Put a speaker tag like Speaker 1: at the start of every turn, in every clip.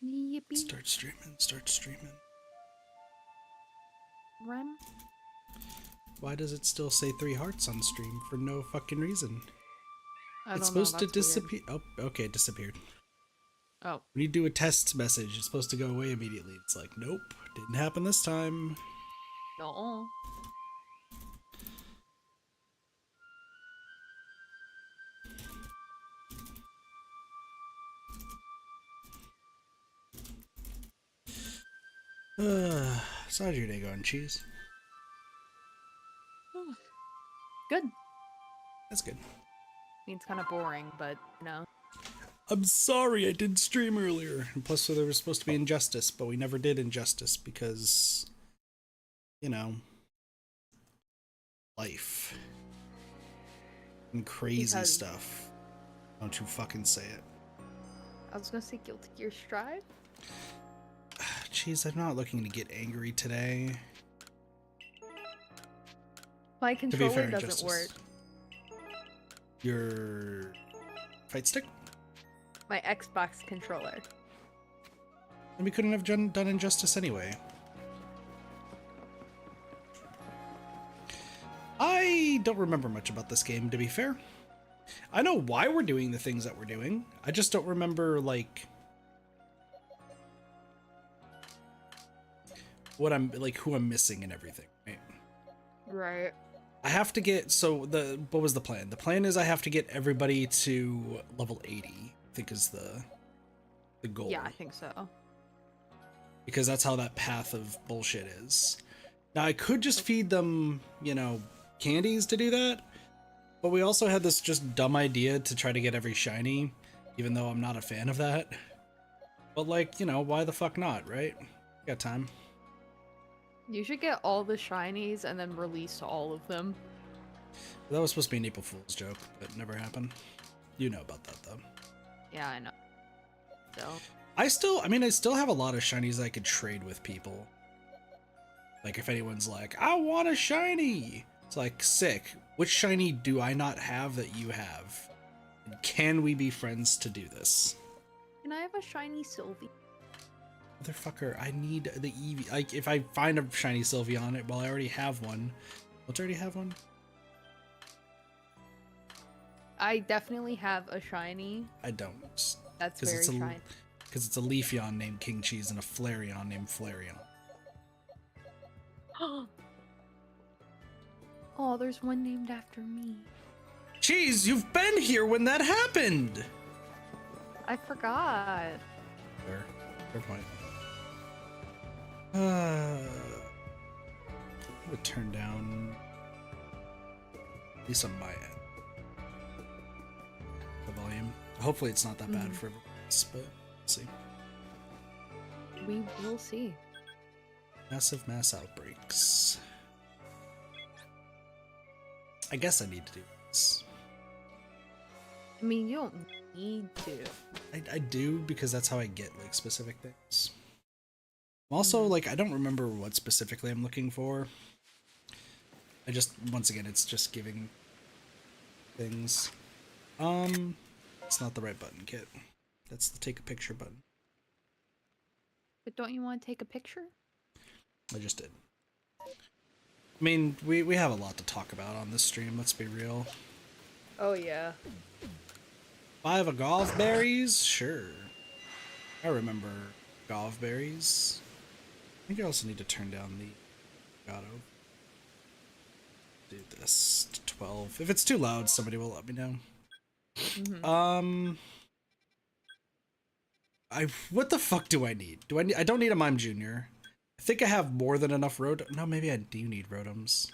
Speaker 1: Yippee.
Speaker 2: Start streaming, start streaming.
Speaker 1: Rem?
Speaker 2: Why does it still say 3 hearts on stream for no fucking reason?
Speaker 1: I
Speaker 2: It's
Speaker 1: don't know,
Speaker 2: supposed to
Speaker 1: that's
Speaker 2: disappear. Oh, okay, it disappeared.
Speaker 1: Oh.
Speaker 2: When you do a test message, it's supposed to go away immediately. It's like, nope, didn't happen this time.
Speaker 1: No.
Speaker 2: So how's your day going, Cheese?
Speaker 1: Good.
Speaker 2: That's good.
Speaker 1: I mean, it's kind of boring, but, you know.
Speaker 2: I'm sorry I didn't stream earlier. And plus, there was supposed to be Injustice, but we never did Injustice because, you know, life. And crazy stuff. Don't you fucking say it.
Speaker 1: I was gonna say Guilty Gear Strive.
Speaker 2: Jeez, I'm not looking to get angry today.
Speaker 1: My controller
Speaker 2: fair,
Speaker 1: doesn't
Speaker 2: Injustice.
Speaker 1: work.
Speaker 2: Your fight stick?
Speaker 1: My Xbox controller.
Speaker 2: And we couldn't have done Injustice anyway. I don't remember much about this game, to be fair. I know why we're doing the things that we're doing. I just don't remember, like, what I'm, like, who I'm missing and everything, right?
Speaker 1: Right.
Speaker 2: I have to get, what was the plan? The plan is I have to get everybody to level 80, I think is the goal.
Speaker 1: Yeah, I think so.
Speaker 2: Because that's how that path of bullshit is. Now, I could just feed them, you know, candies to do that, but we also had this just dumb idea to try to get every shiny, even though I'm not a fan of that. But, like, you know, why the fuck not, right? Got time.
Speaker 1: You should get all the shinies and then release all of them.
Speaker 2: That was supposed to be an April Fool's joke, but it never happened. You know about that, though.
Speaker 1: Yeah, I know. So.
Speaker 2: I still have a lot of shinies I could trade with people. Like, if anyone's like, I want a shiny! It's like, sick. Which shiny do I not have that you have? And can we be friends to do this?
Speaker 1: Can I have a shiny Sylvie?
Speaker 2: Motherfucker, I need the Eevee. Like, if I find a shiny Sylvie on it, well, I already have one. Don't you already have one?
Speaker 1: I definitely have a shiny.
Speaker 2: I don't.
Speaker 1: That's very shiny.
Speaker 2: Because it's a Leafeon named King Cheese and a Flareon named Flareon.
Speaker 1: Oh, there's one named after me.
Speaker 2: Cheese, you've been here when that happened!
Speaker 1: I forgot.
Speaker 2: Fair point. I'm gonna turn down, at least on my end, the volume. Hopefully it's not that bad for everyone else, but we'll see.
Speaker 1: We will see.
Speaker 2: Massive mass outbreaks. I guess I need to do this.
Speaker 1: I mean, you don't need to.
Speaker 2: I do, because that's how I get, like, specific things. Also, like, I don't remember what specifically I'm looking for. I just, once again, it's just giving things. It's not the right button, Kit. That's the take a picture button.
Speaker 1: But don't you want to take a picture?
Speaker 2: I just did. I mean, we have a lot to talk about on this stream, let's be real.
Speaker 1: Oh, yeah.
Speaker 2: 5 agave berries? Sure. I remember agave berries. I think I also need to turn down the auto. Do this to 12. If it's too loud, somebody will let me know. What the fuck do I need? I don't need a Mime Junior. I think I have more than enough no, maybe I do need Rotoms.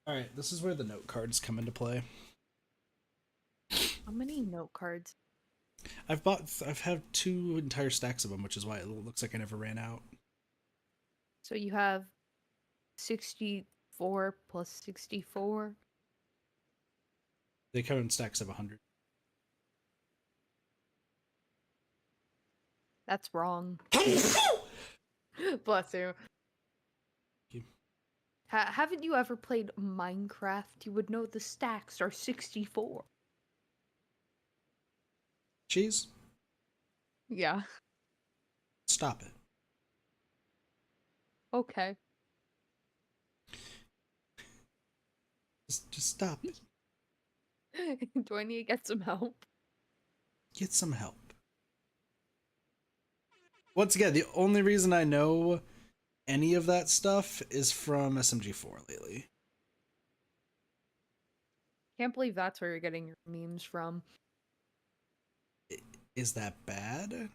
Speaker 2: Alright, this is where the note cards come into play.
Speaker 1: How many note cards?
Speaker 2: I've had 2 entire stacks of them, which is why it looks like I never ran out.
Speaker 1: So you have 64 plus 64?
Speaker 2: They come in stacks of 100.
Speaker 1: That's wrong. Bless you. Haven't you ever played Minecraft? You would know the stacks are 64.
Speaker 2: Cheese?
Speaker 1: Yeah.
Speaker 2: Stop it.
Speaker 1: Okay.
Speaker 2: Just stop it.
Speaker 1: Do I need to get some help?
Speaker 2: Get some help. Once again, the only reason I know any of that stuff is from SMG4 lately.
Speaker 1: Can't believe that's where you're getting your memes from.
Speaker 2: Is that bad?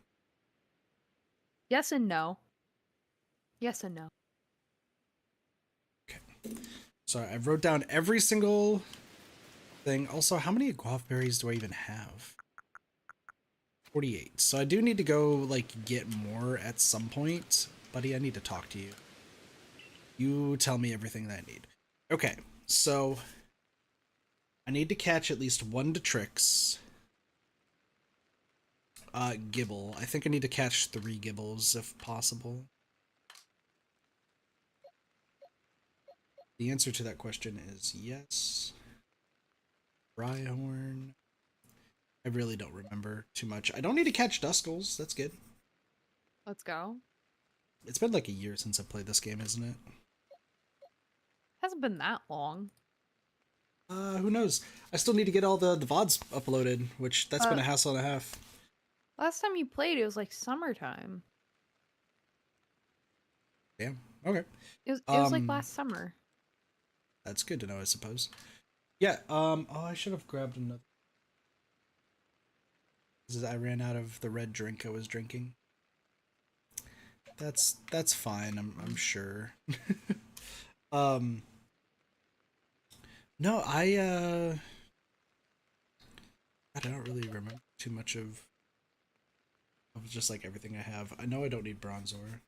Speaker 1: Yes and no. Yes and no.
Speaker 2: Okay. Sorry, I wrote down every single thing. Also, how many guava berries do I even have? 48. So I do need to go, like, get more at some point. Buddy, I need to talk to you. You tell me everything that I need. Okay, so I need to catch at least one Detrix. Gibble. I think I need to catch 3 Gibbles if possible. The answer to that question is yes. Rhyhorn. I really don't remember too much. I don't need to catch Duskulls. That's good.
Speaker 1: Let's go.
Speaker 2: It's been like a year since I played this game, isn't it?
Speaker 1: Hasn't been that long.
Speaker 2: Who knows? I still need to get all the VODs uploaded, which that's been a hassle and a half.
Speaker 1: Last time you played, it was like summertime.
Speaker 2: Damn. Okay.
Speaker 1: It was like last summer.
Speaker 2: That's good to know, I suppose. Yeah, oh, I should have grabbed another. I ran out of the red drink I was drinking. That's fine, I'm sure. No, I don't really remember too much of just like everything I have. I know I don't need Bronzor.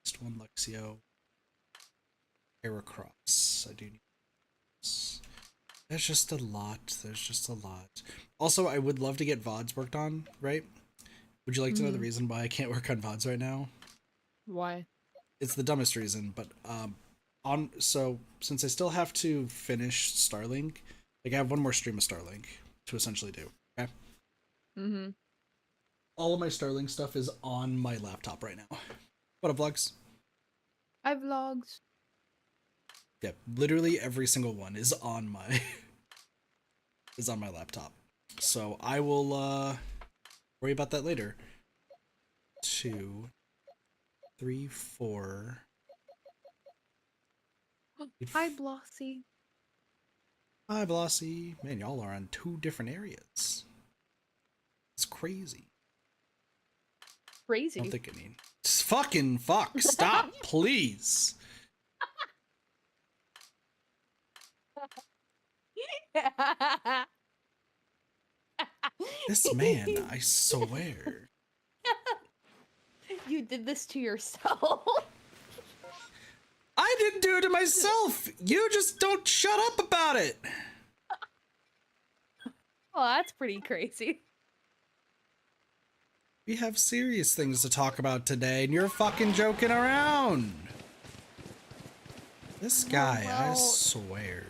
Speaker 2: Just one Luxio. Heracross. I do need this. There's just a lot. There's just a lot. Also, I would love to get VODs worked on, right? Would you like to know the reason why I can't work on VODs right now?
Speaker 1: Why?
Speaker 2: It's the dumbest reason, but so since I still have to finish Starlink, like I have one more stream of Starlink to essentially do. Okay.
Speaker 1: Mm-hmm.
Speaker 2: All of my Starlink stuff is on my laptop right now. What up, vlogs?
Speaker 1: I have vlogs.
Speaker 2: Yeah, literally every single one is on my laptop. So I will worry about that later. 2, 3, 4.
Speaker 1: Hi, Blossy.
Speaker 2: Hi, Blossy. Man, y'all are on 2 different areas. It's crazy.
Speaker 1: Crazy.
Speaker 2: I don't think I need. Just fucking fuck. Stop, please. This man, I swear.
Speaker 1: You did this to yourself.
Speaker 2: I didn't do it to myself. You just don't shut up about it.
Speaker 1: Well, that's pretty crazy.
Speaker 2: We have serious things to talk about today, and you're fucking joking around. This guy, I swear.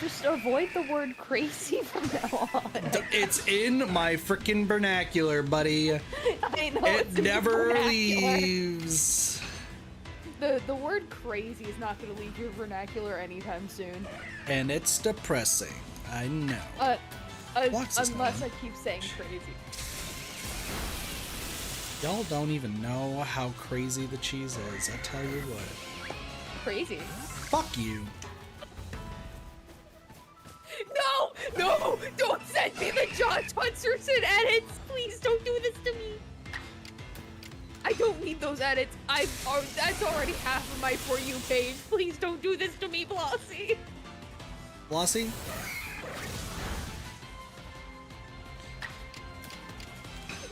Speaker 1: Just avoid the word crazy from now on.
Speaker 2: It's in my freaking vernacular, buddy.
Speaker 1: I know.
Speaker 2: It never leaves.
Speaker 1: The word crazy is not going to leave your vernacular anytime soon.
Speaker 2: And it's depressing. I know.
Speaker 1: Unless I keep saying crazy.
Speaker 2: Y'all don't even know how crazy the cheese is. I tell you what.
Speaker 1: Crazy.
Speaker 2: Fuck you.
Speaker 1: No! Don't send me the John Hutcherson edits! Please don't do this to me! I don't need those edits. That's already half of my For You page. Please don't do this to me, Blossy!
Speaker 2: Blossy?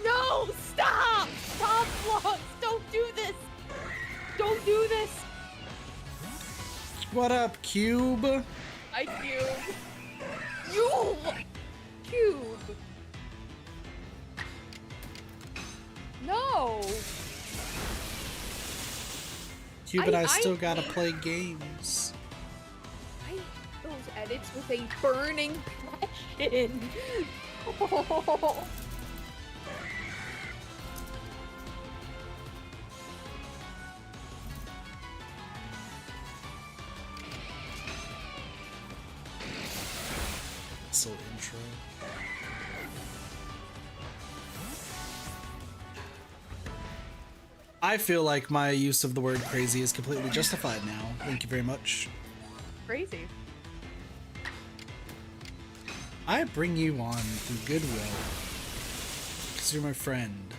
Speaker 1: No! Stop! Stop, Bloss! Don't do this! Don't do this!
Speaker 2: What up, Cube?
Speaker 1: I Cube. You! Cube. No!
Speaker 2: Cube and I still gotta play games.
Speaker 1: I hate those edits with a burning passion. skin. Oh.
Speaker 2: So intro. I feel like my use of the word crazy is completely justified now. Thank you very much.
Speaker 1: Crazy.
Speaker 2: I bring you on through goodwill because you're my friend.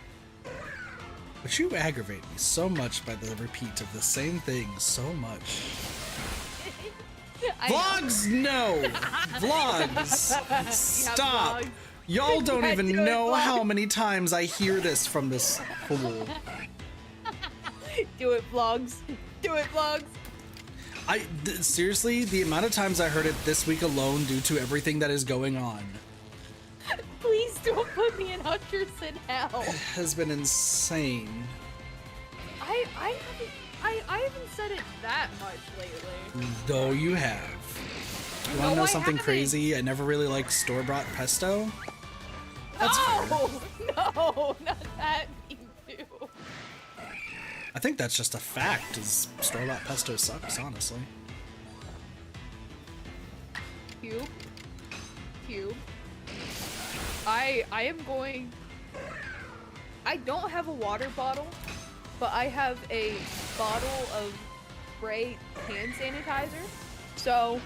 Speaker 2: But you aggravate me so much by the repeat of the same thing so much. Vlogs, no! Vlogs! Stop!
Speaker 1: Vlogs.
Speaker 2: Y'all don't
Speaker 1: Yeah,
Speaker 2: even
Speaker 1: do it,
Speaker 2: know
Speaker 1: vlog.
Speaker 2: how many times I hear this from this fool.
Speaker 1: Do it, vlogs. Do it, vlogs.
Speaker 2: Seriously, the amount of times I heard it this week alone due to everything that is going on
Speaker 1: Please don't put me in Huntress in hell.
Speaker 2: has been insane.
Speaker 1: I haven't said it that much lately.
Speaker 2: Though you have. You wanna
Speaker 1: No,
Speaker 2: know
Speaker 1: I
Speaker 2: something
Speaker 1: haven't.
Speaker 2: crazy? I never really liked store-bought pesto. That's fair.
Speaker 1: No, not that me too.
Speaker 2: I think that's just a fact, is store-bought pesto sucks, honestly.
Speaker 1: Cube. I am going. I don't have a water bottle, but I have a bottle of spray hand sanitizer. So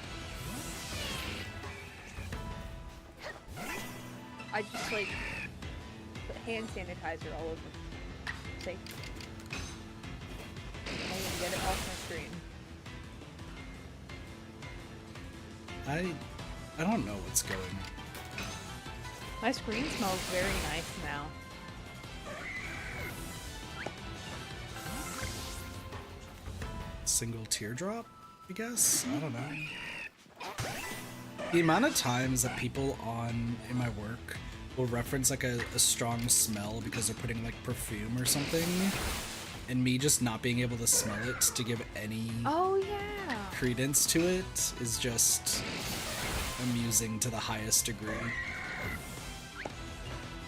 Speaker 1: I just like put hand sanitizer all over. Say, I'm gonna get it off my screen.
Speaker 2: I don't know what's going.
Speaker 1: My screen smells very nice now.
Speaker 2: Single teardrop, I guess? I don't know. The amount of times that people in my work will reference like a strong smell because they're putting like perfume or something, and me just not being able to smell it to give any
Speaker 1: Oh yeah.
Speaker 2: credence to it is just amusing to the highest degree.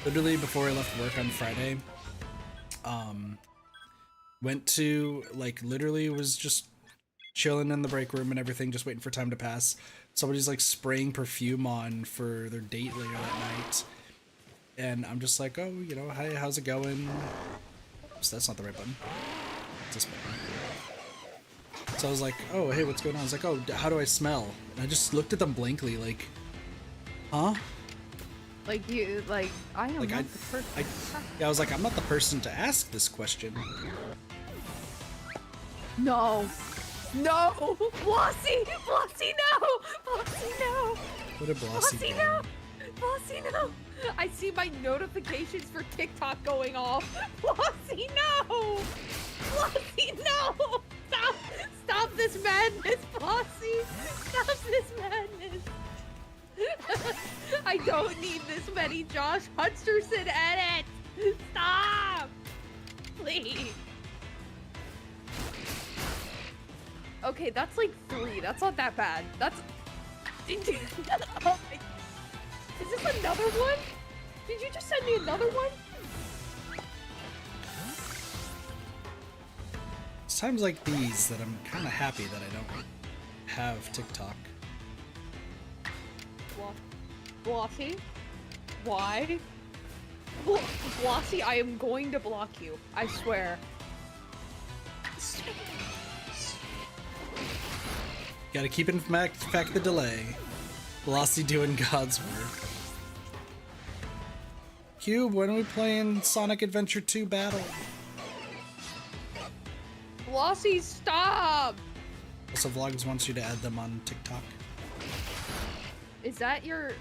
Speaker 2: Literally before I left work on Friday, went to, like, literally was just chilling in the break room and everything, just waiting for time to pass. Somebody's like spraying perfume on for their date later that night. And I'm just like, oh, you know, hi, how's it going? Oops, that's not the right button. It's this button. So I was like, oh, hey, what's going on? I was like, oh, how do I smell? And I just looked at them blankly, like, huh?
Speaker 1: Like you, like I am
Speaker 2: Like,
Speaker 1: not the person.
Speaker 2: Yeah, I was like, I'm not the person to ask this question.
Speaker 1: No, Flossie, no, Flossie, no,
Speaker 2: What a Blossy
Speaker 1: Flossie,
Speaker 2: do?
Speaker 1: no, Flossie, no. I see my notifications for TikTok going off. Flossie, no, Flossie, no. Stop this madness, Flossie. Stop this madness. I don't need this many Josh Hutcherson edits. Stop, please. Okay, that's like 3. That's not that bad. That's. Oh my... Is this another one? Did you just send me another one?
Speaker 2: It's times like these that I'm kind of happy that I don't have TikTok.
Speaker 1: Blossy? Why? Blossy, I am going to block you. I swear.
Speaker 2: Gotta keep in fact the delay. Blossy doing God's work. Cube, when are we playing Sonic Adventure 2 Battle?
Speaker 1: Blossy, stop!
Speaker 2: Also, Vlogs wants you to add them on TikTok.
Speaker 1: Is that your...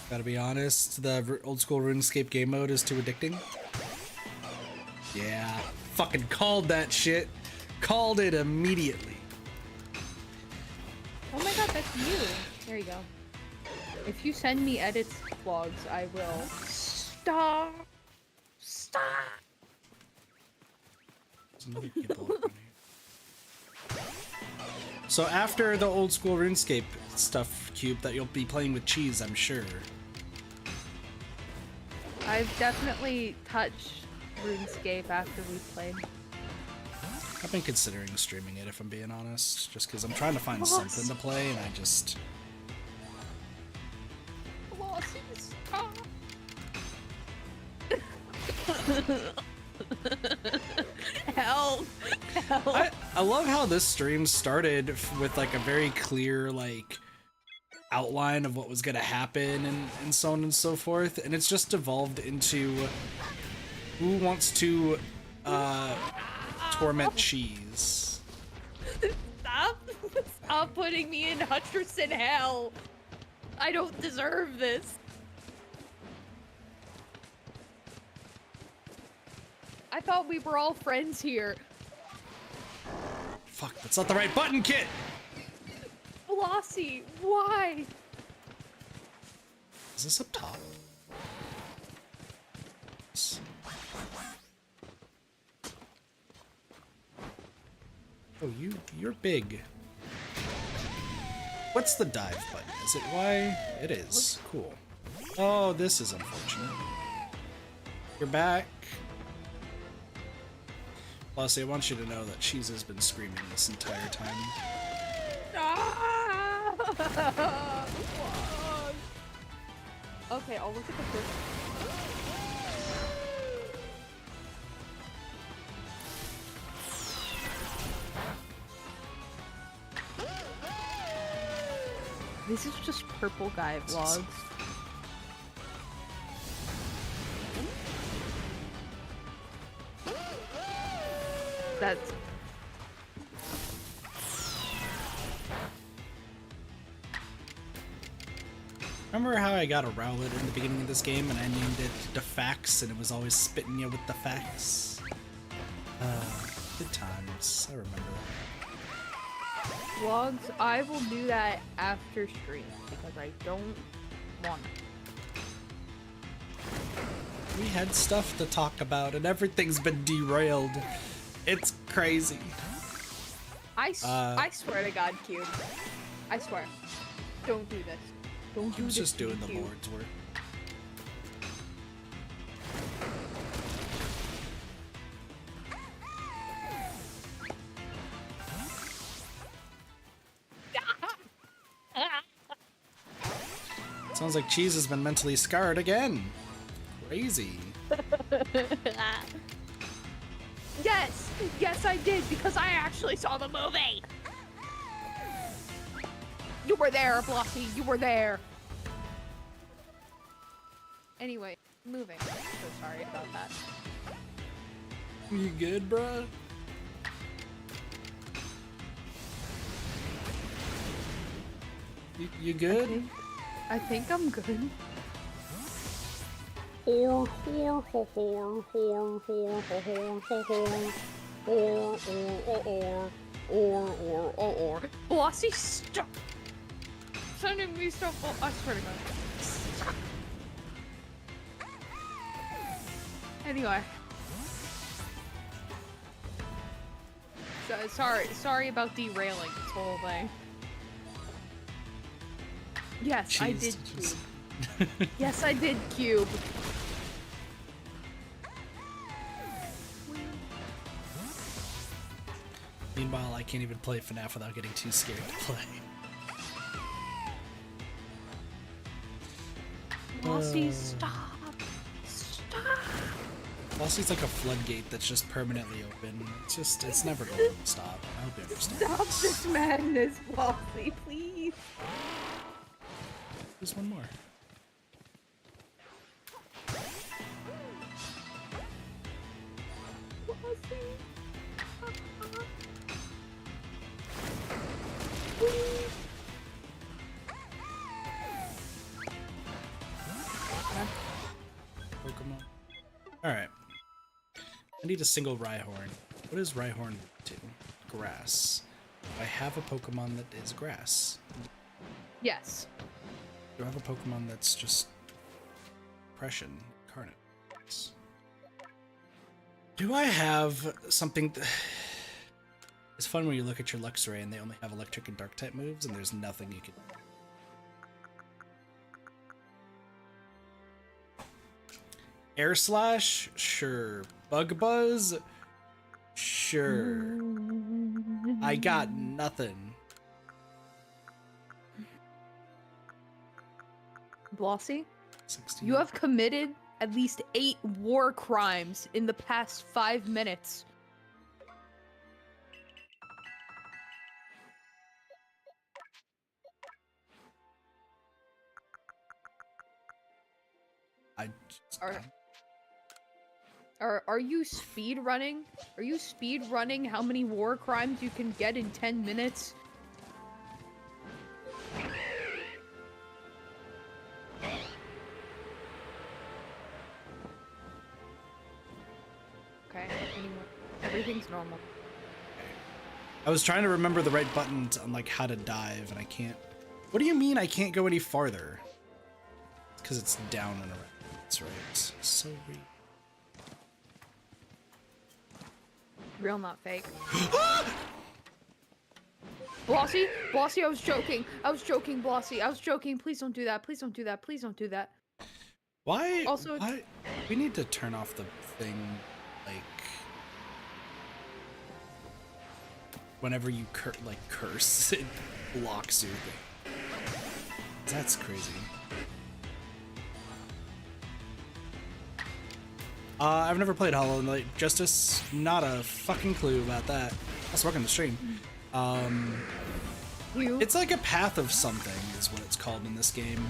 Speaker 2: Gotta be honest, the old school RuneScape game mode is too addicting. Yeah, fucking called that shit. Called it immediately.
Speaker 1: Oh my god, that's you. There you go. If you send me edits vlogs, I will. Stop! Stop!
Speaker 2: So after the old school RuneScape stuff, Cube, that you'll be playing with Cheese, I'm sure.
Speaker 1: I've definitely touched RuneScape after we played.
Speaker 2: I've been considering streaming it, if I'm being honest, just because I'm trying to find something to play, and I just...
Speaker 1: Help! Help!
Speaker 2: I love how this stream started with like a very clear like outline of what was gonna happen and so on and so forth, and it's just evolved into who wants to torment Cheese.
Speaker 1: Stop putting me in Hutcherson hell! I don't deserve this. I thought we were all friends here.
Speaker 2: Fuck, that's not the right button, Kit!
Speaker 1: Flossie, why?
Speaker 2: Is this up top? Oh, you're big. What's the dive button? Is it Y? It is. Cool. Oh, this is unfortunate. You're back. Flossie, I want you to know that Cheese has been screaming this entire time.
Speaker 1: Okay, I'll look at the first. This is just purple guy vlogs. That's...
Speaker 2: Remember how I got a Rowlet in the beginning of this game and I named it Defax and it was always spitting you with the facts? Good times. I remember.
Speaker 1: Vlogs, I will do that after stream because I don't want it.
Speaker 2: We had stuff to talk about and everything's been derailed. It's crazy.
Speaker 1: I swear to God, Cube. I swear. Don't do this. Don't do
Speaker 2: I was
Speaker 1: this.
Speaker 2: just doing the
Speaker 1: Cube.
Speaker 2: Lord's work. Sounds like Cheese has been mentally scarred again. Crazy.
Speaker 1: Yes! Yes, I did, because I actually saw the movie! You were there, Blossie, you were there! Anyway, moving. So sorry about that.
Speaker 2: You good, bruh? You good?
Speaker 1: I think I'm good. Blossie, stop! Sending me stuff. Oh, I swear to God. Anyway. Sorry about derailing this whole thing. Yes,
Speaker 2: Cheese.
Speaker 1: I did cube. Yes, I did cube.
Speaker 2: Meanwhile, I can't even play FNAF without getting too scared to play.
Speaker 1: Flossie, stop! Stop!
Speaker 2: Flossie's like a floodgate that's just permanently open. It's never going to stop. I hope you understand.
Speaker 1: Stop this madness, Flossie, please!
Speaker 2: There's one more.
Speaker 1: Flossie!
Speaker 2: Pokemon. Alright. I need a single Rhyhorn. What does Rhyhorn do? Grass. I have a Pokemon that is grass.
Speaker 1: Yes.
Speaker 2: Do I have a Pokemon that's just Depression? Incarnate. Do I have something... It's fun when you look at your Luxray and they only have electric and dark type moves and there's nothing you can do. Air slash? Sure. Bug buzz? Sure. I got nothing.
Speaker 1: Blossy,
Speaker 2: 16.
Speaker 1: you have committed at least 8 war crimes in the past 5 minutes.
Speaker 2: I just,
Speaker 1: Are you speed running? Are you speed running how many war crimes you can get in 10 minutes? Okay, anymore. Everything's normal.
Speaker 2: I was trying to remember the right buttons on like how to dive, and I can't. What do you mean I can't go any farther? Because it's down and around. That's right. So weird.
Speaker 1: Real, not fake. Blossy, Blossy, I was joking. I was joking, Blossy. I was joking. Please don't do that. Please don't do that. Please don't do that.
Speaker 2: Why?
Speaker 1: Also,
Speaker 2: why? We need to turn off the thing, like, whenever you curse, it blocks you. That's crazy. I've never played Hollow Knight Justice. Not a fucking clue about that. That's working the stream. It's like a path of something is what it's called in this game.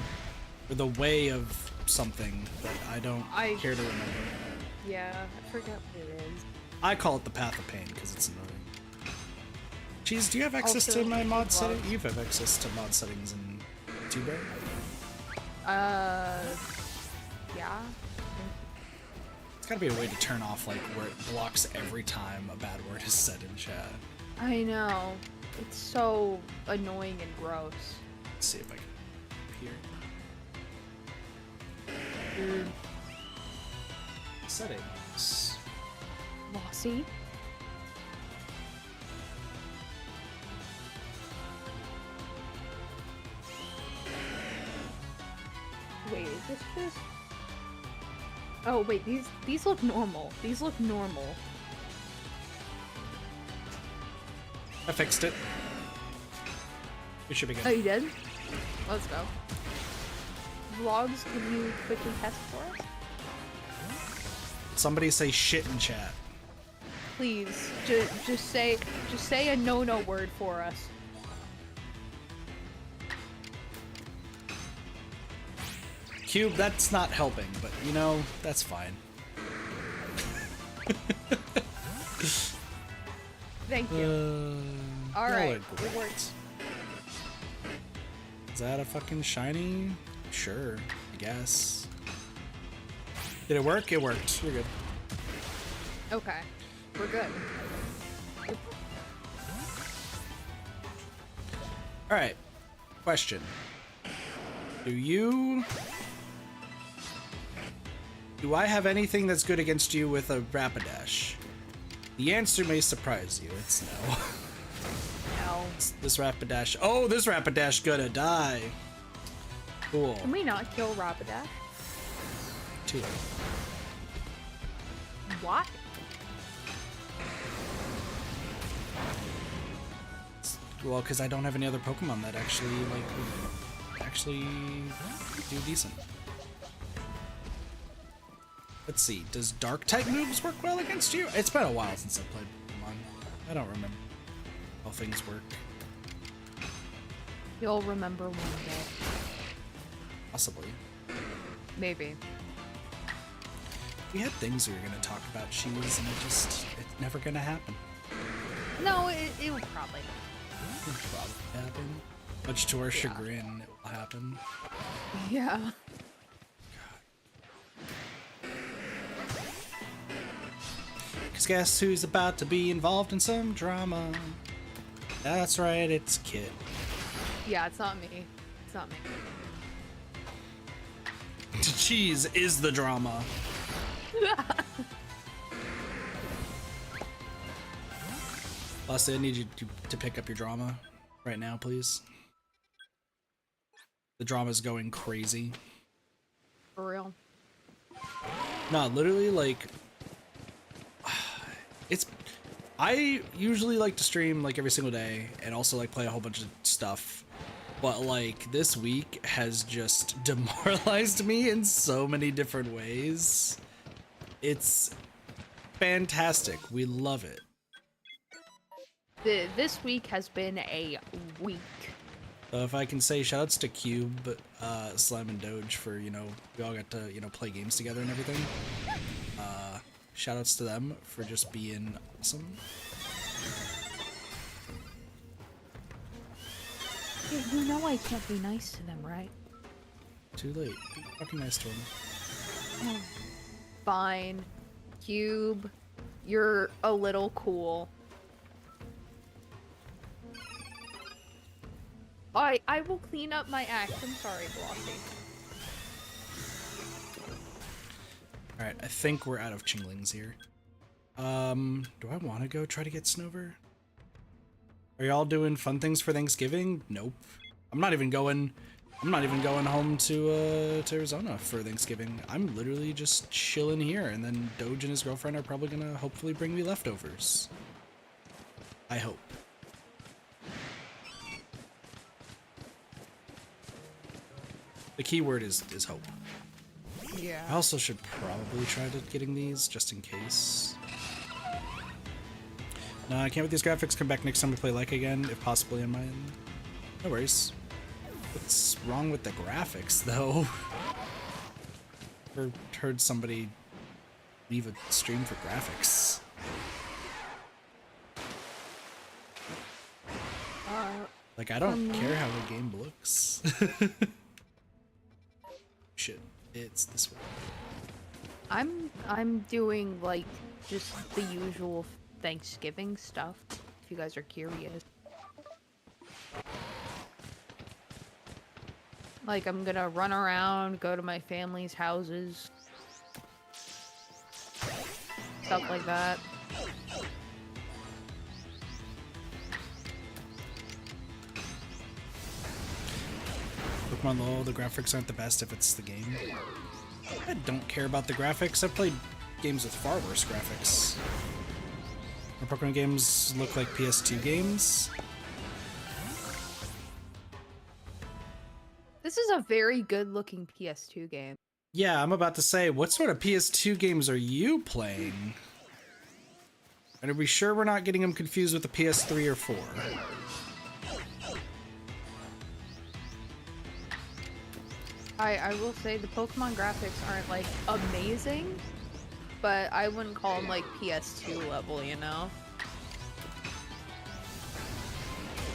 Speaker 2: Or the way of something, but I don't care to remember.
Speaker 1: Yeah, I forget what it is.
Speaker 2: I call it the Path of Pain because it's annoying. Cheese, do you have access
Speaker 1: Also,
Speaker 2: to my mod settings? You have access to mod settings in Tuber?
Speaker 1: Yeah.
Speaker 2: There's gotta be a way to turn off like where it blocks every time a bad word is said in chat.
Speaker 1: I know. It's so annoying and gross.
Speaker 2: Let's see if I can here. Settings.
Speaker 1: Blossy? Wait, is this just... Oh, wait, these look normal. These look normal.
Speaker 2: I fixed it. We should be good.
Speaker 1: Oh, you did? Let's go. Vlogs, can you quickly test for us?
Speaker 2: Somebody say shit in chat.
Speaker 1: Please, just say a no word for us.
Speaker 2: Cube, that's not helping, but you know, that's fine.
Speaker 1: Thank you. Alright, it works.
Speaker 2: Is that a fucking shiny? Sure, I guess. Did it work? It worked. You're good.
Speaker 1: Okay, we're good.
Speaker 2: Alright. Question. Do I have anything that's good against you with a Rapidash? The answer may surprise you. It's no.
Speaker 1: No.
Speaker 2: This Rapidash. Oh, this Rapidash gonna die. Cool.
Speaker 1: Can we not kill Rapidash?
Speaker 2: Too late.
Speaker 1: What?
Speaker 2: Well, because I don't have any other Pokemon that actually do decent. Let's see. Does Dark type moves work well against you? It's been a while since I played Pokemon. I don't remember how things work.
Speaker 1: You'll remember one day.
Speaker 2: Possibly.
Speaker 1: Maybe.
Speaker 2: We had things we were gonna talk about, Cheese, and it's never gonna happen.
Speaker 1: No, it will probably.
Speaker 2: It'll probably happen. Much to our chagrin, it will happen.
Speaker 1: Yeah.
Speaker 2: Cause guess who's about to be involved in some drama? That's right, it's Kit.
Speaker 1: Yeah, it's not me. It's not me.
Speaker 2: Cheese is the drama. Lassie, I need you to pick up your drama right now, please. The drama's going crazy.
Speaker 1: For real.
Speaker 2: No, literally, like, it's. I usually like to stream like every single day and also like play a whole bunch of stuff. But like this week has just demoralized me in so many different ways. It's fantastic. We love it.
Speaker 1: This week has been a week.
Speaker 2: So if I can say shoutouts to Cube, Slime and Doge for, you know, we all got to, you know, play games together and everything. Shoutouts to them for just being awesome.
Speaker 1: You know I can't be nice to them, right?
Speaker 2: Too late. Be fucking nice to them.
Speaker 1: Fine. Cube, you're a little cool. I will clean up my act. I'm sorry, Blossy.
Speaker 2: Alright, I think we're out of Chinglings here. Do I want to go try to get Snover? Are y'all doing fun things for Thanksgiving? Nope. I'm not even going home to Arizona for Thanksgiving. I'm literally just chilling here, and then Doge and his girlfriend are probably gonna hopefully bring me leftovers. I hope. The key word is hope.
Speaker 1: Yeah.
Speaker 2: I also should probably try to getting these just in case. No, I can't with these graphics. Come back next time we play Laika again, if possibly on my end. No worries. What's wrong with the graphics, though? Or heard somebody leave a stream for graphics. Like, I don't care how the game looks. Shit, it's this way.
Speaker 1: I'm doing like just the usual Thanksgiving stuff, if you guys are curious. Like, I'm gonna run around, go to my family's houses, stuff like that.
Speaker 2: Pokemon LOL, the graphics aren't the best if it's the game. I don't care about the graphics. I've played games with far worse graphics. My Pokemon games look like PS2 games.
Speaker 1: This is a very good looking PS2 game.
Speaker 2: Yeah, I'm about to say, what sort of PS2 games are you playing? And are we sure we're not getting them confused with the PS3 or 4?
Speaker 1: I will say the Pokemon graphics aren't like amazing, but I wouldn't call them like PS2 level, you know?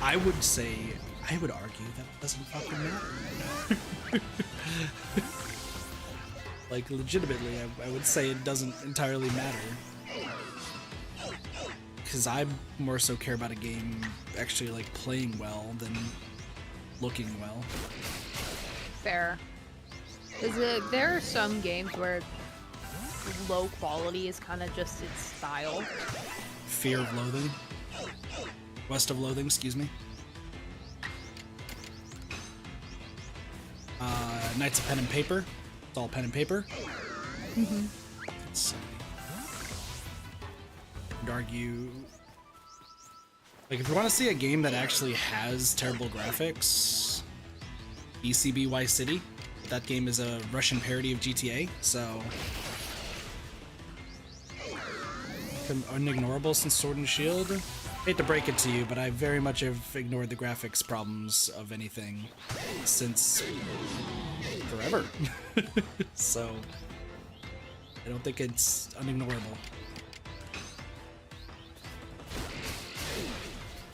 Speaker 2: I would argue that it doesn't fucking matter. Like, legitimately, I would say it doesn't entirely matter. Because I more so care about a game actually, like, playing well than looking well.
Speaker 1: Fair. There are some games where low quality is kind of just its style.
Speaker 2: Fear of Loathing. West of Loathing, excuse me. Knights of Pen and Paper. It's all pen and paper.
Speaker 1: Mm-hmm.
Speaker 2: Let's see. I'd argue... Like, if you want to see a game that actually has terrible graphics, ECBY City. That game is a Russian parody of GTA, so... Unignorable since Sword and Shield. Hate to break it to you, but I very much have ignored the graphics problems of anything since forever. So I don't think it's unignorable.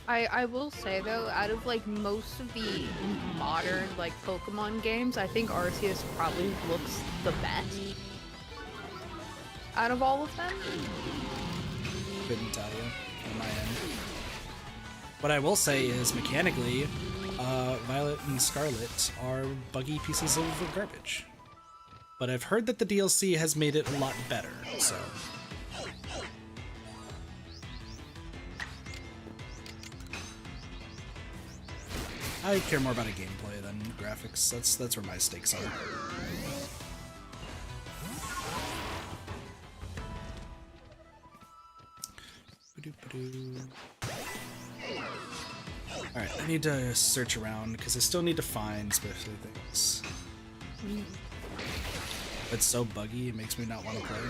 Speaker 1: I will say though, out of like most of the modern like Pokemon games, I think Arceus probably looks the best out of all of them.
Speaker 2: Couldn't tell you on my end. What I will say is, mechanically, Violet and Scarlet are buggy pieces of garbage. But I've heard that the DLC has made it a lot better, so... I care more about a gameplay than graphics. That's where my stakes are. Alright, I need to search around because I still need to find special things. It's so buggy, it makes me not want to play.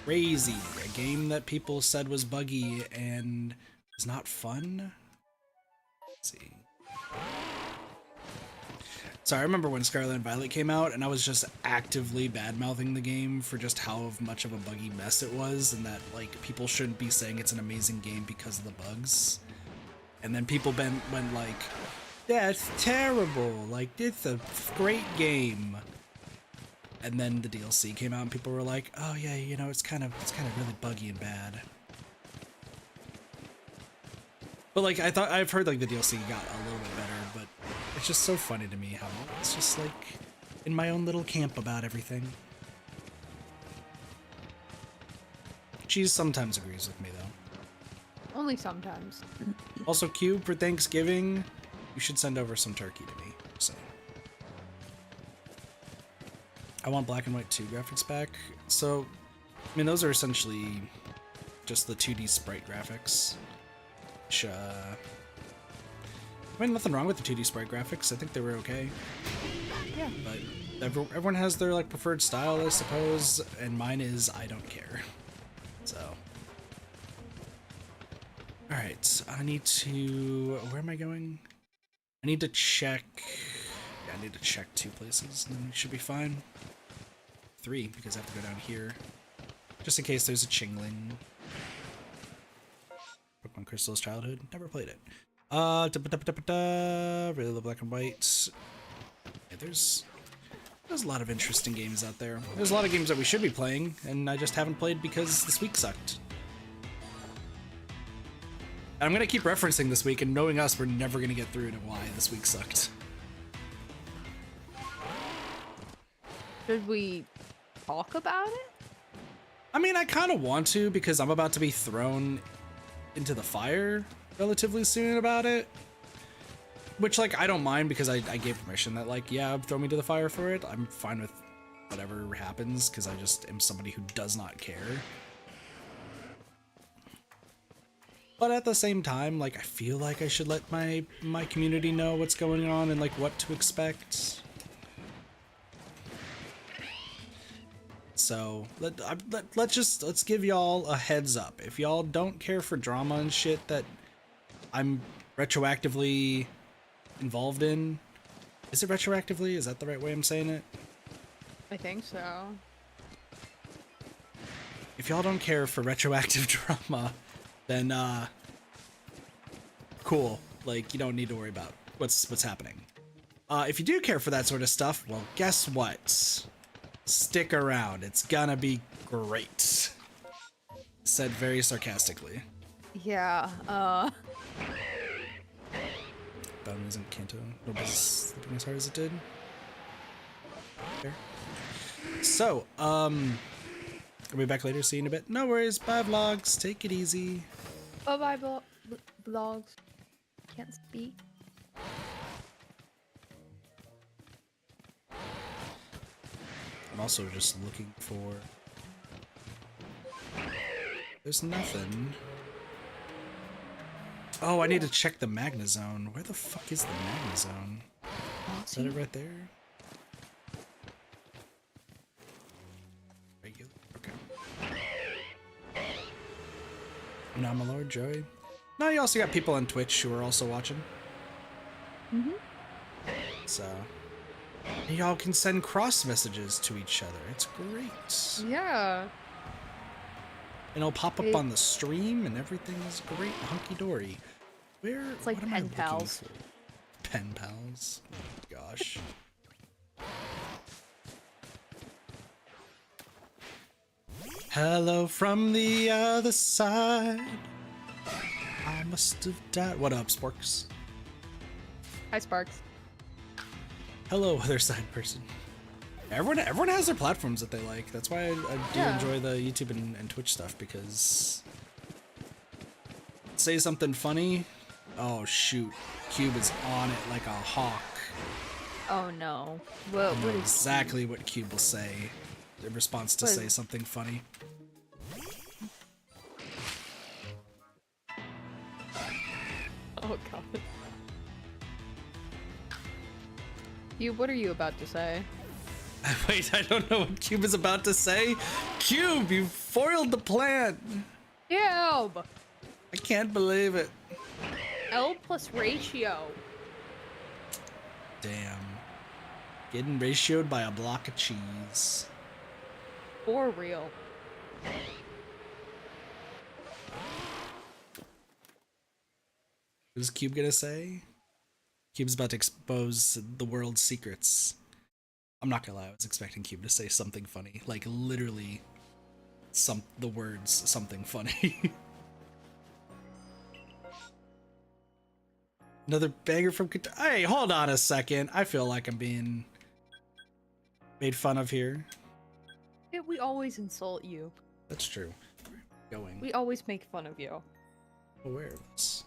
Speaker 2: Crazy, a game that people said was buggy and is not fun. Let's see. So I remember when Scarlet and Violet came out, and I was just actively bad-mouthing the game for just how much of a buggy mess it was, and that like people shouldn't be saying it's an amazing game because of the bugs. And then people went like, "That's terrible! Like it's a great game." And then the DLC came out, and people were like, "Oh yeah, you know, it's kind of really buggy and bad." But like I've heard like the DLC got a little bit better, but it's just so funny to me how it's just like in my own little camp about everything. She sometimes agrees with me though.
Speaker 1: Only sometimes.
Speaker 2: Also, Cube, for Thanksgiving, you should send over some turkey to me. So I want Black and White 2 graphics back. So I mean, those are essentially just the 2D sprite graphics. Which, I mean, nothing wrong with the 2D sprite graphics. I think they were okay.
Speaker 1: Yeah.
Speaker 2: But everyone has their like preferred style, I suppose, and mine is I don't care. So, all right, I need to. Where am I going? I need to check. Yeah, I need to check 2 places, and then we should be fine. 3 because I have to go down here, just in case there's a Chingling. Pokemon Crystal's childhood. Never played it. Really love Black and White. Yeah, there's a lot of interesting games out there. There's a lot of games that we should be playing, and I just haven't played because this week sucked. And I'm gonna keep referencing this week, and knowing us, we're never gonna get through to why this week sucked.
Speaker 1: Should we talk about it?
Speaker 2: I mean, I kind of want to because I'm about to be thrown into the fire relatively soon about it. Which, like, I don't mind because I gave permission that, like, yeah, throw me to the fire for it. I'm fine with whatever happens because I just am somebody who does not care. But at the same time, like, I feel like I should let my community know what's going on and, like, what to expect. So let's give y'all a heads up. If y'all don't care for drama and shit that I'm retroactively involved in, is it retroactively? Is that the right way I'm saying it?
Speaker 1: I think so.
Speaker 2: If y'all don't care for retroactive drama, then cool. Like, you don't need to worry about what's happening. If you do care for that sort of stuff, well, guess what? Stick around. It's gonna be great. Said very sarcastically.
Speaker 1: Yeah,
Speaker 2: Bone isn't Kanto. Nobody's sleeping as hard as it did. Fair. So, I'll be back later. See you in a bit. No worries. Bye, vlogs. Take it easy.
Speaker 1: bye-bye, vlogs. Can't speak.
Speaker 2: I'm also just looking for... There's nothing. Oh, I need to check the Magna Zone. Where the fuck is the Magna Zone? Is that it right there? Regular? Okay. Now, my lord, Joey. No, you also got people on Twitch who are also watching.
Speaker 1: Mm-hmm.
Speaker 2: So... y'all can send cross messages to each other. It's great.
Speaker 1: Yeah.
Speaker 2: And it'll pop up on the stream and everything is great. Hunky-dory. Where?
Speaker 1: It's like
Speaker 2: what am I
Speaker 1: pen pals.
Speaker 2: looking for? Pen pals? Oh my gosh. Hello from the other side. I must have died. What up, Sporks?
Speaker 1: Hi, Sparks.
Speaker 2: Hello, other side person. Everyone has their platforms that they like. That's why I do enjoy the YouTube and Twitch stuff, because say something funny. Oh shoot, Cube is on it like a hawk.
Speaker 1: Oh no. What is
Speaker 2: exactly what Cube will say in response to say something funny.
Speaker 1: Oh god. Cube, what are you about to say?
Speaker 2: Wait, I don't know what Cube is about to say. Cube, you foiled the plan.
Speaker 1: Cube!
Speaker 2: I can't believe it.
Speaker 1: L plus ratio.
Speaker 2: Damn. Getting ratioed by a block of cheese.
Speaker 1: For real.
Speaker 2: What is Cube gonna say? Cube's about to expose the world's secrets. I'm not gonna lie, I was expecting Cube to say something funny. Like, literally, the words, something funny. Another banger from Hey, hold on a second. I feel like I'm being made fun of here.
Speaker 1: Yeah, we always insult you.
Speaker 2: That's true. Going.
Speaker 1: We always make fun of you.
Speaker 2: Aware of this.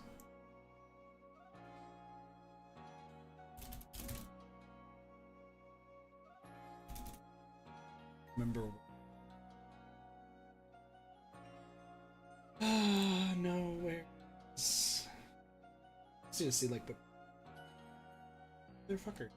Speaker 2: Remember. Ah, no, where is... See, like, but... Motherfucker.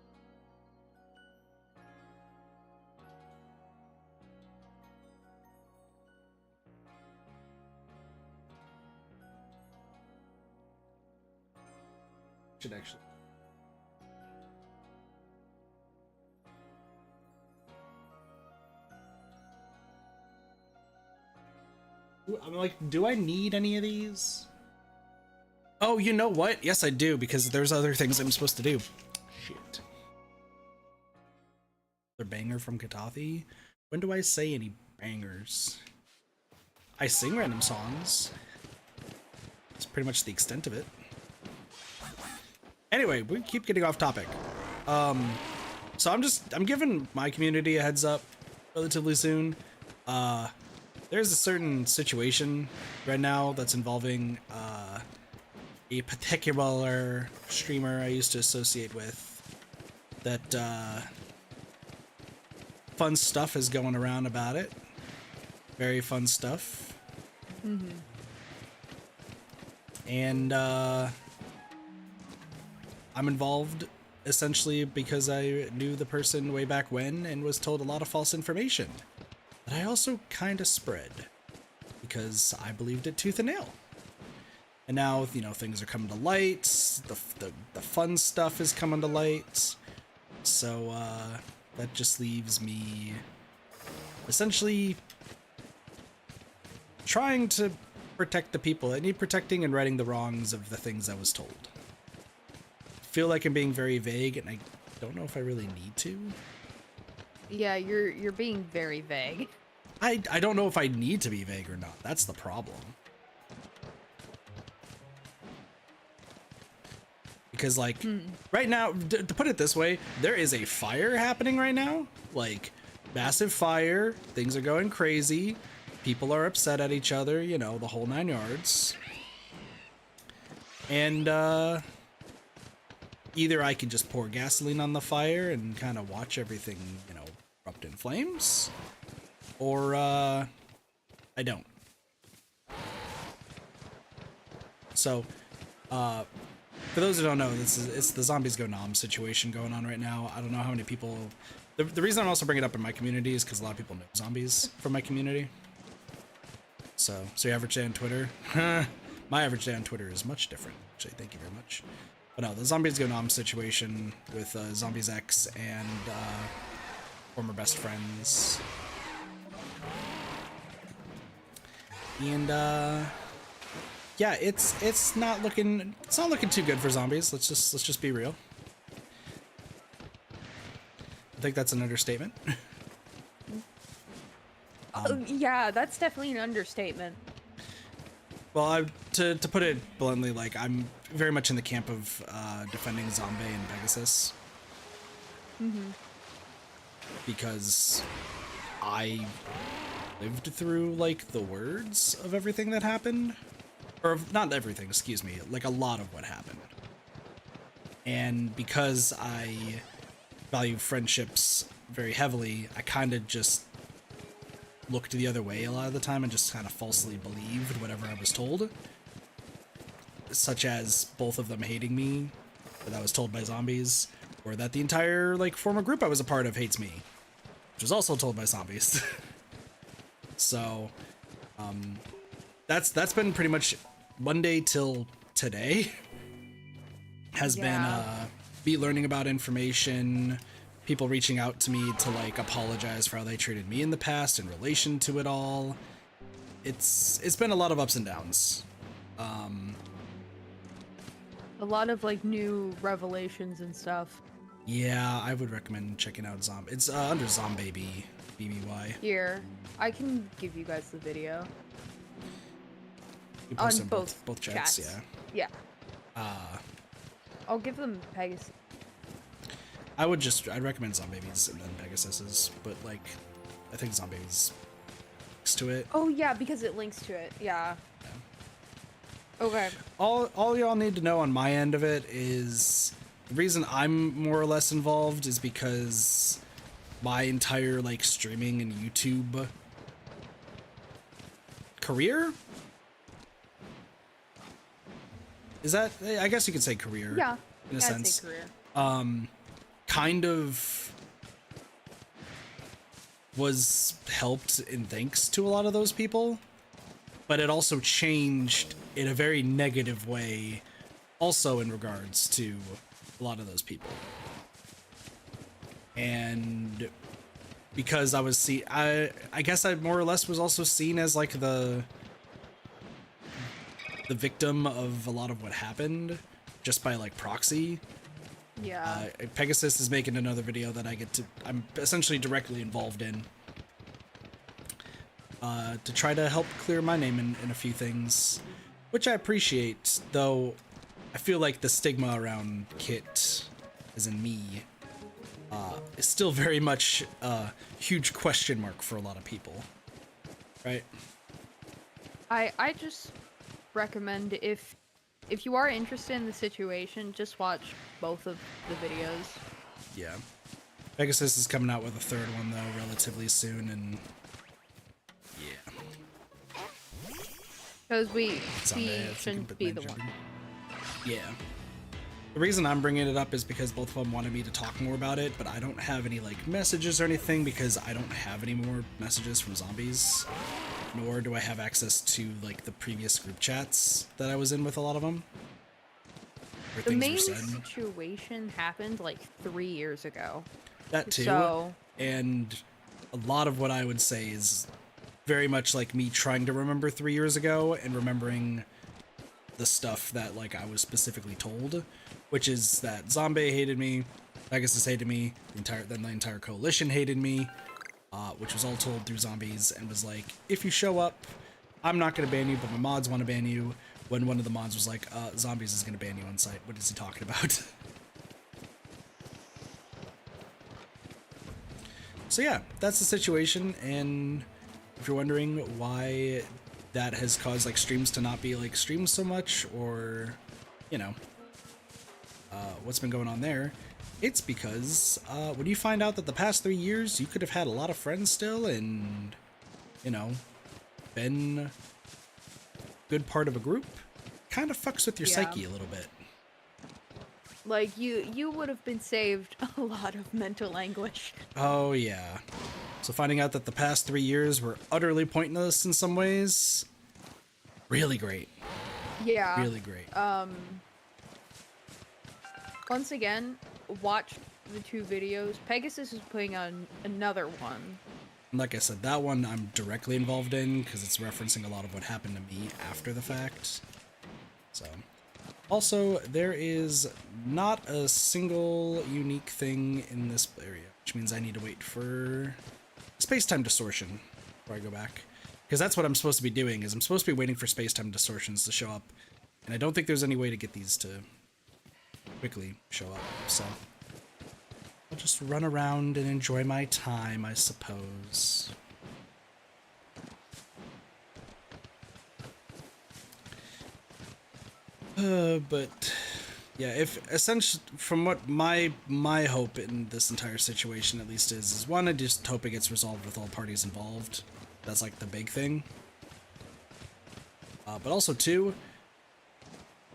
Speaker 2: Should actually... I'm like, do I need any of these? Oh, you know what? Yes, I do, because there's other things I'm supposed to do. Shit. Another banger from Katathi? When do I say any bangers? I sing random songs. That's pretty much the extent of it. Anyway, we keep getting off topic. So I'm giving my community a heads up relatively soon. There's a certain situation right now that's involving a particular streamer I used to associate with that fun stuff is going around about it. Very fun stuff.
Speaker 1: Mm-hmm.
Speaker 2: And I'm involved essentially because I knew the person way back when and was told a lot of false information that I also kind of spread because I believed it tooth and nail. And now, you know, things are coming to light. The fun stuff is coming to light. So that just leaves me essentially trying to protect the people that need protecting and righting the wrongs of the things I was told. I feel like I'm being very vague, and I don't know if I really need to.
Speaker 1: Yeah, you're being very vague.
Speaker 2: I don't know if I need to be vague or not. That's the problem. Because, like, right now, to put it this way, there is a fire happening right now. Like, massive fire. Things are going crazy. People are upset at each other, you know, the whole 9 yards. And, either I can just pour gasoline on the fire and kind of watch everything, you know, erupt in flames, or, I don't. So, for those who don't know, it's the Zombies Go Nom situation going on right now. I don't know how many people... The reason I'm also bringing it up in my community is because a lot of people know zombies from my community. So your average day on Twitter? My average day on Twitter is much different, actually. Thank you very much. But no, the Zombies Go Nom situation with Zombies X and former best friends. And yeah, it's not looking too good for zombies. Let's just be real. I think that's an understatement.
Speaker 1: Yeah, that's definitely an understatement.
Speaker 2: Well, to put it bluntly, like, I'm very much in the camp of defending Zombie and Pegasus.
Speaker 1: Mm-hmm.
Speaker 2: Because I lived through, like, the words of everything that happened. Or not everything, excuse me, like a lot of what happened. And because I value friendships very heavily, I kind of just looked the other way a lot of the time and just kind of falsely believed whatever I was told. such as both of them hating me, that I was told by zombies, or that the entire like former group I was a part of hates me, which was also told by zombies. So, that's been pretty much Monday till today. Has been me learning about information, people reaching out to me to like apologize for how they treated me in the past in relation to it all. It's been a lot of ups and downs.
Speaker 1: A lot of like new revelations and stuff.
Speaker 2: Yeah, I would recommend checking out It's under Zombaby, BBY.
Speaker 1: Here, I can give you guys the video.
Speaker 2: You post
Speaker 1: On
Speaker 2: in both chats, yeah.
Speaker 1: Yeah. I'll give them Pegasus.
Speaker 2: I'd recommend Zombaby's and then Pegasus's, but like, I think Zombaby's next to it.
Speaker 1: Oh yeah, because it links to it. Yeah. Okay.
Speaker 2: All y'all need to know on my end of it is the reason I'm more or less involved is because my entire like streaming and YouTube career, is that, I guess you could say career.
Speaker 1: Yeah.
Speaker 2: In a sense.
Speaker 1: I'd say career.
Speaker 2: Kind of was helped in thanks to a lot of those people, but it also changed in a very negative way also in regards to a lot of those people. And because I was I guess I more or less was also seen as like the victim of a lot of what happened just by like proxy.
Speaker 1: Yeah.
Speaker 2: Pegasus is making another video that I'm essentially directly involved in, to try to help clear my name in a few things, which I appreciate, though I feel like the stigma around Kit, as in me, is still very much a huge question mark for a lot of people, right?
Speaker 1: I just recommend if you are interested in the situation, just watch both of the videos.
Speaker 2: Yeah. Pegasus is coming out with a third one, though, relatively soon, and yeah.
Speaker 1: Because he
Speaker 2: Someday,
Speaker 1: shouldn't be the one.
Speaker 2: Yeah. The reason I'm bringing it up is because both of them wanted me to talk more about it, but I don't have any, like, messages or anything because I don't have any more messages from zombies, nor do I have access to, like, the previous group chats that I was in with a lot of them.
Speaker 1: The main situation happened, like, 3 years ago.
Speaker 2: That too.
Speaker 1: So...
Speaker 2: And a lot of what I would say is very much like me trying to remember 3 years ago and remembering the stuff that like I was specifically told, which is that Zombie hated me, Pegasus hated me, the entire coalition hated me, which was all told through zombies, and was like, if you show up, I'm not gonna ban you, but my mods want to ban you. When one of the mods was like, zombies is gonna ban you on site. What is he talking about? So yeah, that's the situation, and if you're wondering why that has caused like streams to not be like streams so much, or you know, what's been going on there, it's because when you find out that the past 3 years you could have had a lot of friends still and, you know, been a good part of a group, kind of fucks with your psyche a little bit.
Speaker 1: Like, you would have been saved a lot of mental anguish.
Speaker 2: Oh, yeah. So finding out that the past 3 years were utterly pointless in some ways, really great.
Speaker 1: Yeah.
Speaker 2: Really great.
Speaker 1: Once again, watch the 2 videos. Pegasus is putting on another one.
Speaker 2: Like I said, that one I'm directly involved in because it's referencing a lot of what happened to me after the fact. So... Also, there is not a single unique thing in this area, which means I need to wait for space-time distortion before I go back. Because that's what I'm supposed to be doing, is I'm supposed to be waiting for space-time distortions to show up. And I don't think there's any way to get these to quickly show up, so... I'll just run around and enjoy my time, I suppose. But yeah, if essentially from what my hope in this entire situation at least is one, I just hope it gets resolved with all parties involved. That's like the big thing. But also two,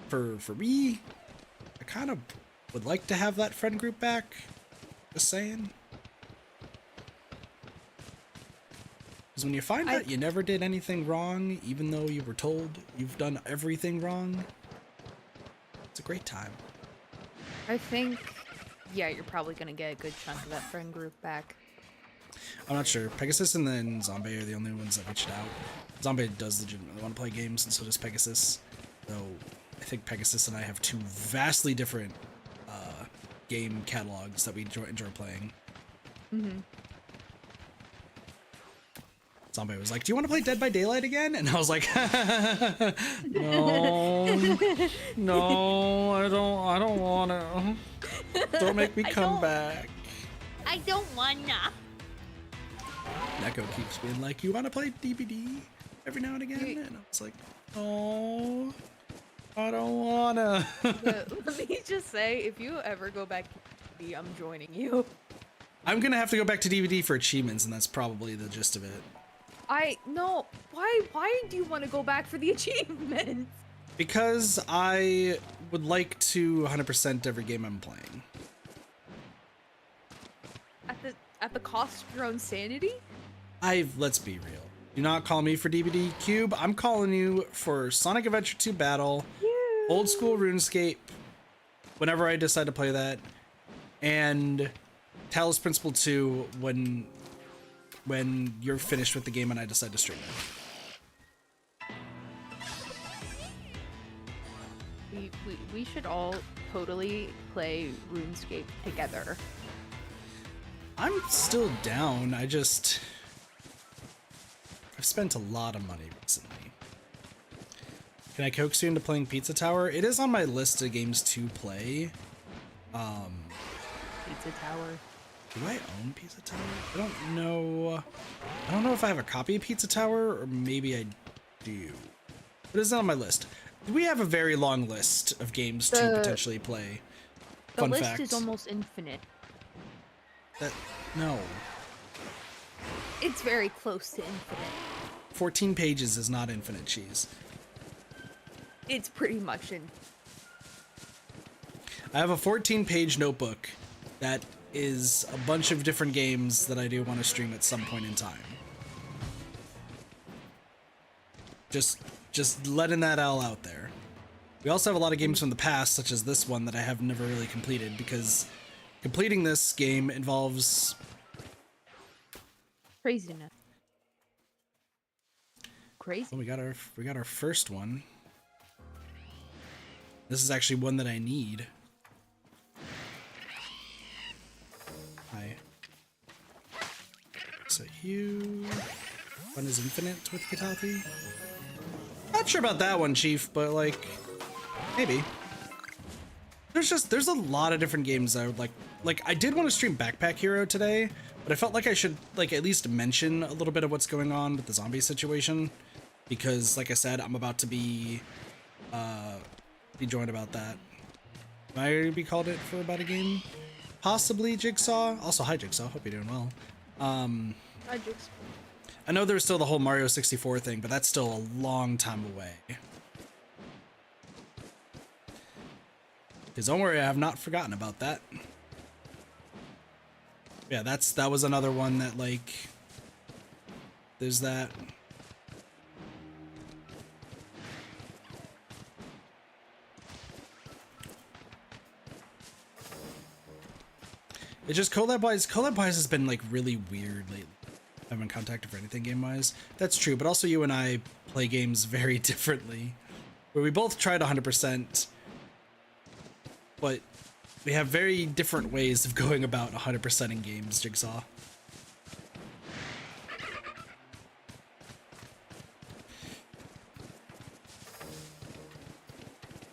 Speaker 2: for me, I kind of would like to have that friend group back. Just saying. Because when you find out you never did anything wrong, even though you were told you've done everything wrong, it's a great time.
Speaker 1: I think, yeah, you're probably gonna get a good chunk of that friend group back.
Speaker 2: I'm not sure. Pegasus and then Zombie are the only ones that reached out. Zombie does legitimately want to play games, and so does Pegasus. Though I think Pegasus and I have two vastly different game catalogs that we enjoy playing.
Speaker 1: Mm-hmm.
Speaker 2: Zombie was like, "Do you want to play Dead by Daylight again?" And I was like, "No, no, I don't want to. Don't make me come back."
Speaker 1: I don't wanna.
Speaker 2: Neko keeps being like, "You want to play DVD every now and again?" And I was like, "Oh, I don't wanna."
Speaker 1: Let me just say, if you ever go back to DVD, I'm joining you.
Speaker 2: I'm gonna have to go back to DVD for achievements, and that's probably the gist of it.
Speaker 1: No. Why do you want to go back for the achievements?
Speaker 2: Because I would like to 100% every game I'm playing.
Speaker 1: At the cost of your own sanity?
Speaker 2: Let's be real. Do not call me for DVD Cube. I'm calling you for Sonic Adventure 2 Battle, old school RuneScape, whenever I decide to play that, and Talos Principle 2 when you're finished with the game and I decide to stream
Speaker 1: it. We should all totally play RuneScape together.
Speaker 2: I'm still down. I've spent a lot of money recently. Can I coax you into playing Pizza Tower? It is on my list of games to play.
Speaker 1: Pizza Tower.
Speaker 2: Do I own Pizza Tower? I don't know. I don't know if I have a copy of Pizza Tower, or maybe I do. But it's not on my list. We have a very long list of games to potentially play.
Speaker 1: The list is almost infinite.
Speaker 2: No.
Speaker 1: It's very close to infinite.
Speaker 2: 14 pages is not infinite cheese.
Speaker 1: It's pretty much in.
Speaker 2: I have a 14-page notebook that is a bunch of different games that I do want to stream at some point in time. Just letting that all out there. We also have a lot of games from the past, such as this one that I have never really completed, because completing this game involves
Speaker 1: craziness. Crazy.
Speaker 2: Oh, we got our first one. This is actually one that I need. Hi. So you... One is infinite with Katathi? Not sure about that one, Chief, but like, maybe. There's a lot of different games I would like I did want to stream Backpack Hero today, but I felt like I should like at least mention a little bit of what's going on with the zombie situation, because like I said, I'm about to be joined about that. Might I be called it for about a game? Possibly Jigsaw. Also, hi Jigsaw, hope you're doing well.
Speaker 1: Hi Jigsaw.
Speaker 2: I know there's still the whole Mario 64 thing, but that's still a long time away. Because don't worry, I have not forgotten about that. Yeah, that was another one that, like, there's that. It's just collab-wise has been, like, really weird lately. I haven't contacted for anything game-wise. That's true, but also you and I play games very differently. Where we both tried 100%, but we have very different ways of going about 100% in games, Jigsaw.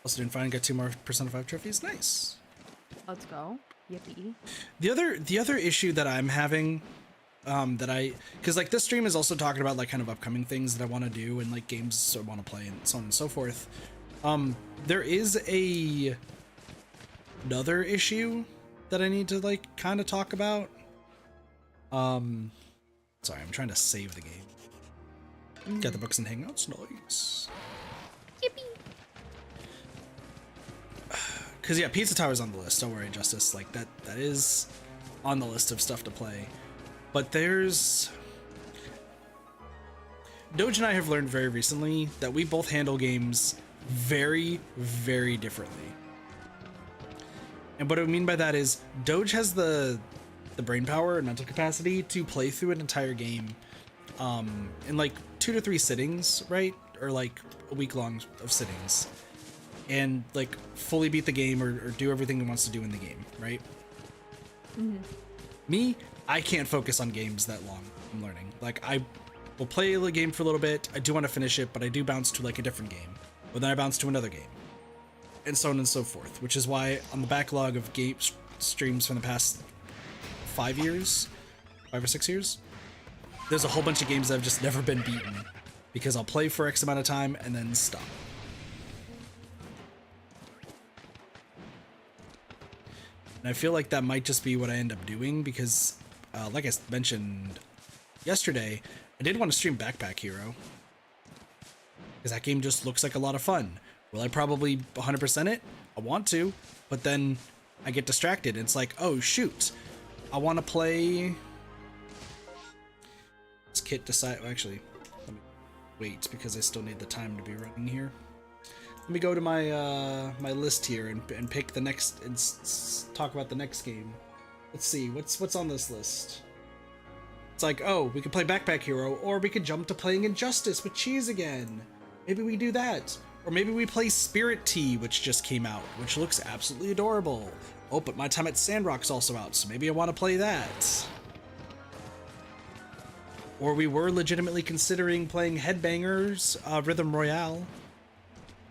Speaker 2: Also doing fine, got 2 more Persona 5 trophies. Nice.
Speaker 1: Let's go. Yippee.
Speaker 2: The other issue that I'm having, because like this stream is also talking about like kind of upcoming things that I want to do and like games I want to play and so on and so forth. There is another issue that I need to like kind of talk about. Sorry, I'm trying to save the game. Get the books and hangouts. Nice.
Speaker 1: Yippee.
Speaker 2: Because yeah, Pizza Tower's on the list. Don't worry, Justice. Like that is on the list of stuff to play. But there's Doge and I have learned very recently that we both handle games very, very differently. And what I mean by that is Doge has the brain power and mental capacity to play through an entire game in like 2 to 3 sittings, right? Or like a week long of sittings. And like fully beat the game or do everything he wants to do in the game, right?
Speaker 1: Mm-hmm.
Speaker 2: Me, I can't focus on games that long. I'm learning. Like I will play a game for a little bit. I do want to finish it, but I do bounce to like a different game. But then I bounce to another game. And so on and so forth, which is why on the backlog of game streams from the past 5 years, 5 or 6 years, there's a whole bunch of games that have just never been beaten because I'll play for X amount of time and then stop. And I feel like that might just be what I end up doing because, like I mentioned yesterday, I did want to stream Backpack Hero because that game just looks like a lot of fun. Will I probably 100% it? I want to, but then I get distracted. It's like, oh shoot, I want to play. This kit decide. Actually, let me wait because I still need the time to be running here. Let me go to my my list here and pick the next and talk about the next game. Let's see what's on this list. It's like, oh, we could play Backpack Hero, or we could jump to playing Injustice with Cheese again. Maybe we do that. Or maybe we play Spirit Tea, which just came out, which looks absolutely adorable. Oh, but My Time at Sandrock's also out, so maybe I want to play that. Or we were legitimately considering playing Headbangers Rhythm Royale.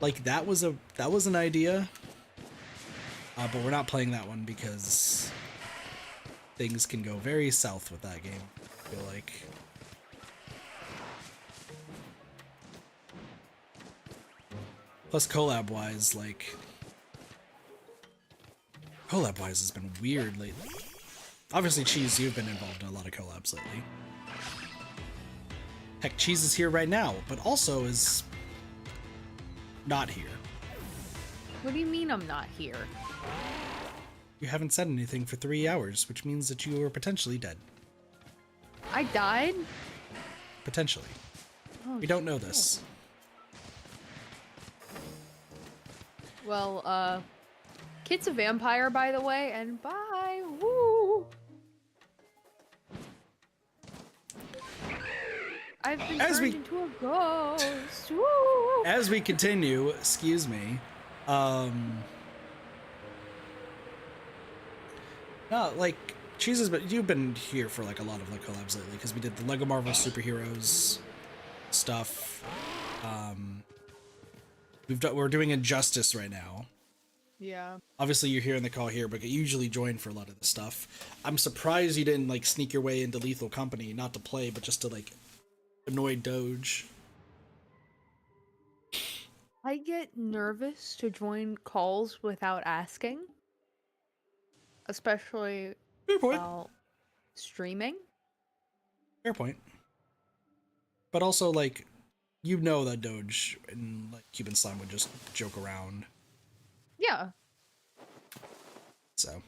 Speaker 2: Like that was an idea. But we're not playing that one because things can go very south with that game, I feel like. Plus collab-wise, like... Collab-wise has been weird lately. Obviously, Cheese, you've been involved in a lot of collabs lately. Heck, Cheese is here right now, but also is... not here.
Speaker 1: What do you mean I'm not here?
Speaker 2: You haven't said anything for 3 hours, which means that you are potentially dead.
Speaker 1: I died?
Speaker 2: Potentially.
Speaker 1: Oh,
Speaker 2: We don't know this.
Speaker 1: Well, Kit's a vampire, by the way, and bye. Woo! I've been turned into a ghost. Woo!
Speaker 2: As we continue, excuse me, no, like, Jesus, but you've been here for like a lot of like collabs lately because we did the Lego Marvel Superheroes stuff. We're doing Injustice right now.
Speaker 1: Yeah.
Speaker 2: Obviously, you're here in the call here, but you usually join for a lot of this stuff. I'm surprised you didn't like sneak your way into Lethal Company, not to play, but just to like annoy Doge.
Speaker 1: I get nervous to join calls without asking, especially
Speaker 2: Fair point.
Speaker 1: while streaming.
Speaker 2: Fair point. But also, like, you know that Doge and like Cuban Slime would just joke around.
Speaker 1: Yeah.
Speaker 2: So,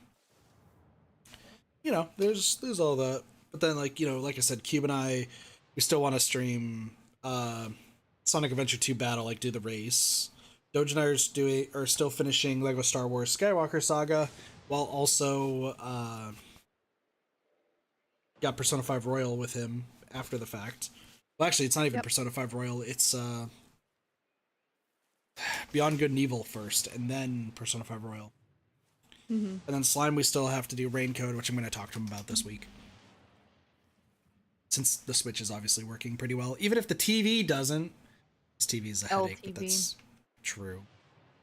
Speaker 2: you know, there's all that. But then, like, you know, like I said, Cube and I, we still want to stream Sonic Adventure 2 Battle, like do the race. Doge and I are still finishing Lego Star Wars Skywalker Saga, while also got Persona 5 Royal with him after the fact. Well, actually, it's not even Persona 5 Royal. It's Beyond Good and Evil first, and then Persona 5 Royal.
Speaker 1: Mm-hmm.
Speaker 2: And then Slime, we still have to do Rain Code, which I'm going to talk to him about this week. Since the Switch is obviously working pretty well. Even if the TV doesn't. This TV is a headache, but that's true.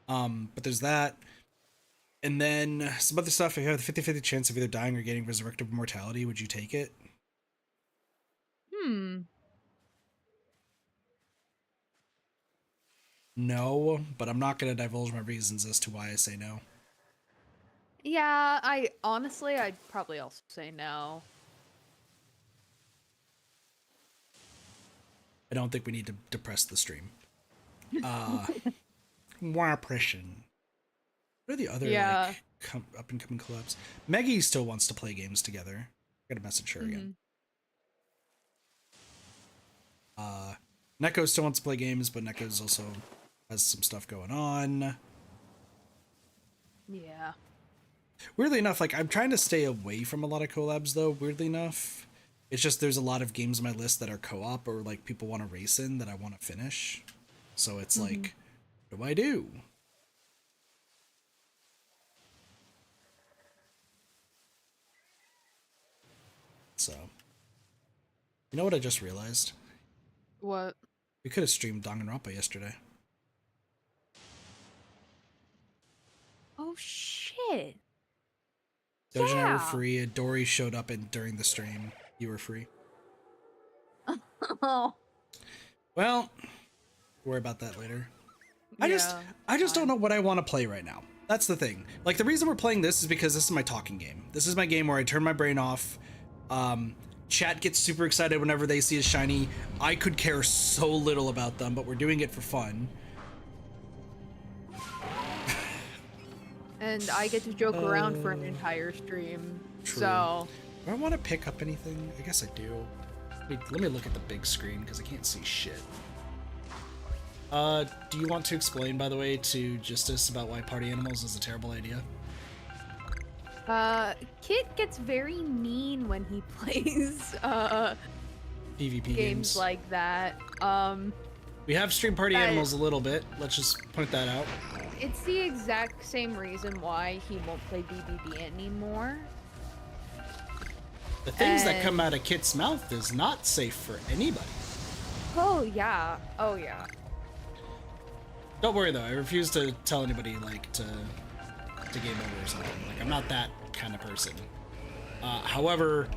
Speaker 2: But there's that. And then some other stuff. If you have the 50-50 chance of either dying or getting resurrected immortality, would you take it? No, but I'm not going to divulge my reasons as to why I say no.
Speaker 1: Yeah, I'd probably also say no.
Speaker 2: I don't think we need to depress the stream. More oppression. What are the other
Speaker 1: Yeah.
Speaker 2: like up and coming collabs? Maggie still wants to play games together. I gotta message her again. Neko still wants to play games, but Neko's also has some stuff going on.
Speaker 1: Yeah.
Speaker 2: Weirdly enough, like I'm trying to stay away from a lot of collabs though, weirdly enough. It's just there's a lot of games on my list that are co-op or like people want to race in that I want to finish. So it's like, what do I do? So, you know what I just realized?
Speaker 1: What?
Speaker 2: We could have streamed Danganronpa yesterday.
Speaker 1: Oh shit.
Speaker 2: Doja and I were free. Dory showed up and during the stream, you were free.
Speaker 1: Oh.
Speaker 2: Well, worry about that later. I just
Speaker 1: fine.
Speaker 2: don't know what I want to play right now. That's the thing. Like the reason we're playing this is because this is my talking game. This is my game where I turn my brain off. Chat gets super excited whenever they see a shiny. I could care so little about them, but we're doing it for fun.
Speaker 1: And I get to joke around for an entire stream.
Speaker 2: True.
Speaker 1: So.
Speaker 2: Do I want to pick up anything? I guess I do. Let me look at the big screen because I can't see shit. Do you want to explain, by the way, to Justice about why party animals is a terrible idea?
Speaker 1: Kit gets very mean when he plays,
Speaker 2: PvP
Speaker 1: games like that.
Speaker 2: We have streamed party animals a little bit. Let's just point that out.
Speaker 1: It's the exact same reason why he won't play BBB anymore.
Speaker 2: The things that come out of Kit's mouth is not safe for anybody.
Speaker 1: Oh yeah. Oh yeah.
Speaker 2: Don't worry though, I refuse to tell anybody like to game over or something. Like I'm not that kind of person. However,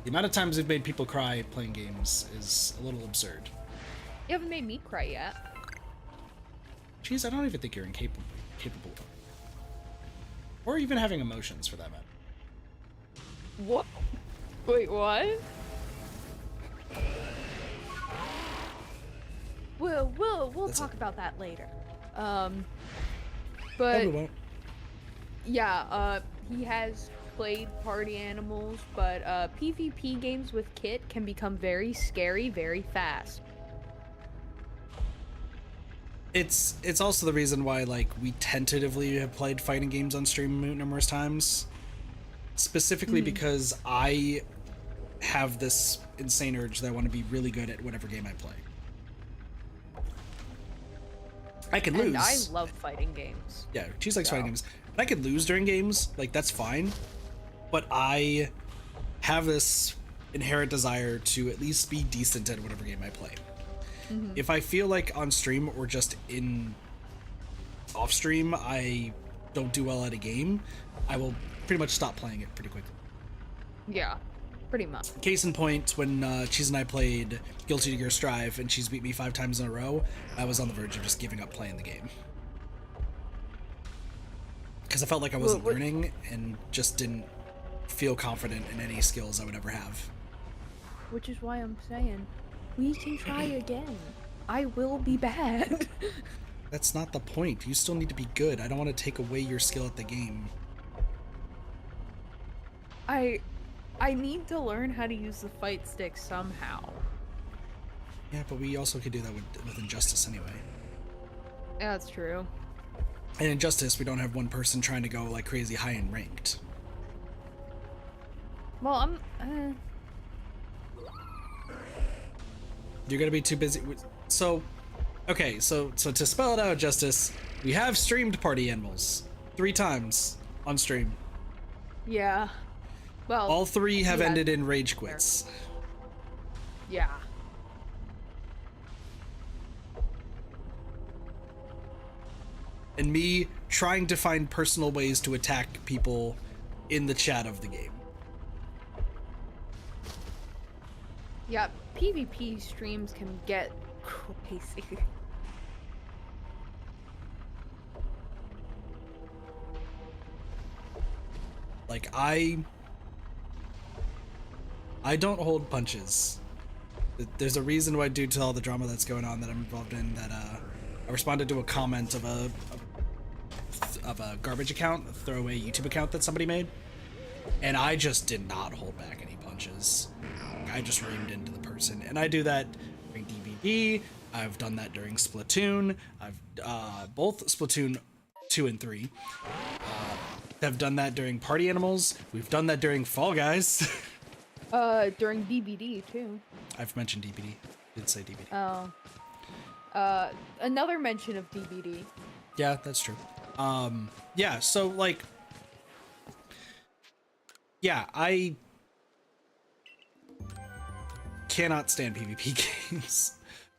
Speaker 2: the amount of times we've made people cry playing games is a little absurd.
Speaker 1: You haven't made me cry yet.
Speaker 2: Jeez, I don't even think you're capable or even having emotions for that matter.
Speaker 1: What? Wait, what? We'll talk about that later. But
Speaker 2: Probably won't.
Speaker 1: yeah, he has played party animals, but PvP games with Kit can become very scary very fast.
Speaker 2: It's also the reason why like we tentatively have played fighting games on stream numerous times. Specifically because I have this insane urge that I want to be really good at whatever game I play. I can lose.
Speaker 1: And I love fighting games.
Speaker 2: Yeah, she likes fighting games. And I could lose during games, like that's fine. But I have this inherent desire to at least be decent at whatever game I play. If I feel like on stream or just in off stream I don't do well at a game, I will pretty much stop playing it pretty quickly.
Speaker 1: Yeah, pretty much.
Speaker 2: Case in point, when Cheese and I played Guilty Gear Strive and she's beat me 5 times in a row, I was on the verge of just giving up playing the game. Because I felt like I wasn't learning and just didn't feel confident in any skills I would ever have.
Speaker 1: Which is why I'm saying, we can try again. I will be bad.
Speaker 2: That's not the point. You still need to be good. I don't want to take away your skill at the game.
Speaker 1: I need to learn how to use the fight stick somehow.
Speaker 2: Yeah, but we also could do that with Injustice anyway.
Speaker 1: Yeah, that's true.
Speaker 2: And in Injustice, we don't have one person trying to go like crazy high and ranked.
Speaker 1: Well,
Speaker 2: You're gonna be too busy. So, okay, so to spell it out, Justice, we have streamed party animals 3 times on stream.
Speaker 1: yeah. Well,
Speaker 2: All 3 have ended in rage quits.
Speaker 1: Yeah.
Speaker 2: And me trying to find personal ways to attack people in the chat of the game.
Speaker 1: Yeah, PvP streams can get crazy.
Speaker 2: Like I don't hold punches. There's a reason why, due to all the drama that's going on that I'm involved in, that I responded to a comment of of a garbage account, a throwaway YouTube account that somebody made, and I just did not hold back any punches. I just reamed into the person, and I do that during DBD. I've done that during Splatoon. I've both Splatoon 2 and 3. Have done that during Party Animals. We've done that during Fall Guys.
Speaker 1: During DBD too.
Speaker 2: I've mentioned DBD. Did say DBD.
Speaker 1: Oh. Another mention of DBD.
Speaker 2: Yeah, that's true. Yeah, so like, yeah, I cannot stand PvP games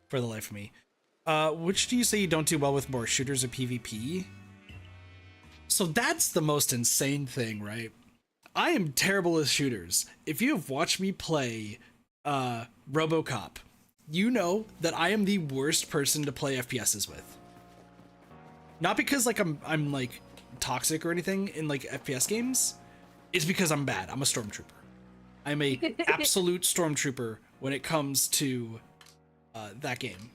Speaker 2: for the life of me. Which do you say you don't do well with more, shooters or PvP? So that's the most insane thing, right? I am terrible with shooters. If you have watched me play RoboCop, you know that I am the worst person to play FPSs with. Not because like I'm like toxic or anything in like FPS games. It's because I'm bad. I'm a stormtrooper. I'm a absolute stormtrooper when it comes to that game.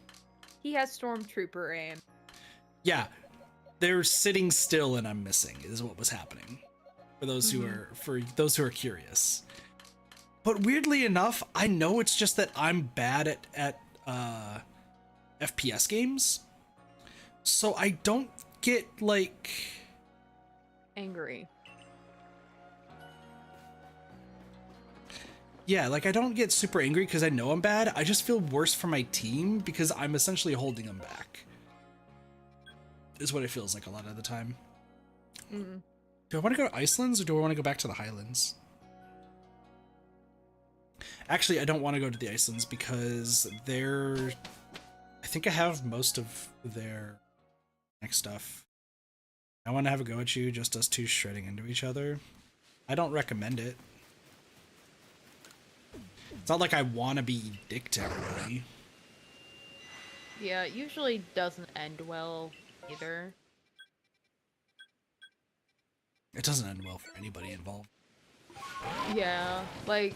Speaker 1: He has stormtrooper aim.
Speaker 2: Yeah, they're sitting still and I'm missing is what was happening. For those who are curious. But weirdly enough, I know it's just that I'm bad at FPS games. So I don't get like
Speaker 1: angry.
Speaker 2: Yeah, like I don't get super angry because I know I'm bad. I just feel worse for my team because I'm essentially holding them back. Is what it feels like a lot of the time.
Speaker 1: Mm.
Speaker 2: Do I want to go to Iceland's or do I want to go back to the Highlands? Actually, I don't want to go to the Icelands because they're... I think I have most of their next stuff. I want to have a go at you, just us two shredding into each other. I don't recommend it. It's not like I want to be dick to everybody.
Speaker 1: Yeah, it usually doesn't end well either.
Speaker 2: It doesn't end well for anybody involved.
Speaker 1: Yeah, like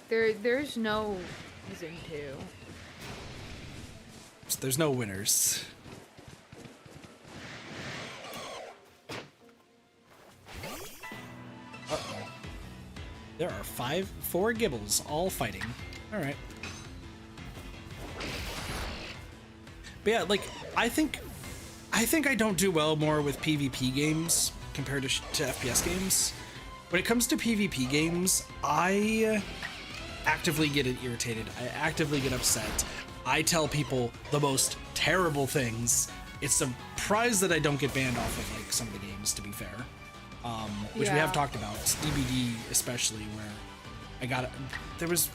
Speaker 1: there's no reason to.
Speaker 2: There's no winners. Uh-oh. There are 4 Gibbles all fighting. All right. But yeah, like I think I don't do well more with PvP games compared to FPS games. When it comes to PvP games, I actively get irritated. I actively get upset. I tell people the most terrible things. It's surprised that I don't get banned off of like some of the games, to be fair. Which we have talked about, DBD especially, where there was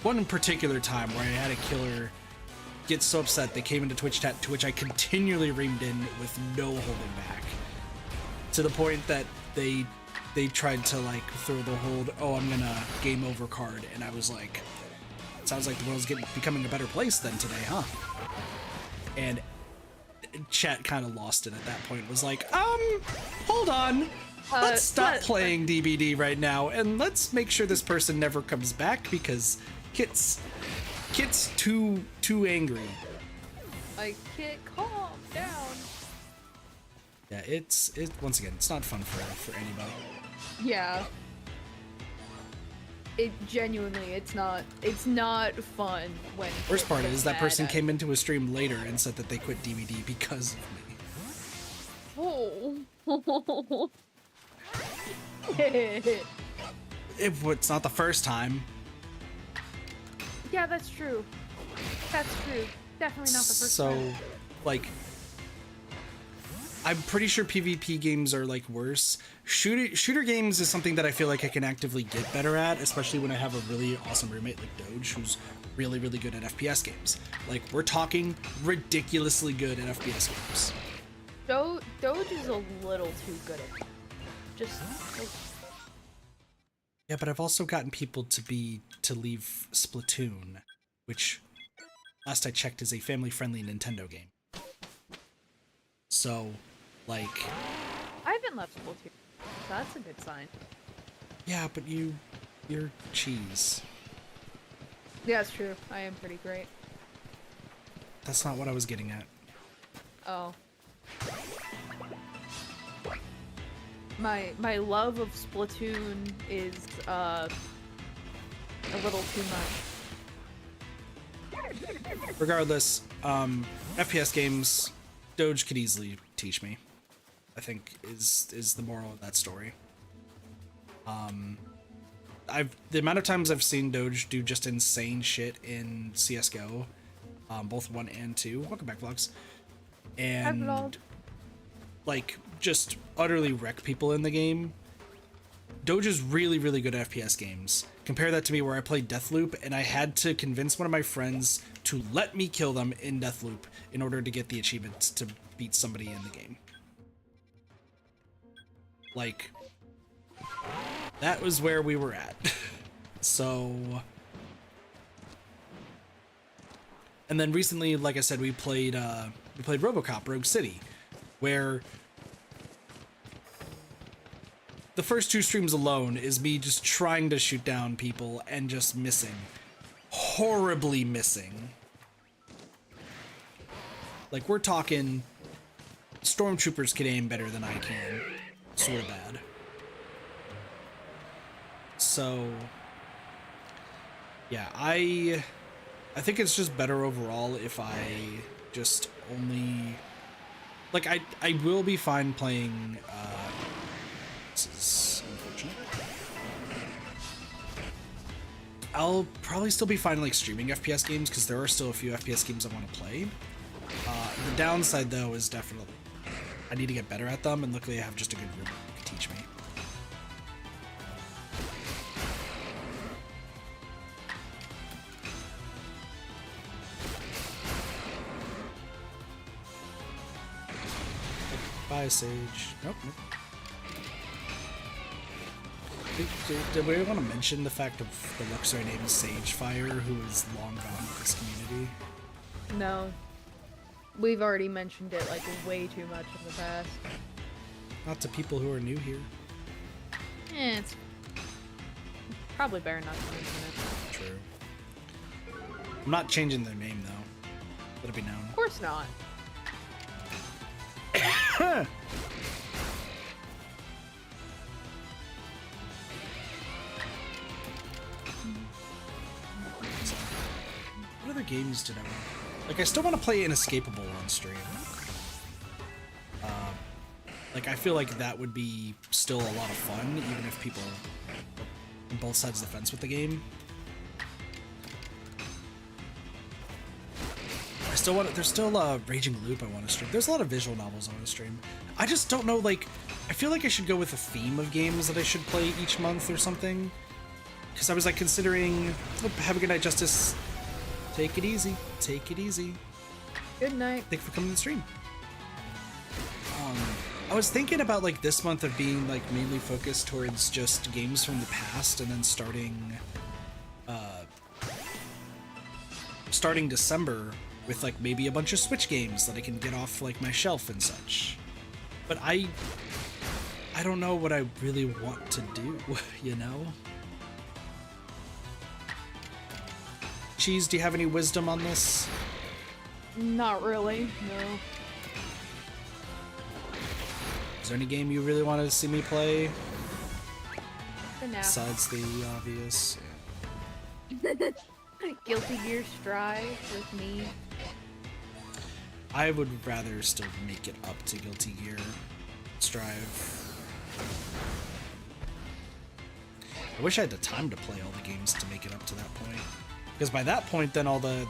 Speaker 2: one in particular time where I had a killer get so upset they came into Twitch chat, to which I continually reamed in with no holding back, to the point that they tried to like throw the hold, oh, I'm gonna game over card, and I was like, sounds like the world's becoming a better place then today, huh? And chat kind of lost it at that point. It was like, hold on, let's stop playing DBD right now, and let's make sure this person never comes back because Kit's too angry.
Speaker 1: Like, Kit, calm down.
Speaker 2: Yeah, it's once again, it's not fun for anybody.
Speaker 1: Yeah. It genuinely, it's not fun when...
Speaker 2: Worst part is that person came into a stream later and said that they quit DBD because of me.
Speaker 1: Oh.
Speaker 2: It's not the first time.
Speaker 1: Yeah, that's true. That's true. Definitely not the first
Speaker 2: So,
Speaker 1: time.
Speaker 2: like, I'm pretty sure PvP games are like worse. Shooter games is something that I feel like I can actively get better at, especially when I have a really awesome roommate like Doge, who's really, really good at FPS games. Like, we're talking ridiculously good at FPS games.
Speaker 1: Doge is a little too good at it. Just like...
Speaker 2: Yeah, but I've also gotten people to leave Splatoon, which last I checked is a family-friendly Nintendo game. So, like...
Speaker 1: I haven't left Splatoon, so that's a good sign.
Speaker 2: Yeah, but you're cheese.
Speaker 1: Yeah, it's true. I am pretty great.
Speaker 2: That's not what I was getting at.
Speaker 1: Oh. my love of Splatoon is a little too much.
Speaker 2: Regardless, FPS games, Doge could easily teach me. I think is the moral of that story. The amount of times I've seen Doge do just insane shit in CS:GO, both 1 and 2. Welcome back, vlogs. And like just utterly wreck people in the game. Doge is really, really good at FPS games. Compare that to me where I played Deathloop and I had to convince one of my friends to let me kill them in Deathloop in order to get the achievement to beat somebody in the game. Like, that was where we were at. So, and then recently, like I said, we played RoboCop Rogue City, where the first 2 streams alone is me just trying to shoot down people and just missing. Horribly missing. Like, we're talking stormtroopers can aim better than I can. Sort of bad. So, yeah, I think it's just better overall if I just only... Like, I will be fine playing, this is unfortunate. I'll probably still be fine, like, streaming FPS games, because there are still a few FPS games I want to play. The downside, though, is definitely I need to get better at them, and luckily I have just a good roommate who can teach me. Bye, Sage. Nope. Did we want to mention the fact of the Luxray named Sagefire, who is long gone with this community?
Speaker 1: No. We've already mentioned it, like, way too much in the past.
Speaker 2: Not to people who are new here.
Speaker 1: It's probably better not to mention it.
Speaker 2: True. I'm not changing their name, though. Let it be known.
Speaker 1: Of course not. What other games did I want? Like, I still want to play Inescapable on stream. Like, I feel like that would be still a lot of fun, even if people are on both sides of the fence with the game. There's still a Raging Loop I want to stream. There's a lot of visual novels I want to stream. I just don't know, like, I feel like I should go with a theme of games that I should play each month or something. Because I was, like, considering... Oh, have a good night, Justice. Take it easy. Take it easy. Good night.
Speaker 2: Thanks for coming to the stream. I was thinking about, like, this month of being, like, mainly focused towards just games from the past, and then starting December with, like, maybe a bunch of Switch games that I can get off, like, my shelf and such. But I don't know what I really want to do, you know? Cheese, do you have any wisdom on this?
Speaker 1: Not really, no.
Speaker 2: Is there any game you really wanted to see me play?
Speaker 1: For now.
Speaker 2: Besides the obvious.
Speaker 1: Guilty Gear Strive with me.
Speaker 2: I would rather still make it up to Guilty Gear Strive. I wish I had the time to play all the games to make it up to that point. Because by that point, then all the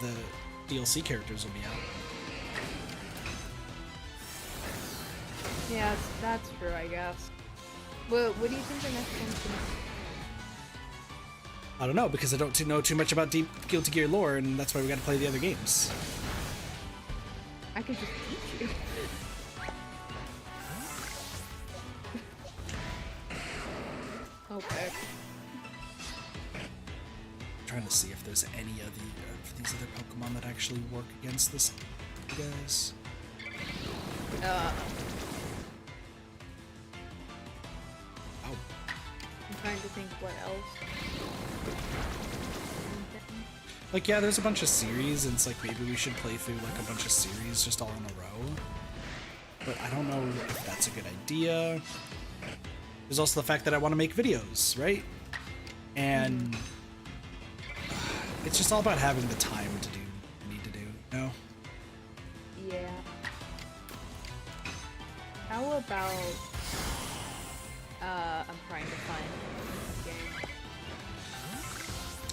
Speaker 2: DLC characters will be out.
Speaker 1: Yeah, that's true, I guess. What do you think the next one's gonna be?
Speaker 2: I don't know, because I don't know too much about deep Guilty Gear lore, and that's why we gotta play the other games.
Speaker 1: I could just teach you. Okay.
Speaker 2: I'm trying to see if there's any of these other Pokemon that actually work against this guys.
Speaker 1: Oh.
Speaker 2: Oh.
Speaker 1: I'm trying to think what else.
Speaker 2: Like, yeah, there's a bunch of series, and it's like maybe we should play through like a bunch of series just all in a row. But I don't know if that's a good idea. There's also the fact that I want to make videos, right? And it's just all about having the time to do what you need to do, you know?
Speaker 1: Yeah. How about I'm trying to find this game.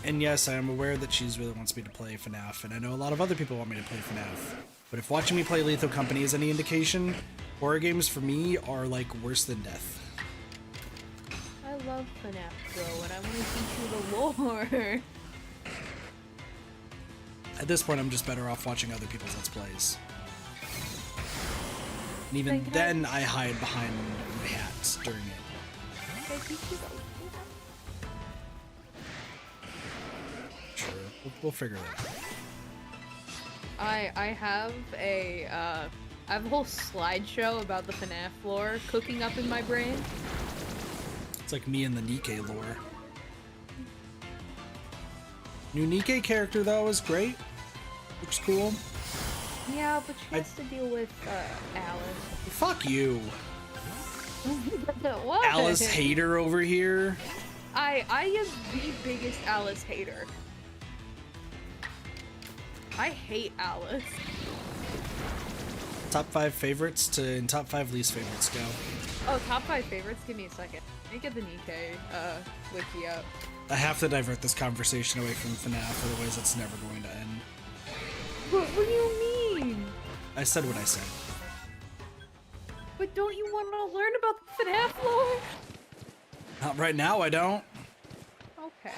Speaker 2: And yes, I am aware that she really wants me to play FNAF, and I know a lot of other people want me to play FNAF. But if watching me play Lethal Company is any indication, horror games for me are like worse than death.
Speaker 1: I love FNAF though, and I want to teach you the lore.
Speaker 2: At this point, I'm just better off watching other people's Let's Plays. And even then, I hide behind my hats during it.
Speaker 1: Can I teach you the lore?
Speaker 2: Sure, we'll figure that out.
Speaker 1: I have a whole slideshow about the FNAF lore cooking up in my brain.
Speaker 2: It's like me and the Nikke lore. New Nikke character though is great. Looks cool.
Speaker 1: Yeah, but she has to deal with Alice.
Speaker 2: Fuck you.
Speaker 1: What?
Speaker 2: Alice hater over here.
Speaker 1: I am the biggest Alice hater. I hate Alice.
Speaker 2: Top 5 favorites and top 5 least favorites go.
Speaker 1: Oh, top 5 favorites? Give me a second. Let me get the Nikke wiki up.
Speaker 2: I have to divert this conversation away from FNAF, otherwise it's never going to end.
Speaker 1: What do you mean?
Speaker 2: I said what I said.
Speaker 1: But don't you want to learn about the FNAF lore?
Speaker 2: Not right now, I don't.
Speaker 1: Okay.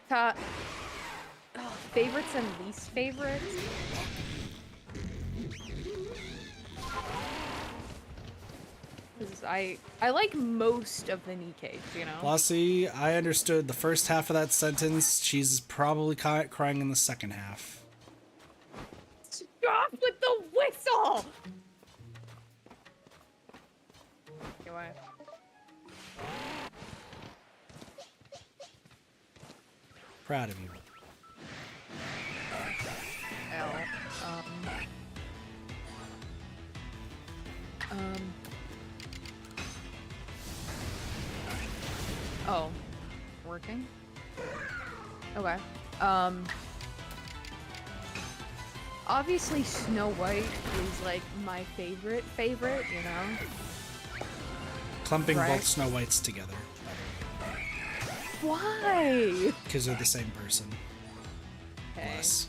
Speaker 1: Top favorites and least favorites. Because I like most of the Nikkes, you know?
Speaker 2: Flossie, I understood the first half of that sentence. She's probably crying in the second half.
Speaker 1: Stop with the whistle! Anyway.
Speaker 2: Proud of you.
Speaker 1: L. Oh. Working? Okay. Obviously Snow White is like my favorite, you know?
Speaker 2: Clumping
Speaker 1: Right.
Speaker 2: both Snow Whites together.
Speaker 1: Why?
Speaker 2: Because they're the same person.
Speaker 1: Okay.
Speaker 2: Bless.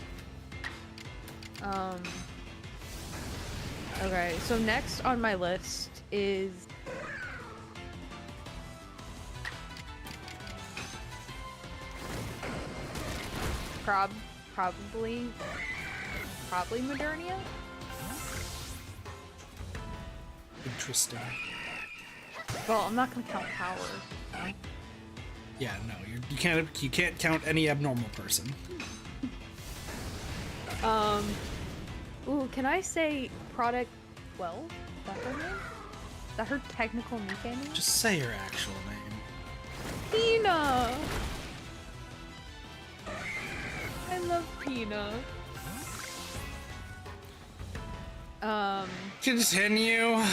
Speaker 1: Okay, so next on my list is probably Modernia?
Speaker 2: Interesting.
Speaker 1: Well, I'm not gonna count Power. No?
Speaker 2: Yeah, no, you can't count any abnormal person.
Speaker 1: Ooh, can I say Product 12? Is that her name? Is that her technical Nikke name?
Speaker 2: Just say her actual name.
Speaker 1: Pina! I love Pina.
Speaker 2: Continue.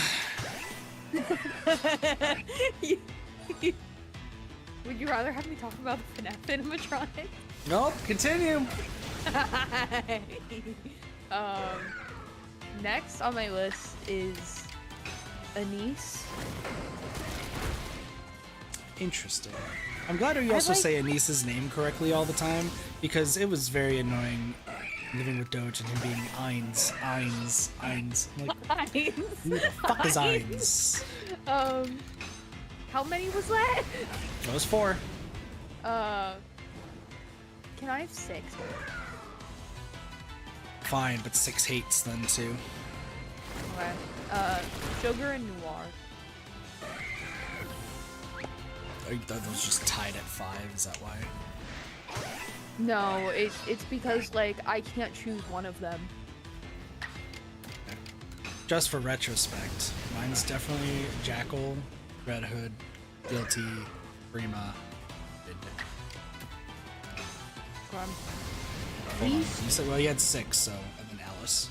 Speaker 1: Would you rather have me talk about the FNAF animatronic?
Speaker 2: Nope, continue.
Speaker 1: Next on my list is Anise.
Speaker 2: Interesting. I'm glad you also
Speaker 1: like-
Speaker 2: say Anis's name correctly all the time, because it was very annoying living with Doge and him being Eins. I'm like, who the fuck is Eins?
Speaker 1: How many was that?
Speaker 2: That was 4.
Speaker 1: Can I have 6?
Speaker 2: Fine, but 6 hates then too.
Speaker 1: Okay. Sugar and Noir.
Speaker 2: Are those just tied at 5? Is that why?
Speaker 1: No, it's because, like, I can't choose one of them.
Speaker 2: Just for retrospect, mine's definitely Jackal, Red Hood, Guilty, Prima, Mid.
Speaker 1: Hold
Speaker 2: Hold on. You said, well, you had 6, so, and then Alice.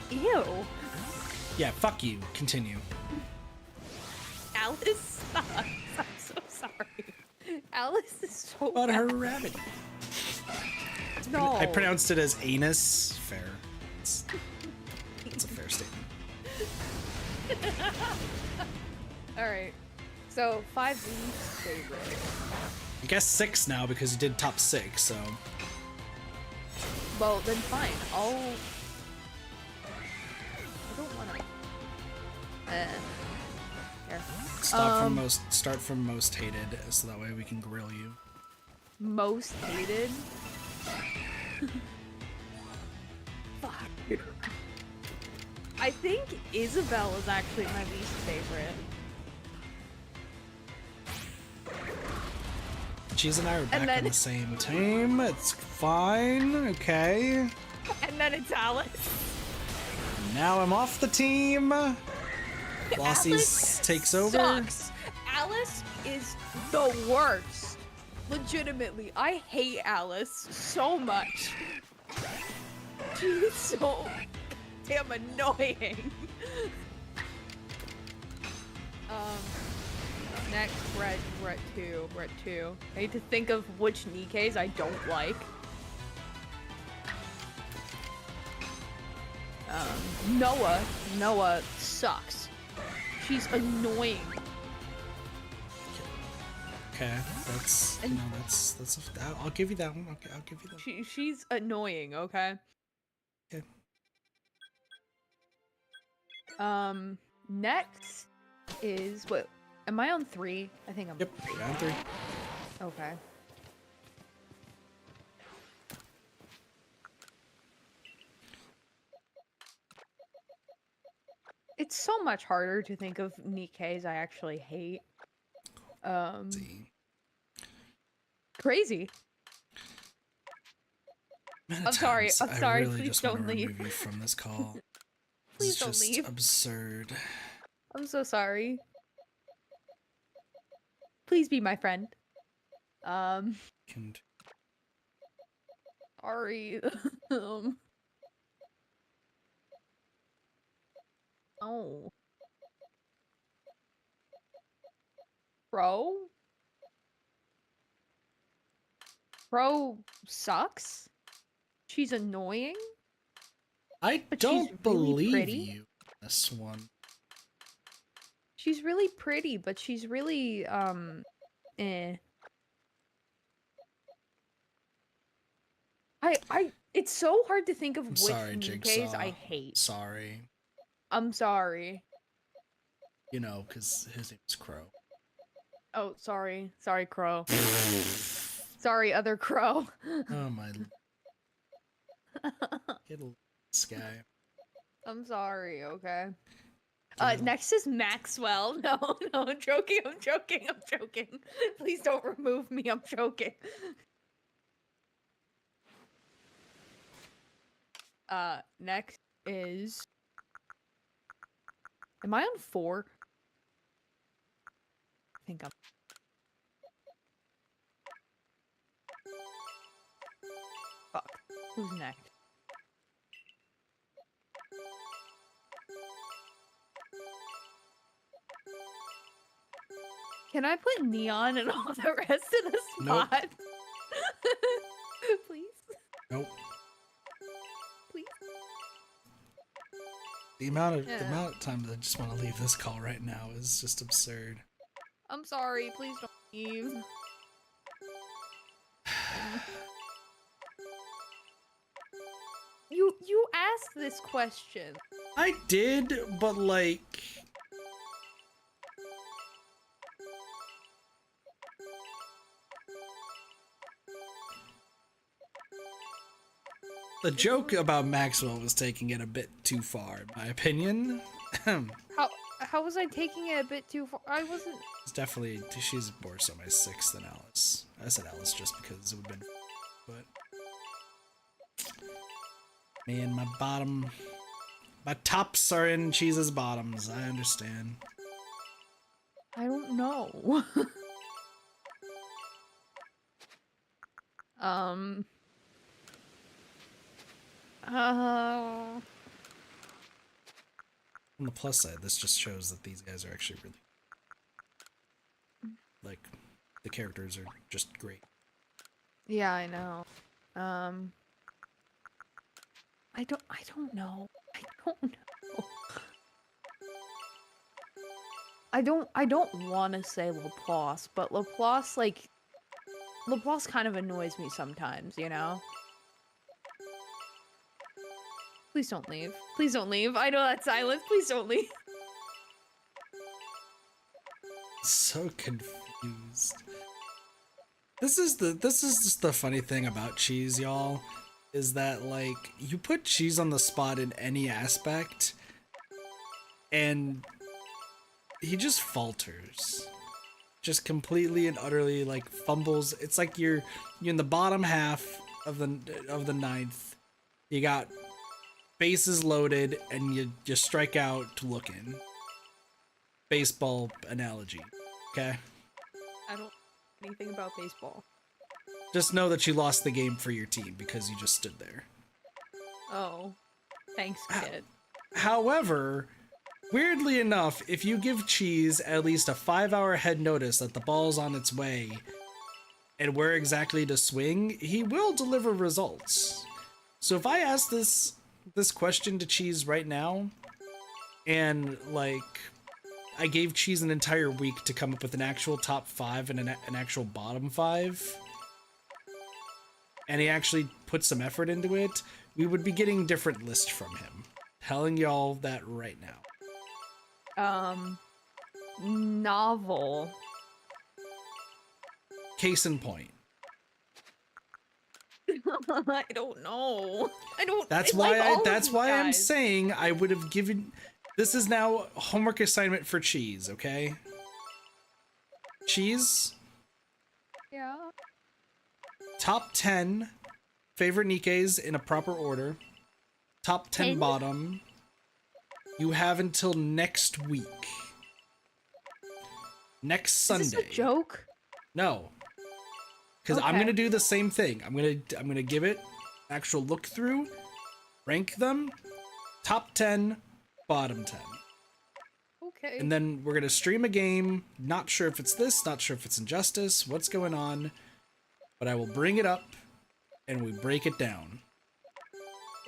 Speaker 1: Ew.
Speaker 2: Yeah, fuck you. Continue.
Speaker 1: Alice sucks. I'm so sorry. Alice is so
Speaker 2: But
Speaker 1: bad.
Speaker 2: her rabbit.
Speaker 1: No.
Speaker 2: I pronounced it as anus. Fair. It's a fair statement.
Speaker 1: Alright. So, 5 least favorite.
Speaker 2: I guess 6 now because you did top 6, so.
Speaker 1: Well, then fine. I don't wanna. Here.
Speaker 2: Start from most hated, so that way we can grill you.
Speaker 1: Most hated? Fuck. I think Isabel is actually my least favorite.
Speaker 2: Cheese and I are back
Speaker 1: then-
Speaker 2: on the same team. It's fine. Okay.
Speaker 1: And then it's Alice.
Speaker 2: Now I'm off the team. Flossie
Speaker 1: Alice
Speaker 2: takes over.
Speaker 1: Sucks. Alice is the worst. Legitimately, I hate Alice so much. She's so damn annoying. Next, we're at 2. We're at 2. I need to think of which Nikes I don't like. Noah sucks. She's annoying.
Speaker 2: Okay, that's I'll give you that one. Okay, I'll give you that.
Speaker 1: She's annoying, okay?
Speaker 2: Okay.
Speaker 1: Next is what? Am I on 3? I think I'm.
Speaker 2: Yep, you're on 3.
Speaker 1: Okay. It's so much harder to think of Nikes I actually hate.
Speaker 2: See.
Speaker 1: Crazy.
Speaker 2: Man,
Speaker 1: I'm sorry. I'm
Speaker 2: I
Speaker 1: sorry.
Speaker 2: really
Speaker 1: Please
Speaker 2: just
Speaker 1: don't
Speaker 2: want to
Speaker 1: leave.
Speaker 2: remove you from this call.
Speaker 1: Please
Speaker 2: It's
Speaker 1: don't
Speaker 2: just
Speaker 1: leave.
Speaker 2: absurd.
Speaker 1: I'm so sorry. Please be my friend.
Speaker 2: And
Speaker 1: Sorry. Oh. Pro? Pro sucks? She's annoying?
Speaker 2: I
Speaker 1: But
Speaker 2: don't
Speaker 1: she's really
Speaker 2: believe
Speaker 1: pretty?
Speaker 2: you on this one.
Speaker 1: She's really pretty, but she's really, eh. It's so hard to think of
Speaker 2: I'm
Speaker 1: which
Speaker 2: sorry,
Speaker 1: Nikes
Speaker 2: Jigsaw.
Speaker 1: I hate.
Speaker 2: Sorry.
Speaker 1: I'm sorry.
Speaker 2: You know, because his name's Crow.
Speaker 1: Oh, sorry. Sorry, Crow. Sorry, other Crow.
Speaker 2: Oh my. Get this guy.
Speaker 1: I'm sorry, okay?
Speaker 2: Get a-
Speaker 1: Next is Maxwell. No, I'm joking, I'm joking. Please don't remove me, I'm joking. Next is... Am I on 4? I think I'm... Fuck. Who's next? Can I put Neon in all the rest of the
Speaker 2: Nope.
Speaker 1: spot? Please?
Speaker 2: Nope.
Speaker 1: Please?
Speaker 2: The amount of
Speaker 1: Yeah.
Speaker 2: time that I just want to leave this call right now is just absurd.
Speaker 1: I'm sorry, please don't leave. You asked this question.
Speaker 2: I did, but like. The joke about Maxwell was taking it a bit too far, in my opinion.
Speaker 1: How was I taking it a bit too far? I wasn't.
Speaker 2: It's definitely, she's more so my 6th than Alice. I said Alice just because it would have been, but man, my tops are in Cheese's bottoms. I understand.
Speaker 1: I don't know.
Speaker 2: On the plus side, this just shows that these guys are actually really, like, the characters are just great.
Speaker 1: Yeah, I know. I don't know. I don't know. I don't want to say Laplace, but Laplace kind of annoys me sometimes, you know? Please don't leave. Please don't leave. I know that's silence. Please don't leave.
Speaker 2: So confused. This is just the funny thing about Cheese, y'all, is that, like, you put Cheese on the spot in any aspect, and he just falters. Just completely and utterly, like, fumbles. It's like you're in the bottom half of the ninth. You got bases loaded, and you strike out to look in. Baseball analogy, okay?
Speaker 1: I don't know anything about baseball.
Speaker 2: Just know that you lost the game for your team because you just stood there.
Speaker 1: Oh. Thanks, kid.
Speaker 2: However, weirdly enough, if you give Cheese at least a 5-hour head notice that the ball's on its way and where exactly to swing, he will deliver results. So if I ask this question to Cheese right now, and, like, I gave Cheese an entire week to come up with an actual top 5 and an actual bottom 5, and he actually put some effort into it, we would be getting different lists from him. Telling y'all that right now.
Speaker 1: Novel.
Speaker 2: Case in point.
Speaker 1: I don't know.
Speaker 2: That's why I'm saying I would have given. This is now a homework assignment for Cheese, okay? Cheese.
Speaker 1: Yeah.
Speaker 2: Top 10 favorite Nikkes in a proper order. Top 10 bottom. You have until next week. Next Sunday.
Speaker 1: Is this a joke?
Speaker 2: No. Because I'm gonna do the same thing. I'm gonna give it actual look through, rank them, top 10, bottom 10.
Speaker 1: Okay.
Speaker 2: And then we're gonna stream a game. Not sure if it's this, not sure if it's Injustice, what's going on, but I will bring it up and we break it down.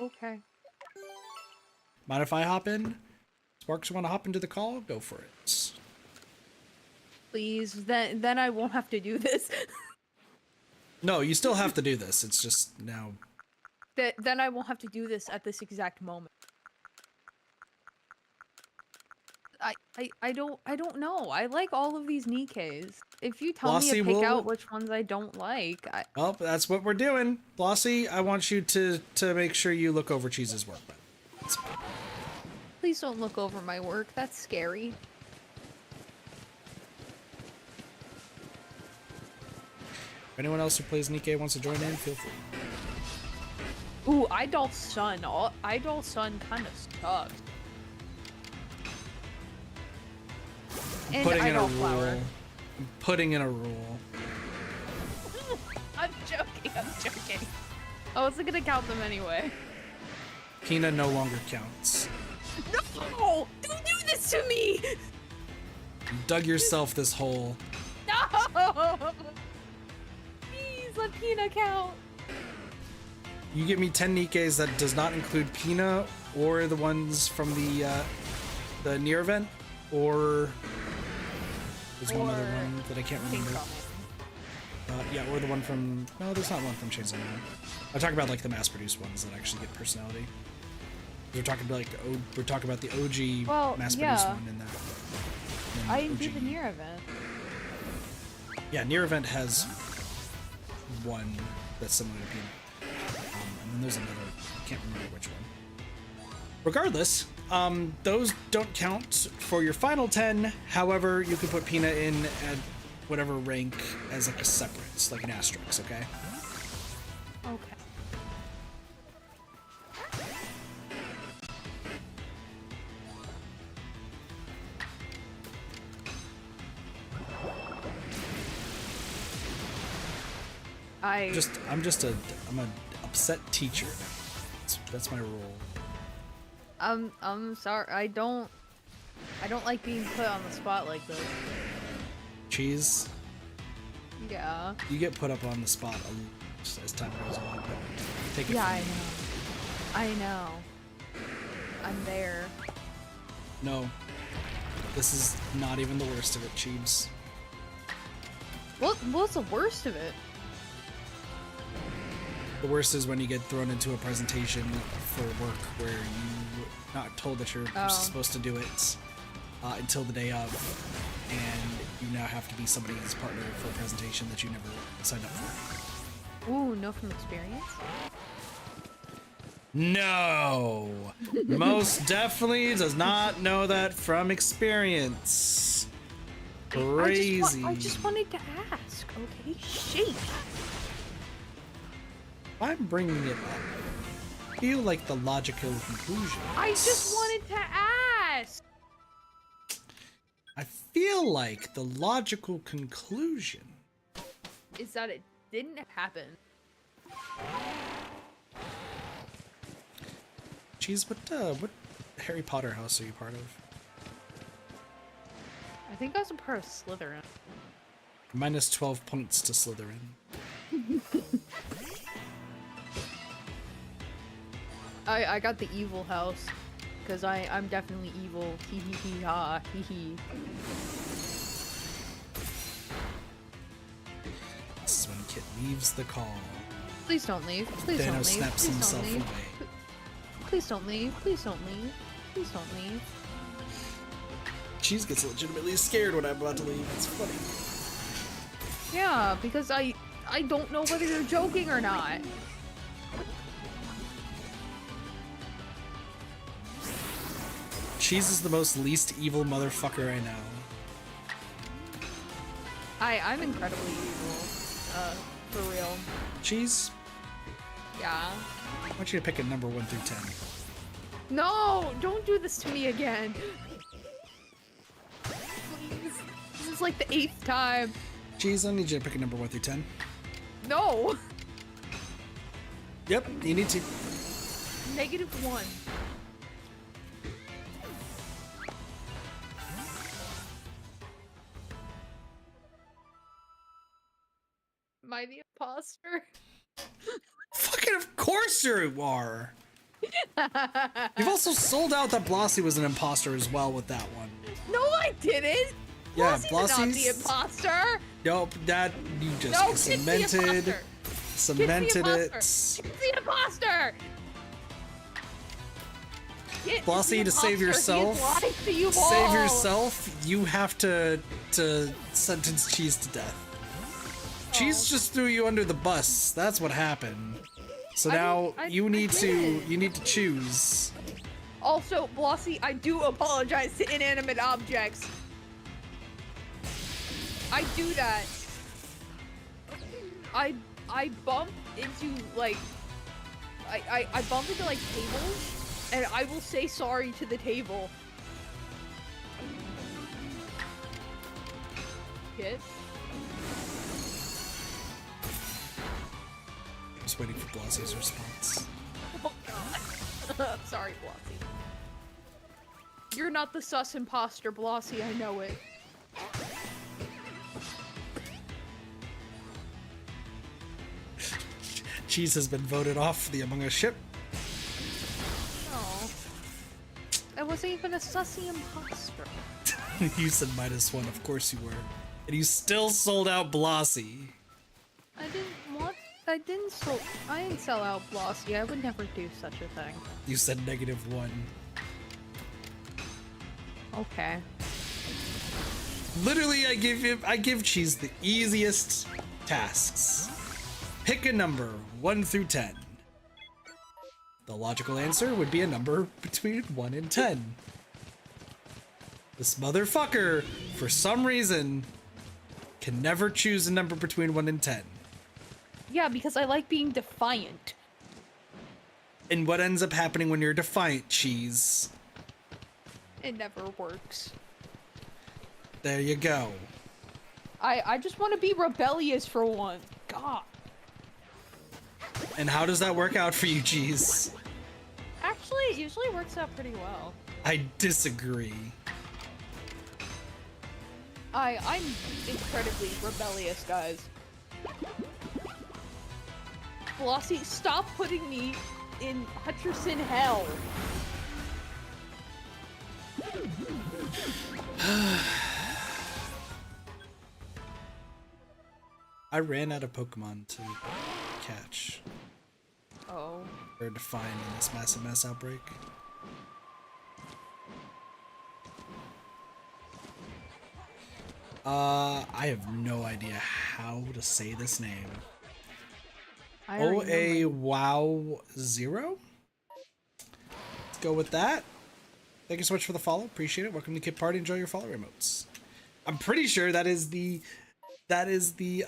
Speaker 1: Okay.
Speaker 2: Mind if I hop in? Sparks, want to hop into the call? Go for it.
Speaker 1: Please, then I won't have to do this.
Speaker 2: No, you still have to do this. It's just now.
Speaker 1: Then I won't have to do this at this exact moment. I don't know. I like all of these Nikkes. If you tell me to pick out which ones I don't like,
Speaker 2: Well, that's what we're doing. Blossy, I want you to make sure you look over Cheese's work.
Speaker 1: Please don't look over my work. That's scary.
Speaker 2: If anyone else who plays Nikke wants to join in, feel free.
Speaker 1: Ooh, Idol Sun. Idol Sun kind of sucks. And Idol Flower.
Speaker 2: I'm putting in a rule.
Speaker 1: I'm joking. I wasn't gonna count them anyway.
Speaker 2: Pina no longer counts.
Speaker 1: No! Don't do this to me!
Speaker 2: You dug yourself this hole.
Speaker 1: No! Please let Pina count.
Speaker 2: You give me 10 Nikkes that does not include Pina or the ones from the near event, or there's one other one that I can't remember. Yeah, or the one from... No, there's not one from Chainsaw Man. I'm talking about, like, the mass-produced ones that actually get personality. We're talking about, like, we're talking about the OG mass-produced one in that.
Speaker 1: I didn't do the near event.
Speaker 2: Yeah, near event has one that's similar to Pina. And then there's another, I can't remember which one. Regardless, those don't count for your final 10. However, you can put Pina in at whatever rank as like a separate, like an asterisk, okay?
Speaker 1: Okay.
Speaker 2: I'm an upset teacher. That's my role.
Speaker 1: I'm sorry. I don't I don't like being put on the spot like this.
Speaker 2: Cheese,
Speaker 1: Yeah.
Speaker 2: you get put up on the spot as time goes on, but take it
Speaker 1: Yeah,
Speaker 2: from
Speaker 1: I
Speaker 2: me.
Speaker 1: know. I know. I'm there.
Speaker 2: No. This is not even the worst of it, Cheebs.
Speaker 1: What's the worst of it?
Speaker 2: The worst is when you get thrown into a presentation for work where you're not told that you're supposed to do it until the day of, and you now have to be somebody's partner for a presentation that you never signed up for.
Speaker 1: Ooh, no from experience?
Speaker 2: No! Most definitely does not know that from experience. Crazy.
Speaker 1: I just wanted to ask, okay? Sheesh.
Speaker 2: I'm bringing it up. I feel like the logical conclusion.
Speaker 1: I just wanted to ask!
Speaker 2: I feel like the logical conclusion
Speaker 1: Is that it didn't happen.
Speaker 2: Geez, what Harry Potter house are you part of?
Speaker 1: I think I was a part of Slytherin.
Speaker 2: Minus 12 points to Slytherin.
Speaker 1: I got the evil house. Because I'm definitely evil. Hee hee hee ha hee hee.
Speaker 2: This is when Kit leaves the call.
Speaker 1: Please don't leave. Please don't
Speaker 2: Thanos
Speaker 1: leave.
Speaker 2: snaps
Speaker 1: Please
Speaker 2: himself
Speaker 1: don't leave.
Speaker 2: away.
Speaker 1: Please don't leave. Please don't leave. Please don't leave.
Speaker 2: Cheese gets legitimately scared when I'm about to leave. It's funny.
Speaker 1: Yeah, because I don't know whether you're joking or not.
Speaker 2: Cheese is the most least evil motherfucker I know.
Speaker 1: I'm incredibly evil. For real.
Speaker 2: Cheese,
Speaker 1: Yeah.
Speaker 2: I want you to pick a number 1 through 10.
Speaker 1: No! Don't do this to me again! Please. This is like the 8th time.
Speaker 2: Cheese, I need you to pick a number 1 through 10.
Speaker 1: No!
Speaker 2: Yep, you need to.
Speaker 1: -1. Am I the imposter?
Speaker 2: Fucking of course you are! You've also sold out that Blossie was an imposter as well with that one.
Speaker 1: No, I didn't!
Speaker 2: Yeah,
Speaker 1: Blossie's not the
Speaker 2: Blossie's-
Speaker 1: imposter!
Speaker 2: Nope, that you just
Speaker 1: No, Kit's the
Speaker 2: cemented
Speaker 1: imposter!
Speaker 2: cemented it.
Speaker 1: Kit's the imposter! Kit is
Speaker 2: Blossie,
Speaker 1: the
Speaker 2: to save
Speaker 1: imposter. He
Speaker 2: yourself,
Speaker 1: has lied to you all.
Speaker 2: save yourself, you have to sentence Cheese to death. Cheese just threw you under the bus. That's what happened. So now you need to choose.
Speaker 1: Also, Blossie, I do apologize to inanimate objects. I do that. I bump into like I bump into like tables, and I will say sorry to the table. Kid?
Speaker 2: Just waiting for Blossie's response.
Speaker 1: Oh god. Sorry, Blossie. You're not the sus imposter, Blossie, I know it.
Speaker 2: Cheese has been voted off the Among Us ship.
Speaker 1: Oh. I wasn't even a sussy imposter.
Speaker 2: You said -1, of course you were. And you still sold out Blossie.
Speaker 1: I didn't sell out Blossie. I would never do such a thing.
Speaker 2: You said -1.
Speaker 1: Okay.
Speaker 2: Literally, I give Cheese the easiest tasks. Pick a number 1 through 10. The logical answer would be a number between 1 and 10. This motherfucker, for some reason, can never choose a number between 1 and 10.
Speaker 1: Yeah, because I like being defiant.
Speaker 2: And what ends up happening when you're defiant, Cheese?
Speaker 1: It never works.
Speaker 2: There you go.
Speaker 1: I just want to be rebellious for once. God.
Speaker 2: And how does that work out for you, Cheese?
Speaker 1: Actually, it usually works out pretty well.
Speaker 2: I disagree.
Speaker 1: I'm incredibly rebellious, guys. Flossie, stop putting me in Hutcherson hell.
Speaker 2: I ran out of Pokemon to catch
Speaker 1: Oh.
Speaker 2: or to find in this massive mess outbreak. I have no idea how to say this name. Wow Zero? Let's go with that. Thank you so much for the follow. Appreciate it. Welcome to Kid Party. Enjoy your follow remotes. I'm pretty sure that is the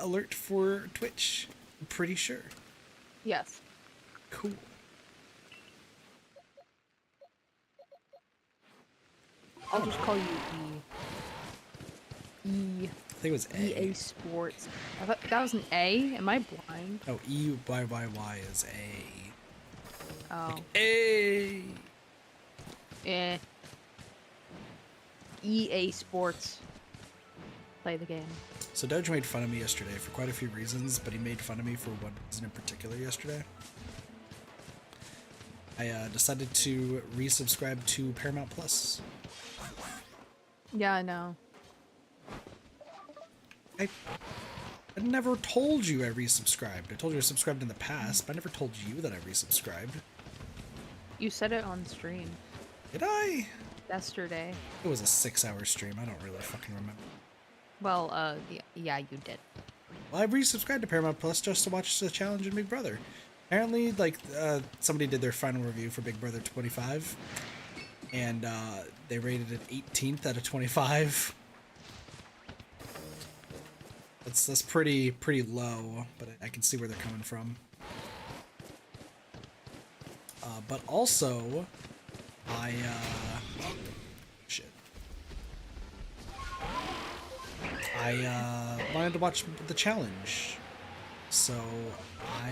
Speaker 2: alert for Twitch. I'm pretty sure.
Speaker 1: Yes.
Speaker 2: Cool.
Speaker 1: I'll just call you E.
Speaker 2: I think it was A.
Speaker 1: EA Sports. I thought that was an A. Am I blind?
Speaker 2: Oh, EYYY is A.
Speaker 1: Oh.
Speaker 2: Like A.
Speaker 1: EA Sports. Play the game.
Speaker 2: So Doge made fun of me yesterday for quite a few reasons, but he made fun of me for one reason in particular yesterday. I decided to resubscribe to Paramount Plus.
Speaker 1: Yeah, I know.
Speaker 2: I never told you I resubscribed. I told you I subscribed in the past, but I never told you that I resubscribed.
Speaker 1: You said it on stream.
Speaker 2: Did I?
Speaker 1: Yesterday.
Speaker 2: It was a 6-hour stream. I don't really fucking remember.
Speaker 1: Well, yeah, you did.
Speaker 2: Well, I resubscribed to Paramount Plus just to watch the challenge in Big Brother. Apparently, like, somebody did their final review for Big Brother 25, and they rated it 18th out of 25. That's pretty low, but I can see where they're coming from. But also, shit. I wanted to watch the challenge, so I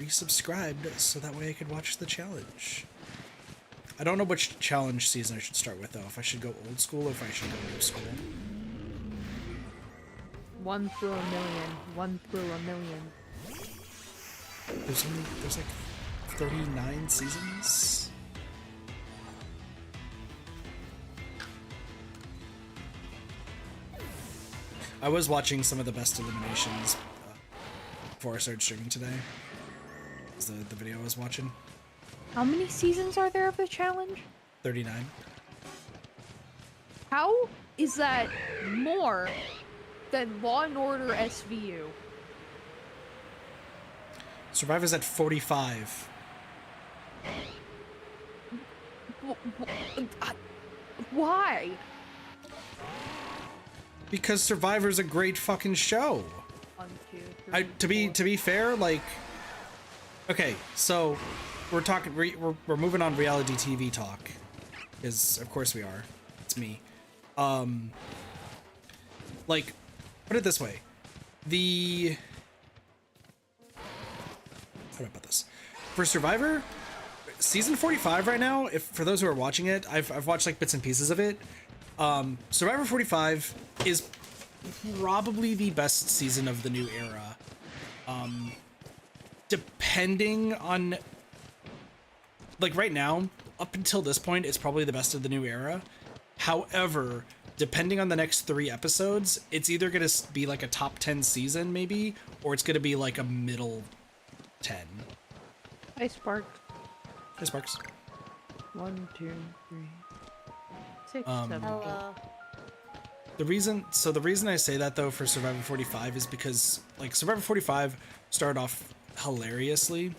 Speaker 2: resubscribed so that way I could watch the challenge. I don't know which challenge season I should start with though. If I should go old school or if I should go new school.
Speaker 1: 1 through a million. 1 through a million.
Speaker 2: There's like 39 seasons. I was watching some of the best eliminations before I started streaming today. Is the video I was watching.
Speaker 1: How many seasons are there of the challenge?
Speaker 2: 39.
Speaker 1: How is that more than Law and Order SVU?
Speaker 2: Survivor's at 45.
Speaker 1: Why?
Speaker 2: Because Survivor's a great fucking show.
Speaker 1: 1, 2, 3,
Speaker 2: To be fair, like, okay, so we're moving on reality TV talk, because of course we are. It's me. Like, put it this way, how do I put this? For Survivor, season 45 right now. If for those who are watching it, I've watched like bits and pieces of it. Survivor 45 is probably the best season of the new era. Depending on, like right now, up until this point, it's probably the best of the new era. However, depending on the next 3 episodes, it's either going to be like a top 10 season maybe, or it's going to be like a middle 10.
Speaker 1: Hey, Spark.
Speaker 2: Hey, Sparks.
Speaker 1: 1, 2, 3, 6, 7, 8.
Speaker 2: The reason I say that though for Survivor 45 is because like Survivor 45 started off hilariously,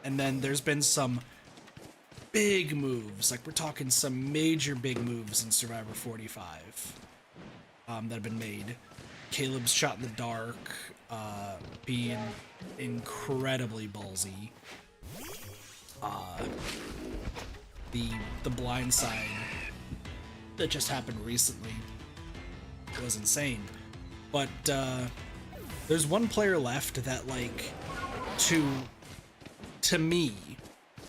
Speaker 2: and then there's been some big moves, like we're talking some major big moves in Survivor 45 that have been made. Caleb's shot in the dark, being incredibly ballsy. The blind side that just happened recently was insane. But there's one player left that like to me,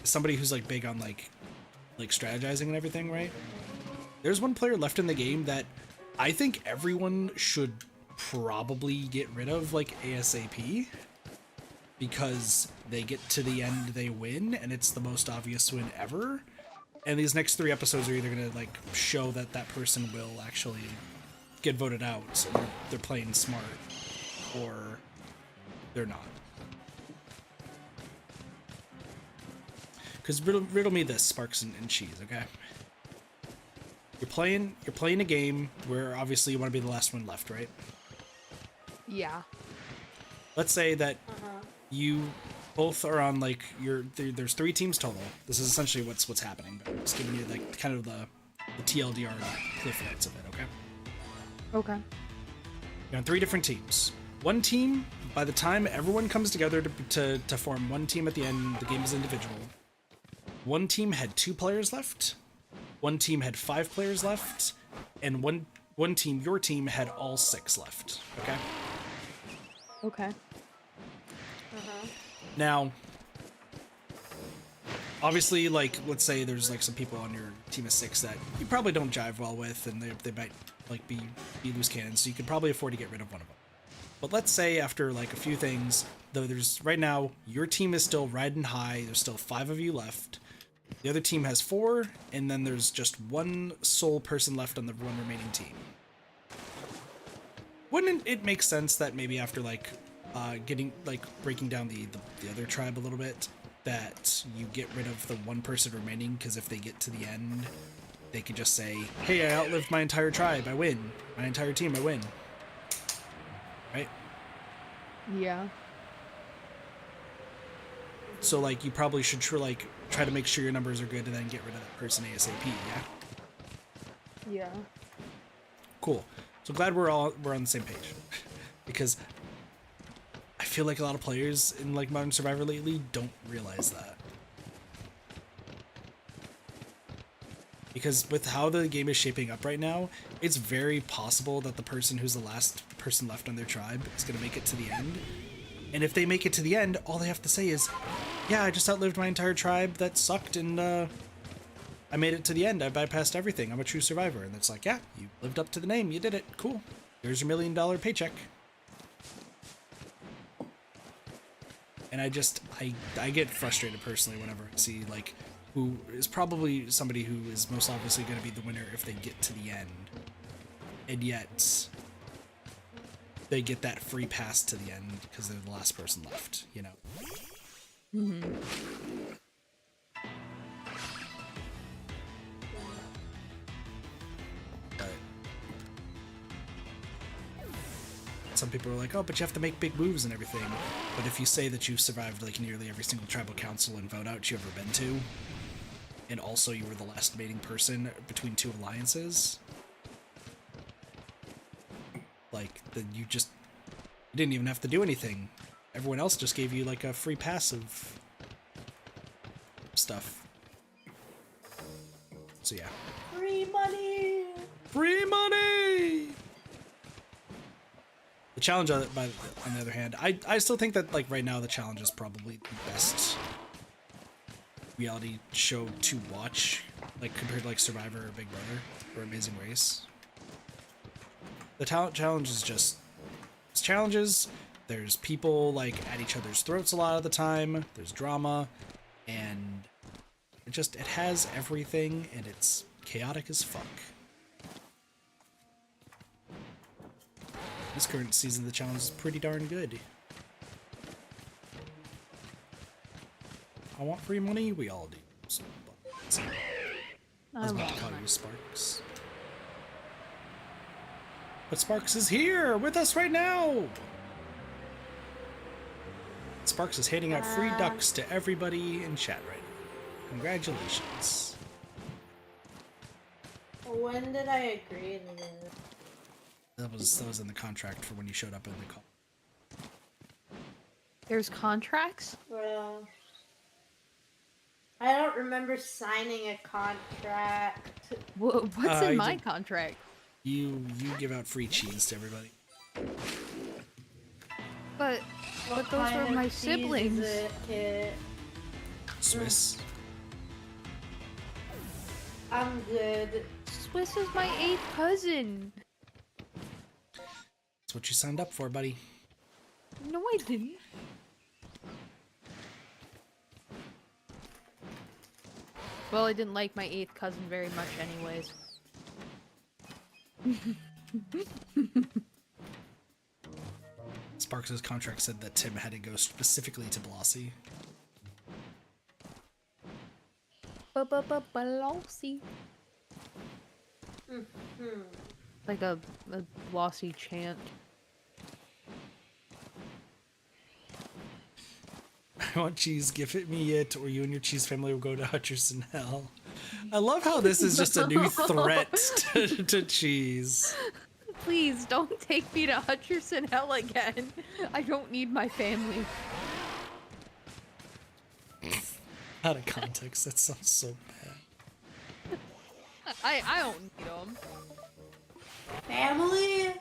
Speaker 2: somebody who's like big on like strategizing and everything, right? There's one player left in the game that I think everyone should probably get rid of like ASAP because they get to the end, they win, and it's the most obvious win ever. And these next 3 episodes are either gonna like show that that person will actually get voted out, so they're playing smart, or they're not. Because riddle me this, Sparks and Cheese, okay? You're playing a game where obviously you want to be the last one left, right?
Speaker 1: Yeah.
Speaker 2: Let's say that you both are on like there's 3 teams total. This is essentially what's happening, but I'm just giving you like kind of the TLDR cliff notes of it, okay?
Speaker 1: Okay.
Speaker 2: You're on 3 different teams. One team, by the time everyone comes together to form one team at the end, the game is individual. One team had 2 players left. One team had 5 players left, and one team, your team, had all 6 left. Okay.
Speaker 1: Okay.
Speaker 2: Now, obviously, like, let's say there's like some people on your team of 6 that you probably don't jive well with, and they might like be loose cannons, so you could probably afford to get rid of one of them. But let's say after like a few things, though, there's right now your team is still riding high. There's still 5 of you left. The other team has 4, and then there's just 1 sole person left on the one remaining team. Wouldn't it make sense that maybe after like breaking down the other tribe a little bit, that you get rid of the 1 person remaining, because if they get to the end, they could just say, hey, I outlived my entire tribe, I win. My entire team, I win. Right?
Speaker 1: Yeah.
Speaker 2: So like you probably should try to make sure your numbers are good and then get rid of that person ASAP, yeah?
Speaker 1: Yeah.
Speaker 2: Cool. So glad we're on the same page. Because I feel like a lot of players in like Modern Survivor lately don't realize that. Because with how the game is shaping up right now, it's very possible that the person who's the last person left on their tribe is going to make it to the end. And if they make it to the end, all they have to say is, yeah, I just outlived my entire tribe, that sucked, and I made it to the end, I bypassed everything, I'm a true survivor. And it's like, yeah, you lived up to the name, you did it, cool. Here's your $1 million paycheck. And I get frustrated personally whenever I see, like, who is probably somebody who is most obviously going to be the winner if they get to the end. And yet, they get that free pass to the end because they're the last person left, you know?
Speaker 1: Mm-hmm.
Speaker 2: But some people are like, oh, but you have to make big moves and everything. But if you say that you've survived like nearly every single tribal council and vote out you've ever been to, and also you were the last mating person between 2 alliances, like, then you didn't even have to do anything. Everyone else just gave you like a free pass of stuff. So yeah.
Speaker 3: Free money!
Speaker 2: Free money! The challenge, on the other hand, I still think that like right now the challenge is probably the best reality show to watch, like compared to like Survivor or Big Brother or Amazing Race. The challenge is just, it's challenges, there's people like at each other's throats a lot of the time, there's drama, and it has everything, and it's chaotic as fuck. This current season of the challenge is pretty darn good. I want free money, we all do. So, I was about to call you Sparks. But Sparks is here with us right now! Sparks is handing out free ducks to everybody in chat right now. Congratulations.
Speaker 3: When did I agree to this?
Speaker 2: That was in the contract for when you showed up in the call.
Speaker 1: There's contracts?
Speaker 3: Well, I don't remember signing a contract.
Speaker 1: What's in my contract?
Speaker 2: You give out free cheese to everybody.
Speaker 1: But
Speaker 3: What
Speaker 1: those
Speaker 3: kind
Speaker 1: were
Speaker 3: of
Speaker 1: my
Speaker 3: cheese
Speaker 1: siblings.
Speaker 3: Is it, Kit?
Speaker 2: Swiss.
Speaker 3: I'm good.
Speaker 1: Swiss is my 8th cousin.
Speaker 2: That's what you signed up for, buddy.
Speaker 1: No, I didn't. Well, I didn't like my 8th cousin very much anyways.
Speaker 2: Sparks' contract said that Tim had to go specifically to Blossy.
Speaker 1: Blossy. Like a Blossy chant.
Speaker 2: I want cheese, give it me it, or you and your cheese family will go to Hutcherson Hell. I love how this is just a new threat to cheese.
Speaker 1: Please don't take me to Hutcherson Hell again. I don't need my family.
Speaker 2: Out of context, that sounds so bad.
Speaker 1: I don't need them.
Speaker 3: Family?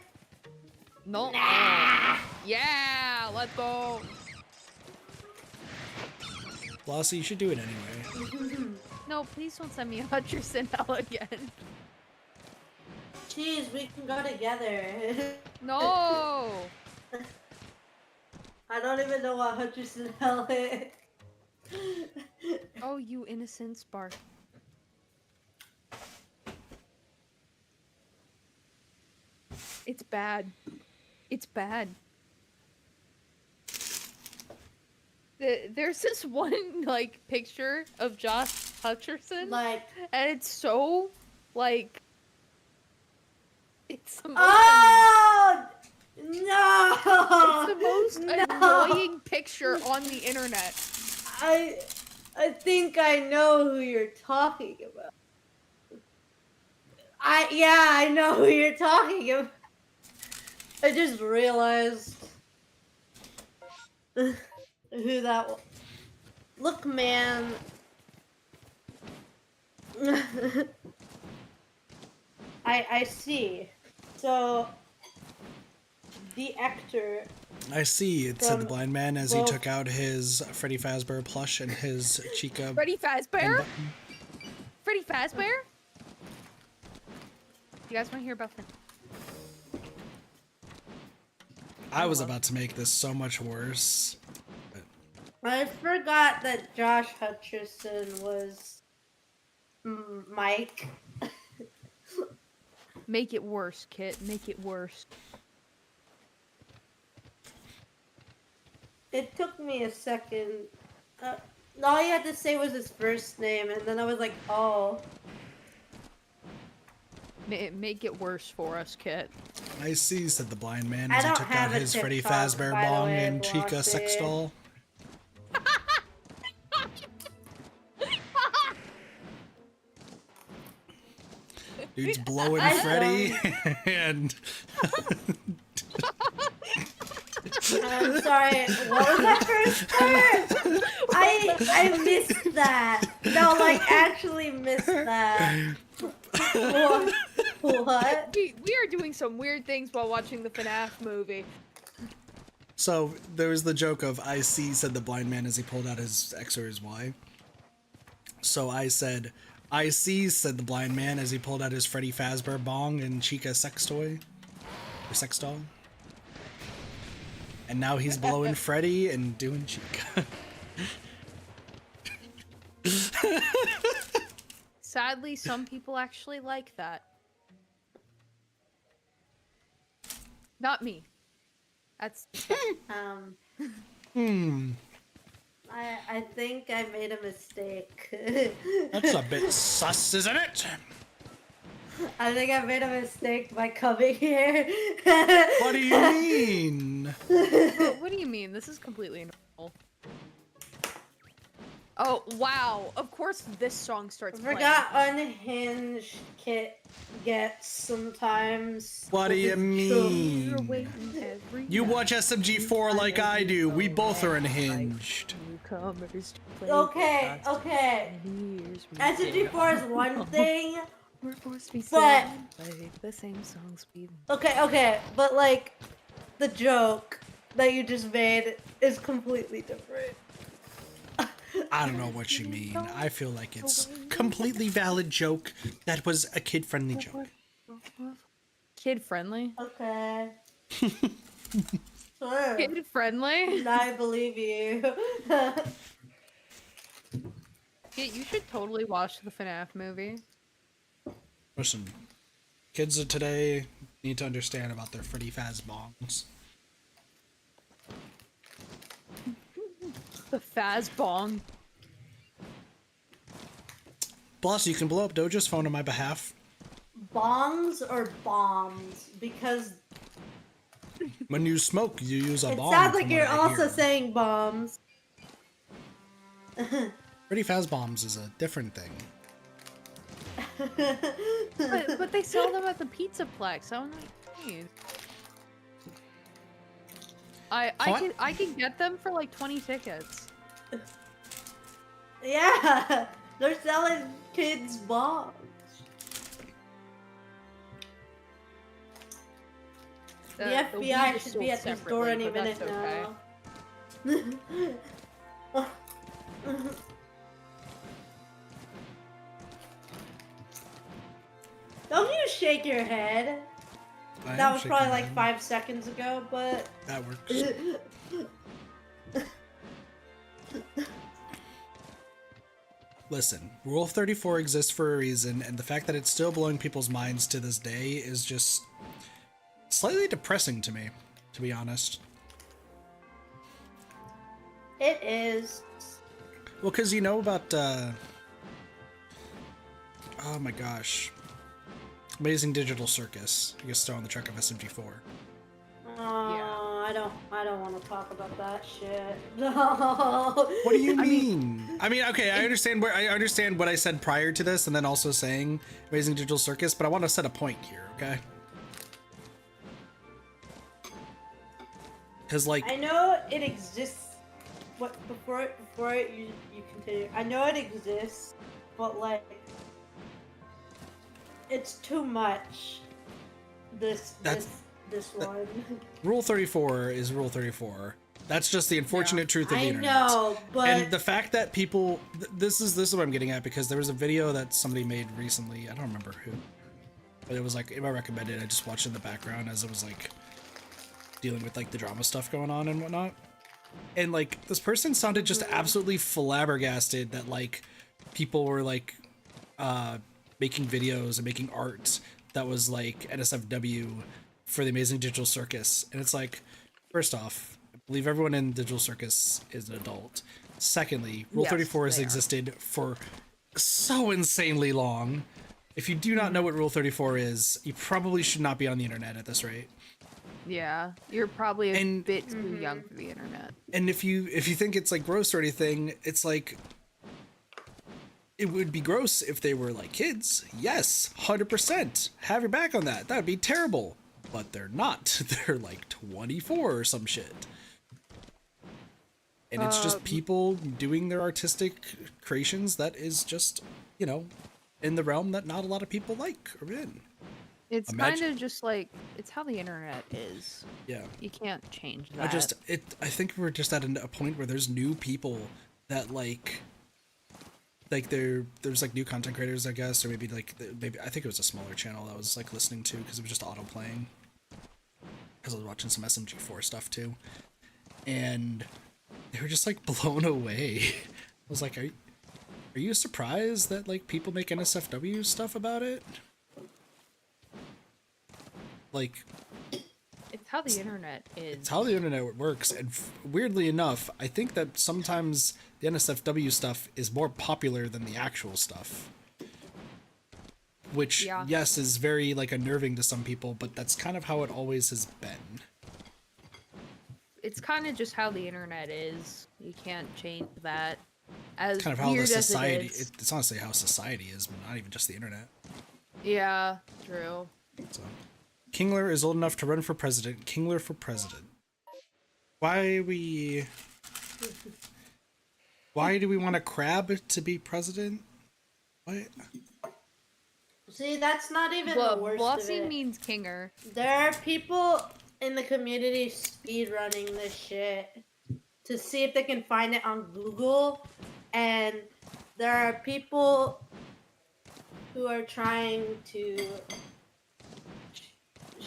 Speaker 1: No.
Speaker 3: Nah.
Speaker 1: Yeah, let's go.
Speaker 2: Blossy, you should do it anyway.
Speaker 1: No, please don't send me to Hutcherson Hell again.
Speaker 3: Jeez, we can go together.
Speaker 1: No.
Speaker 3: I don't even know what Hutcherson Hell is.
Speaker 1: Oh, you innocent spark. It's bad. It's bad. There's this one, like, picture of Josh Hutcherson,
Speaker 3: Like,
Speaker 1: and it's so, like, it's the most,
Speaker 3: oh no!
Speaker 1: it's the most annoying picture on the internet.
Speaker 3: I think I know who you're talking about. I know who you're talking about. I just realized who that was. Look, man. I see. So the actor.
Speaker 2: I see, it said the
Speaker 3: From
Speaker 2: blind man as he
Speaker 3: both-
Speaker 2: took out his Freddy Fazbear plush and his Chica.
Speaker 1: Freddy
Speaker 2: and
Speaker 1: Fazbear?
Speaker 2: button.
Speaker 1: Freddy Fazbear? You guys want to hear about that?
Speaker 2: I was about to make this so much worse.
Speaker 3: I forgot that Josh Hutcherson was Mike.
Speaker 1: Make it worse, Kit. Make it worse.
Speaker 3: It took me a second. All you had to say was his first name, and then I was like, oh.
Speaker 1: Make it worse for us, Kit.
Speaker 2: I see, said the blind man
Speaker 3: I
Speaker 2: as he
Speaker 3: don't
Speaker 2: took
Speaker 3: have
Speaker 2: out
Speaker 3: a
Speaker 2: his Freddy
Speaker 3: TikTok,
Speaker 2: Fazbear
Speaker 3: by the
Speaker 2: bong
Speaker 3: way,
Speaker 2: and Chica
Speaker 3: Blossy.
Speaker 2: sex doll. Dude's blowing
Speaker 3: I
Speaker 2: Freddy and
Speaker 3: I'm sorry. What was that first part? I missed that. No, like actually missed that. What?
Speaker 1: We are doing some weird things while watching the FNAF movie.
Speaker 2: so there was the joke of I see, said the blind man as he pulled out his X or his Y. So I said, I see, said the blind man as he pulled out his Freddy Fazbear bong and Chica sex toy. Or sex doll. And now he's blowing Freddy and doing Chica.
Speaker 1: Sadly, some people actually like that. Not me. That's
Speaker 3: I think I made a mistake.
Speaker 2: That's a bit sus, isn't it?
Speaker 3: I think I made a mistake by coming here.
Speaker 2: What do you mean?
Speaker 1: what do you mean? This is completely normal. Oh wow! Of course, this song starts
Speaker 3: I
Speaker 1: playing.
Speaker 3: forgot unhinged Kit gets sometimes.
Speaker 2: What do you
Speaker 1: You're
Speaker 2: mean?
Speaker 1: waiting every
Speaker 2: You
Speaker 1: night.
Speaker 2: watch SMG4 like I do. We both are unhinged.
Speaker 1: Newcomers to play
Speaker 3: Okay,
Speaker 1: with us.
Speaker 3: okay.
Speaker 1: Years we
Speaker 3: SMG4 is one thing.
Speaker 1: We're forced to be
Speaker 3: But-
Speaker 1: singing, play the same songs we
Speaker 3: Okay, but like, the joke that you just made is completely different.
Speaker 2: I don't know what you mean. I feel like it's completely valid joke. That was a kid-friendly joke.
Speaker 1: Kid friendly.
Speaker 3: Okay. Sure.
Speaker 1: Kid friendly.
Speaker 3: I believe you.
Speaker 1: Yeah, you should totally watch the FNAF movie.
Speaker 2: Listen, kids of today need to understand about their Freddy Fazbongs.
Speaker 1: The Fazbong.
Speaker 2: Plus, you can blow up Doja's phone on my behalf.
Speaker 3: Bongs or bombs? Because
Speaker 2: When you smoke, you use a
Speaker 3: it
Speaker 2: bomb.
Speaker 3: sounds like
Speaker 2: from
Speaker 3: you're
Speaker 2: what I
Speaker 3: also
Speaker 2: hear.
Speaker 3: saying bombs.
Speaker 2: Freddy Fazbombs is a different thing.
Speaker 1: But they sell them at the Pizzaplex. I'm like, geez. I can get them for like 20 tickets.
Speaker 3: Yeah, they're selling kids bombs. The FBI
Speaker 1: weed is
Speaker 3: should
Speaker 1: sold
Speaker 3: be at this
Speaker 1: separately,
Speaker 3: door any
Speaker 1: but
Speaker 3: minute
Speaker 1: that's okay.
Speaker 3: now. Don't you shake your head?
Speaker 2: I
Speaker 3: That
Speaker 2: am
Speaker 3: was
Speaker 2: shaking
Speaker 3: probably
Speaker 2: my
Speaker 3: like
Speaker 2: head.
Speaker 3: 5 seconds ago, but
Speaker 2: That works. Listen, Rule 34 exists for a reason, and the fact that it's still blowing people's minds to this day is just slightly depressing to me, to be honest.
Speaker 3: it is.
Speaker 2: Well, because you know about, oh my gosh. Amazing Digital Circus. I guess still on the track of SMG4.
Speaker 3: Oh, I don't want to talk about that shit. No.
Speaker 2: What do you mean? I mean, okay, I understand what I said prior to this, and then also saying Amazing Digital Circus, but I want to set a point here, okay? Because, like,
Speaker 3: I know it exists. What before you continue? I know it exists, but like, it's too much. This one.
Speaker 2: Rule 34 is Rule 34. That's just the unfortunate truth of the
Speaker 3: I
Speaker 2: internet.
Speaker 3: know, but
Speaker 2: And the fact that people, this is what I'm getting at, because there was a video that somebody made recently. I don't remember who, but it was like, it might recommend it. I just watched it in the background as it was like dealing with like the drama stuff going on and whatnot. And like this person sounded just absolutely flabbergasted that like people were like making videos and making art that was like NSFW for the Amazing Digital Circus. And it's like, first off, I believe everyone in Digital Circus is an adult. Secondly, Rule
Speaker 1: Yes,
Speaker 2: 34 has
Speaker 1: they are.
Speaker 2: existed for so insanely long. If you do not know what Rule 34 is, you probably should not be on the internet at this rate.
Speaker 1: Yeah, you're probably a
Speaker 2: And-
Speaker 1: bit too young for the internet.
Speaker 2: And if you think it's like gross or anything, it's like it would be gross if they were like kids. Yes, 100%. Have your back on that. That would be terrible. But they're not. They're like 24 or some shit. And it's just people doing their artistic creations that is just, you know, in the realm that not a lot of people like or in.
Speaker 1: It's
Speaker 2: Imagine-
Speaker 1: kind of just like, it's how the internet is.
Speaker 2: Yeah.
Speaker 1: You can't change that.
Speaker 2: I think we're just at a point where there's new people that like there's like new content creators, I guess, or maybe I think it was a smaller channel that I was like listening to because it was just auto playing. Because I was watching some SMG4 stuff too, and they were just like blown away. I was like, are you surprised that like people make NSFW stuff about it? Like,
Speaker 1: it's how the internet is.
Speaker 2: it's how the internet works, and weirdly enough, I think that sometimes the NSFW stuff is more popular than the actual stuff. Which,
Speaker 1: Yeah.
Speaker 2: yes, is very, like, unnerving to some people, but that's kind of how it always has been.
Speaker 1: It's kind of just how the internet is. You can't change that. As
Speaker 2: Kind of how the
Speaker 1: weird as
Speaker 2: society,
Speaker 1: it is.
Speaker 2: it's honestly how society is, but not even just the internet.
Speaker 1: Yeah, true.
Speaker 2: So, Kingler is old enough to run for president. Kingler for president. Why do we want a crab to be president? What?
Speaker 3: see, that's not even the worst of
Speaker 1: Blossy
Speaker 3: it.
Speaker 1: means kinger.
Speaker 3: There are people in the community speedrunning this shit to see if they can find it on Google, and there are people who are trying to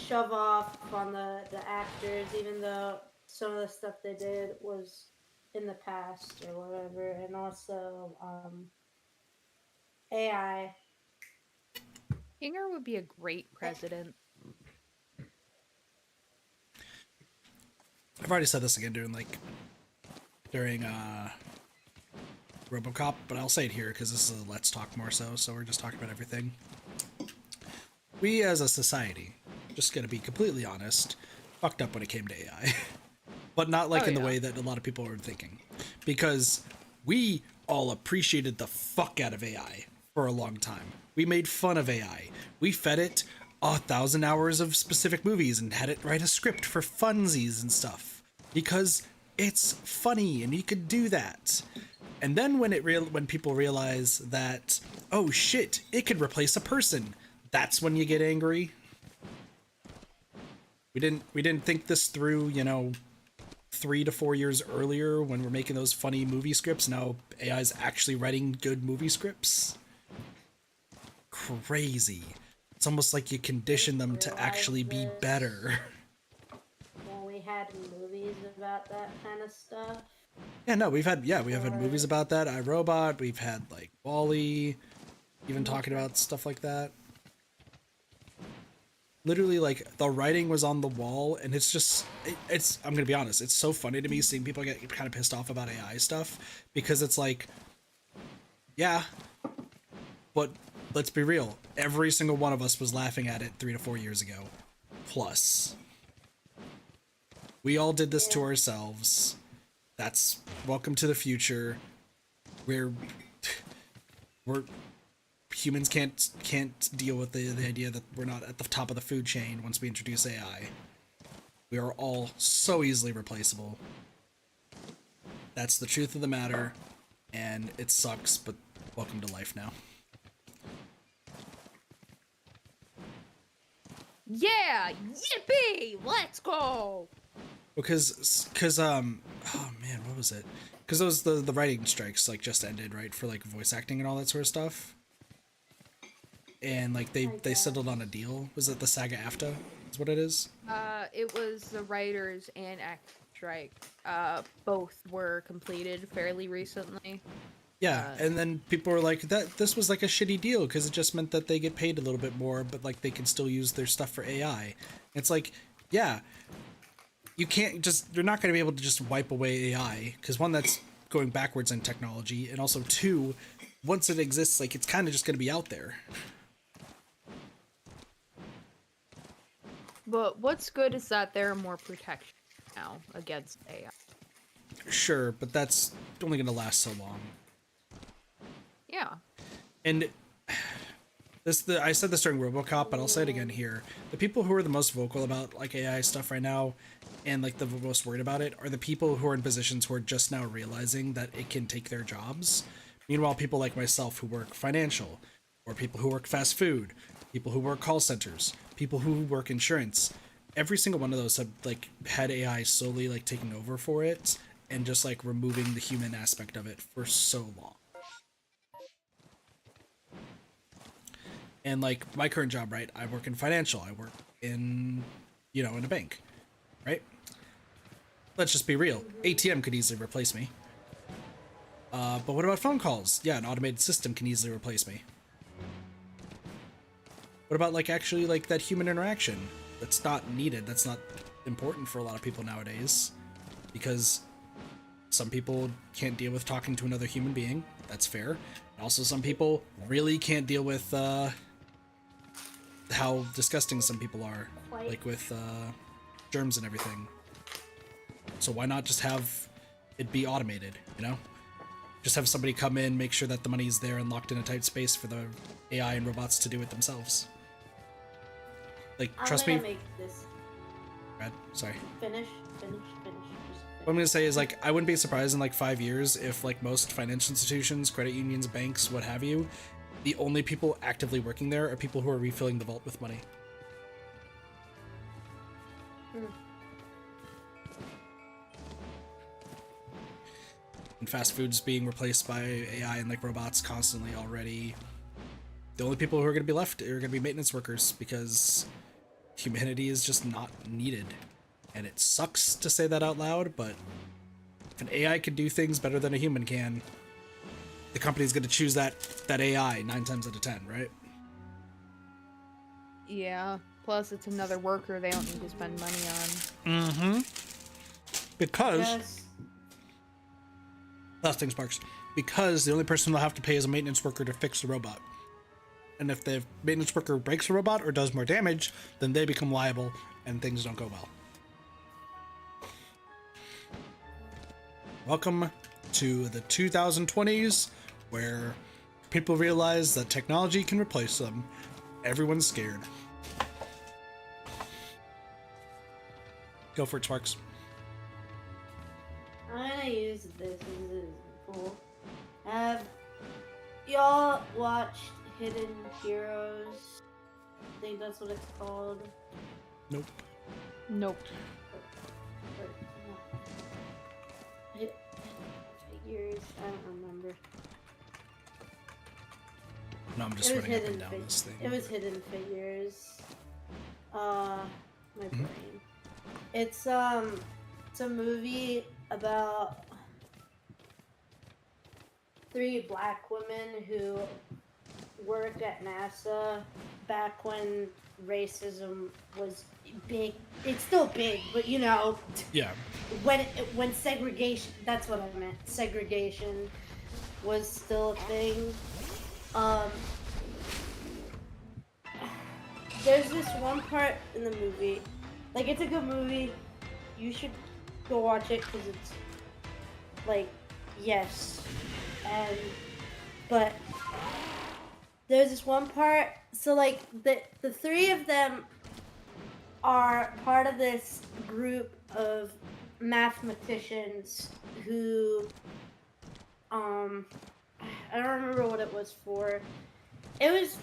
Speaker 3: shove off on the actors, even though some of the stuff they did was in the past or whatever, and also AI.
Speaker 1: Kinger would be a great president.
Speaker 2: I've already said this again during RoboCop, but I'll say it here because this is a let's talk more so we're just talking about everything. We as a society, just gonna be completely honest, fucked up when it came to AI. But not like in the way that a lot of people were thinking. Because we all appreciated the fuck out of AI for a long time. We made fun of AI. We fed it 1,000 hours of specific movies and had it write a script for funsies and stuff. Because it's funny and you could do that. And then when people realize that, oh shit, it could replace a person, that's when you get angry. We didn't think this through, 3 to 4 years earlier when we're making those funny movie scripts. Now AI is actually writing good movie scripts. Crazy. It's almost like you condition them to actually be better.
Speaker 3: When we had movies about that kind of stuff.
Speaker 2: Yeah, no, we have had movies about that. iRobot, we've had like Wall-E, even talking about stuff like that. Literally, like, the writing was on the wall, and it's just, I'm gonna be honest, it's so funny to me seeing people get kind of pissed off about AI stuff, because it's like, yeah, but let's be real, every single one of us was laughing at it 3 to 4 years ago, plus. We all did this to ourselves. That's, welcome to the future. We're humans can't deal with the idea that we're not at the top of the food chain once we introduce AI. We are all so easily replaceable. That's the truth of the matter, and it sucks, but welcome to life now.
Speaker 1: Yeah! Yippee! Let's go!
Speaker 2: Because oh man, what was it? Because those the writing strikes like just ended, right, for like voice acting and all that sort of stuff. And like they settled on a deal. Was it the SAG-AFTRA? Is what it is?
Speaker 1: It was the writers and actors strike. Both were completed fairly recently.
Speaker 2: Yeah, and then people were like, this was like a shitty deal because it just meant that they get paid a little bit more, but like they can still use their stuff for AI. It's like, yeah, you're not going to be able to just wipe away AI because one, that's going backwards in technology, and also two, once it exists, like it's kind of just going to be out there.
Speaker 1: But what's good is that there are more protections now against AI.
Speaker 2: Sure, but that's only going to last so long.
Speaker 1: Yeah.
Speaker 2: And I said this during RoboCop, but I'll say it again here. The people who are the most vocal about like AI stuff right now and like the most worried about it are the people who are in positions who are just now realizing that it can take their jobs. Meanwhile, people like myself who work financial, or people who work fast food, people who work call centers, people who work insurance, every single one of those have like had AI slowly like taking over for it and just like removing the human aspect of it for so long. And like my current job, right? I work in financial. I work in, in a bank, right? Let's just be real. ATM could easily replace me. But what about phone calls? Yeah, an automated system can easily replace me. What about like actually like that human interaction? That's not needed. That's not important for a lot of people nowadays, because some people can't deal with talking to another human being. That's fair. And also, some people really can't deal with how disgusting some people are, like with germs and everything. So why not just have it be automated, Just have somebody come in, make sure that the money's there and locked in a tight space for the AI and robots to do it themselves. Like, trust me.
Speaker 3: Make this.
Speaker 2: Brad, sorry.
Speaker 3: Finish.
Speaker 2: What I'm gonna say is, like, I wouldn't be surprised in like 5 years if like most financial institutions, credit unions, banks, what have you, the only people actively working there are people who are refilling the vault with money. And fast food's being replaced by AI and like robots constantly already. The only people who are gonna be left are gonna be maintenance workers, because humanity is just not needed. And it sucks to say that out loud, but if an AI can do things better than a human can, the company's going to choose that AI 9 times out of 10, right?
Speaker 1: Yeah. Plus, it's another worker they don't need to spend money on.
Speaker 2: Mm-hmm. Because...
Speaker 3: Yes.
Speaker 2: Last thing, Sparks. Because the only person they'll have to pay is a maintenance worker to fix the robot. And if the maintenance worker breaks the robot or does more damage, then they become liable and things don't go well. Welcome to the 2020s, where people realize that technology can replace them. Everyone's scared. Go for it, Sparks.
Speaker 3: I'm gonna use this. This is cool. Have y'all watched Hidden Heroes? I think that's what it's called.
Speaker 2: Nope.
Speaker 1: Nope.
Speaker 3: Figures. I don't remember.
Speaker 2: No, I'm just
Speaker 3: It was
Speaker 2: running up and
Speaker 3: Hidden
Speaker 2: down this thing.
Speaker 3: It was Hidden Figures. My brain. It's a movie about 3 black women who worked at NASA back when racism was big. It's still big, but you know,
Speaker 2: Yeah.
Speaker 3: when segregation, that's what I meant. Segregation was still a thing. There's this one part in the movie, like, it's a good movie. You should go watch it because it's like, yes, but there's this one part. So like the 3 of them are part of this group of mathematicians who I don't remember what it was for. It was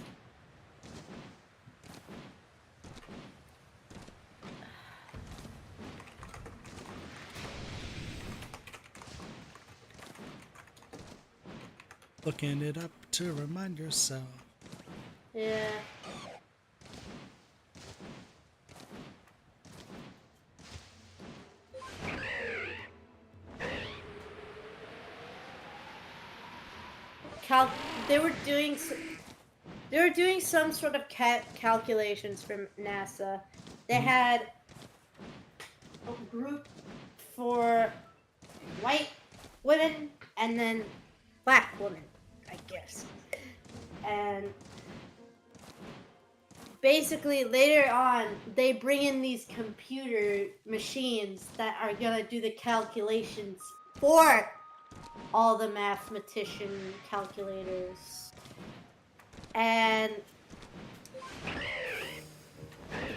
Speaker 2: Looking it up to remind yourself.
Speaker 3: yeah. They were doing some sort of calculations from NASA. They had a group for white women and then black women, I guess. And basically later on, they bring in these computer machines that are gonna do the calculations for all the mathematician calculators. And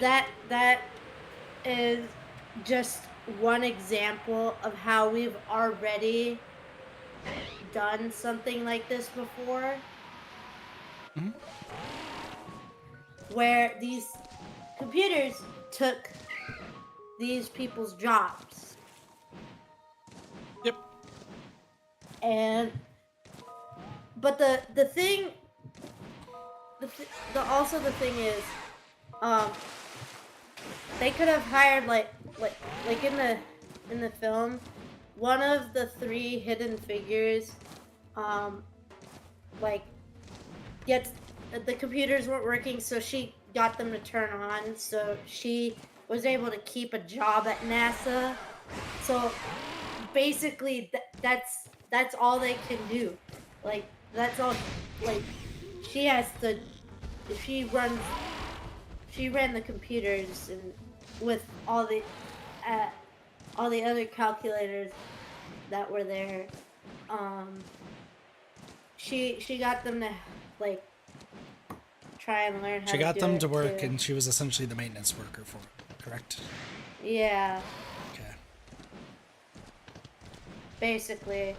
Speaker 3: that is just one example of how we've already done something like this before.
Speaker 2: Mm-hmm.
Speaker 3: Where these computers took these people's jobs.
Speaker 2: Yep.
Speaker 3: And but the thing is they could have hired like in the film, one of the 3 hidden figures gets the computers weren't working, so she got them to turn on, so she was able to keep a job at NASA. So basically that's all they can do. Like, that's all. Like, she ran the computers and with all the other calculators that were there. She got them to like try and learn how.
Speaker 2: She got them to work,
Speaker 3: too.
Speaker 2: and she was essentially the maintenance worker for it, correct?
Speaker 3: Yeah.
Speaker 2: Okay.
Speaker 3: Basically.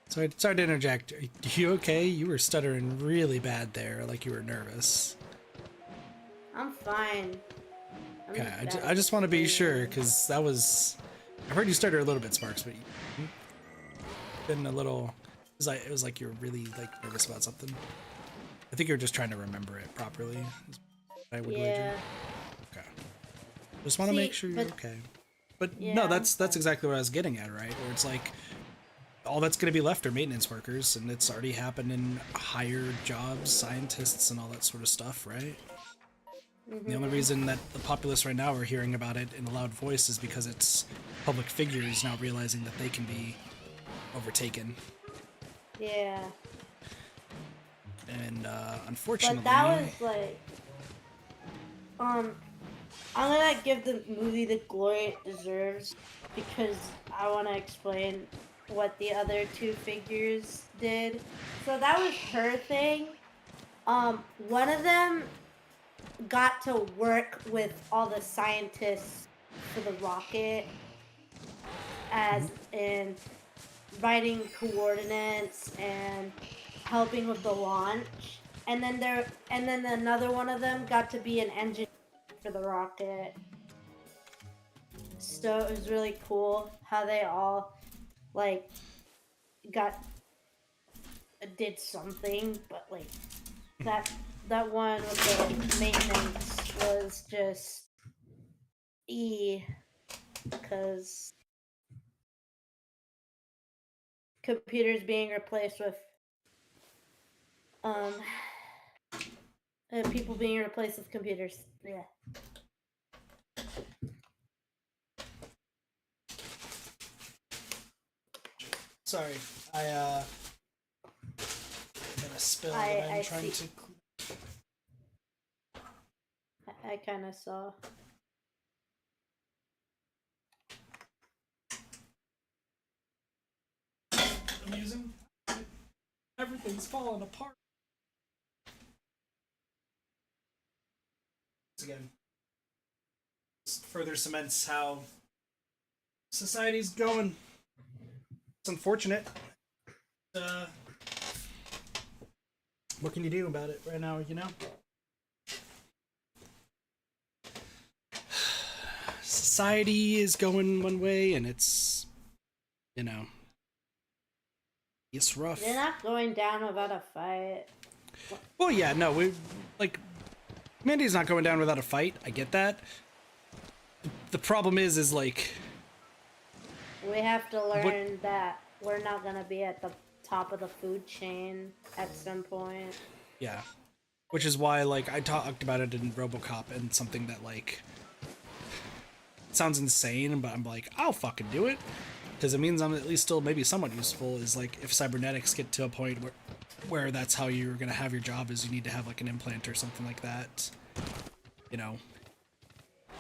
Speaker 2: Sorry to interject. Are you okay? You were stuttering really bad there, like you were nervous.
Speaker 3: I'm fine.
Speaker 2: Okay, I just want to be sure, because that was... I heard you stutter a little bit, Sparks, but you've been a little... It was like you were really like nervous about something. I think you were just trying to remember it properly. I would
Speaker 3: Yeah.
Speaker 2: wager. Okay. Just want to make
Speaker 3: See,
Speaker 2: sure you're
Speaker 3: but-
Speaker 2: okay. But
Speaker 3: Yeah,
Speaker 2: no,
Speaker 3: I'm
Speaker 2: that's
Speaker 3: fine.
Speaker 2: exactly what I was getting at, right? Where it's like all that's going to be left are maintenance workers, and it's already happened in higher jobs, scientists, and all that sort of stuff, right? The only reason that the populace right now are hearing about it in a loud voice is because it's public figures now realizing that they can be overtaken.
Speaker 3: Yeah.
Speaker 2: And
Speaker 3: But
Speaker 2: unfortunately,
Speaker 3: that was like, I'm gonna give the movie the glory it deserves because I want to explain what the other two figures did. So that was her thing. One of them got to work with all the scientists for the rocket, as in writing coordinates and helping with the launch. And then another one of them got to be an engineer for the rocket. So it was really cool how they all like got did something, but like that one with the maintenance was just because computers being replaced with um people being replaced with computers. Yeah.
Speaker 2: sorry, I had a spill that I'm
Speaker 3: I
Speaker 2: trying
Speaker 3: see.
Speaker 2: to.
Speaker 3: I kind of saw.
Speaker 2: Amusing. Everything's falling apart. Again, just further cements how society's going. It's unfortunate. Uh, what can you do about it right now, you know? Society is going one way, and it's, you know, it's rough.
Speaker 3: They're not going down without a fight.
Speaker 2: Well, yeah, no, we like Mandy's not going down without a fight. I get that. The problem is like
Speaker 3: We have to learn that we're not gonna be at the top of the food chain at some point.
Speaker 2: yeah, which is why like I talked about it in RoboCop and something that like sounds insane, but I'm like I'll fucking do it because it means I'm at least still maybe somewhat useful. Is like if cybernetics get to a point where that's how you're gonna have your job is you need to have like an implant or something like that. You know,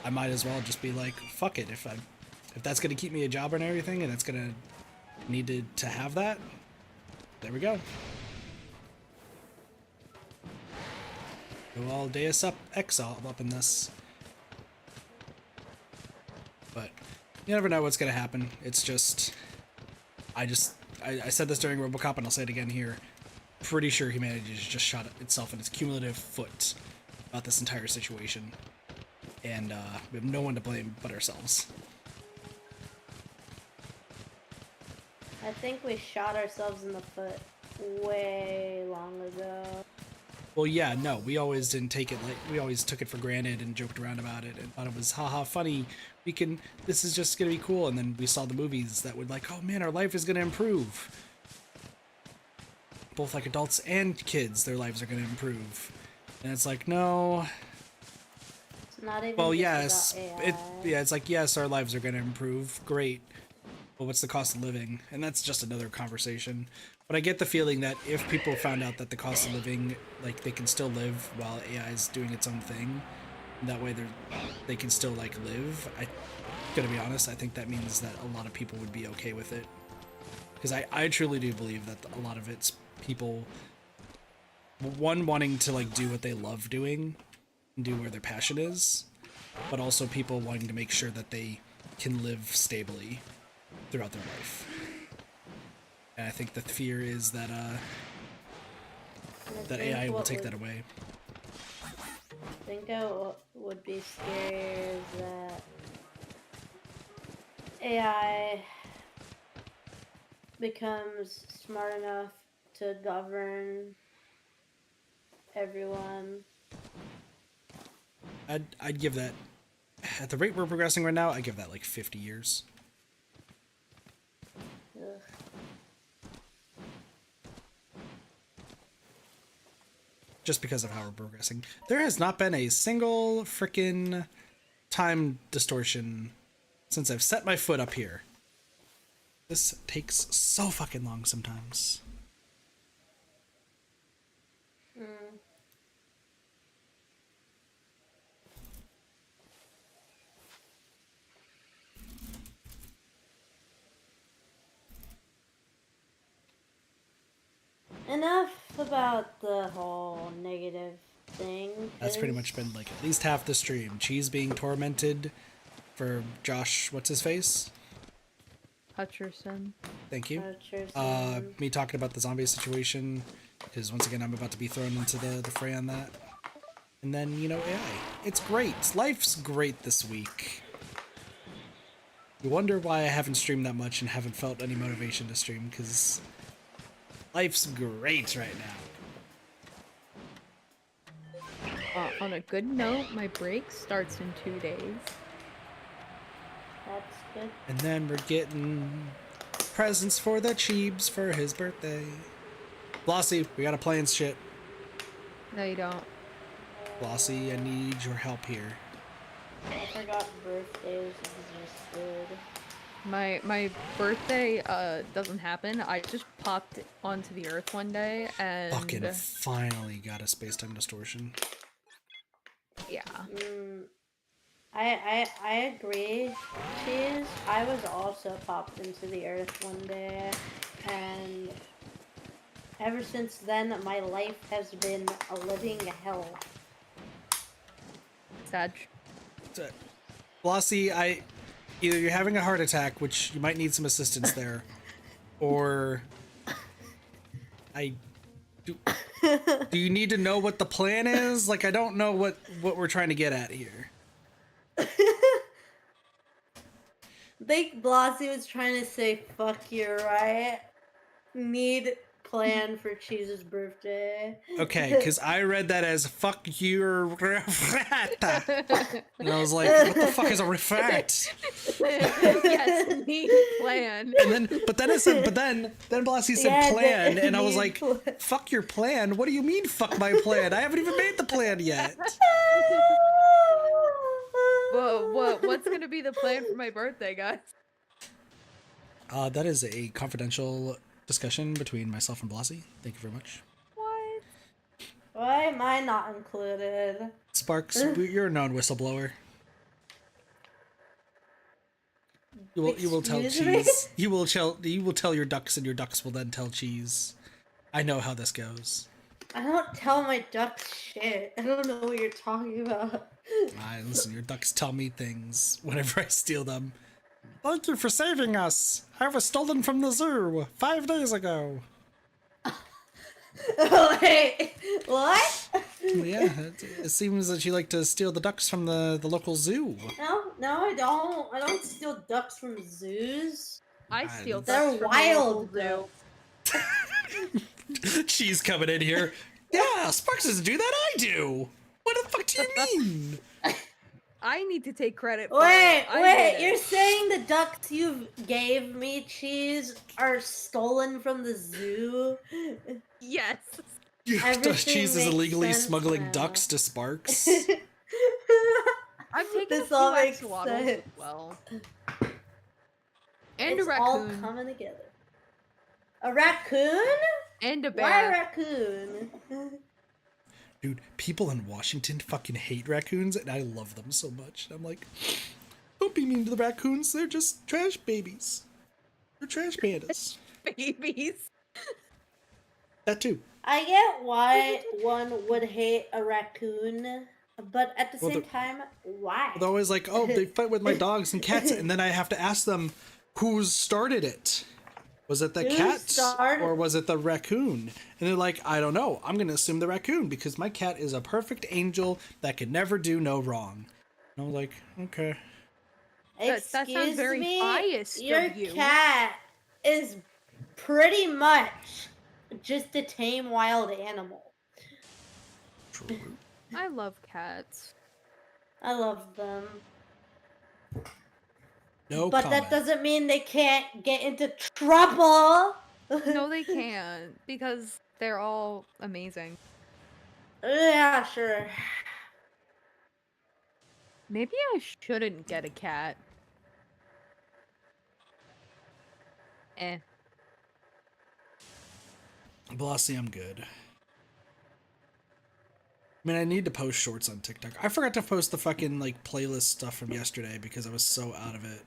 Speaker 2: I might as well just be like fuck it if that's gonna keep me a job and everything, and it's gonna need to have that. There we go. Go all Deus Ex up in this. But you never know what's gonna happen. It's just I said this during RoboCop and I'll say it again here. Pretty sure humanity just shot itself in its cumulative foot about this entire situation. And we have no one to blame but ourselves.
Speaker 3: I think we shot ourselves in the foot way long ago.
Speaker 2: Well, yeah, no, we always didn't take it like we always took it for granted and joked around about it and thought it was haha funny. This is just gonna be cool. And then we saw the movies that would like, oh man, our life is gonna improve. Both like adults and kids, their lives are gonna improve. And it's like, no.
Speaker 3: It's not even.
Speaker 2: Well,
Speaker 3: just
Speaker 2: yes,
Speaker 3: about AI.
Speaker 2: it's like yes, our lives are gonna improve. Great. But what's the cost of living? And that's just another conversation. But I get the feeling that if people found out that the cost of living, like they can still live while AI is doing its own thing, that way they can still like live. I gotta be honest, I think that means that a lot of people would be okay with it. Because I truly do believe that a lot of it's people, one, wanting to like do what they love doing, and do where their passion is, but also people wanting to make sure that they can live stably throughout their life. And I think the fear is that that AI will take that away.
Speaker 3: I think what would be scary is that AI becomes smart enough to govern everyone
Speaker 2: I'd give that, at the rate we're progressing right now, I'd give that like 50 years.
Speaker 3: Ugh.
Speaker 2: Just because of how we're progressing. There has not been a single frickin' time distortion since I've set my foot up here. This takes so fucking long sometimes.
Speaker 3: Mm. Enough about the whole negative thing.
Speaker 2: That's pretty much been like at least half the stream. Cheese being tormented for Josh, what's his face?
Speaker 1: Hutcherson.
Speaker 2: Thank you.
Speaker 3: Hutcherson.
Speaker 2: Me talking about the zombie situation, because once again I'm about to be thrown into the fray on that. And then, you know, AI. It's great. Life's great this week. You wonder why I haven't streamed that much and haven't felt any motivation to stream, because life's great right now.
Speaker 1: On a good note, my break starts in 2 days.
Speaker 3: That's good.
Speaker 2: And then we're getting presents for the Cheebs for his birthday. Flossie, we gotta plan shit.
Speaker 1: No, you don't.
Speaker 2: Flossie, I need your help here.
Speaker 3: I forgot birthdays existed.
Speaker 1: My birthday doesn't happen. I just popped onto the earth one day and
Speaker 2: Fucking finally got a space-time distortion.
Speaker 1: yeah.
Speaker 3: I agree, Cheese. I was also popped into the earth one day, and ever since then, my life has been a living hell.
Speaker 1: Sad.
Speaker 2: Flossie, either you're having a heart attack, which you might need some assistance there, or do you need to know what the plan is? Like, I don't know what we're trying to get at here.
Speaker 3: I think Blasi was trying to say, fuck you, right? Need plan for Cheese's birthday.
Speaker 2: Okay, because I read that as fuck your refrata. And I was like, what the fuck is a refrat?
Speaker 1: Yes, need plan.
Speaker 2: And then, but then Blasi said
Speaker 3: Yeah,
Speaker 2: plan, and I was
Speaker 3: need
Speaker 2: like,
Speaker 3: plan.
Speaker 2: fuck your plan? What do you mean fuck my plan? I haven't even made the plan yet.
Speaker 1: What's gonna be the plan for my birthday, guys?
Speaker 2: That is a confidential discussion between myself and Blasi. Thank you very much.
Speaker 1: What?
Speaker 3: Why am I not included?
Speaker 2: Sparks, you're a known whistleblower. You will tell
Speaker 3: Excuse me?
Speaker 2: Cheese. You will tell your ducks, and your ducks will then tell Cheese. I know how this goes.
Speaker 3: I don't tell my ducks shit. I don't know what you're talking about.
Speaker 2: Listen, your ducks tell me things whenever I steal them. Thank you for saving us. I was stolen from the zoo 5 days ago.
Speaker 3: Wait, what?
Speaker 2: Yeah, it seems that you like to steal the ducks from the local zoo.
Speaker 3: No, I don't. I don't steal ducks from zoos.
Speaker 1: I steal
Speaker 3: They're
Speaker 1: ducks from
Speaker 3: wild,
Speaker 1: the local zoo.
Speaker 2: She's coming in here. Yeah, Sparks doesn't do that, I do. What the fuck do you mean?
Speaker 1: I need to take credit for
Speaker 3: Wait,
Speaker 1: it. I did it.
Speaker 3: you're saying the ducks you gave me, Cheese, are stolen from the zoo?
Speaker 1: Yes.
Speaker 3: Everything
Speaker 2: Cheese is
Speaker 3: makes
Speaker 2: illegally
Speaker 3: sense
Speaker 2: smuggling
Speaker 3: now.
Speaker 2: ducks to Sparks.
Speaker 1: I've taken
Speaker 3: This
Speaker 1: a
Speaker 3: all
Speaker 1: few
Speaker 3: makes
Speaker 1: axolotls as
Speaker 3: sense.
Speaker 1: well. And
Speaker 3: It's
Speaker 1: a
Speaker 3: all
Speaker 1: raccoon.
Speaker 3: coming together. A raccoon?
Speaker 1: And a
Speaker 3: Why a
Speaker 1: bear.
Speaker 3: raccoon?
Speaker 2: Dude, people in Washington fucking hate raccoons, and I love them so much. I'm like, don't be mean to the raccoons. They're just trash babies. They're trash pandas.
Speaker 1: Babies.
Speaker 2: That too.
Speaker 3: I get why one would hate a raccoon, but at the
Speaker 2: Well,
Speaker 3: same time, why?
Speaker 2: They're always like, oh, they fight with my dogs and cats, and then I have to ask them who started it. Was it the
Speaker 3: Who
Speaker 2: cat
Speaker 3: started-
Speaker 2: or was it the raccoon? And they're like, I don't know. I'm going to assume the raccoon because my cat is a perfect angel that can never do no wrong. And I was like, okay.
Speaker 1: That sounds
Speaker 3: Excuse
Speaker 1: very
Speaker 3: me,
Speaker 1: biased
Speaker 3: your
Speaker 1: of you.
Speaker 3: cat is pretty much just a tame wild animal.
Speaker 2: True.
Speaker 1: I love cats.
Speaker 3: I love them.
Speaker 2: No
Speaker 3: But
Speaker 2: comment.
Speaker 3: that doesn't mean they can't get into trouble.
Speaker 1: No, they can't because they're all amazing.
Speaker 3: Yeah, sure.
Speaker 1: Maybe I shouldn't get a cat. Eh.
Speaker 2: Blossy, I'm good. I mean, I need to post shorts on TikTok. I forgot to post the fucking, like, playlist stuff from yesterday because I was so out of it.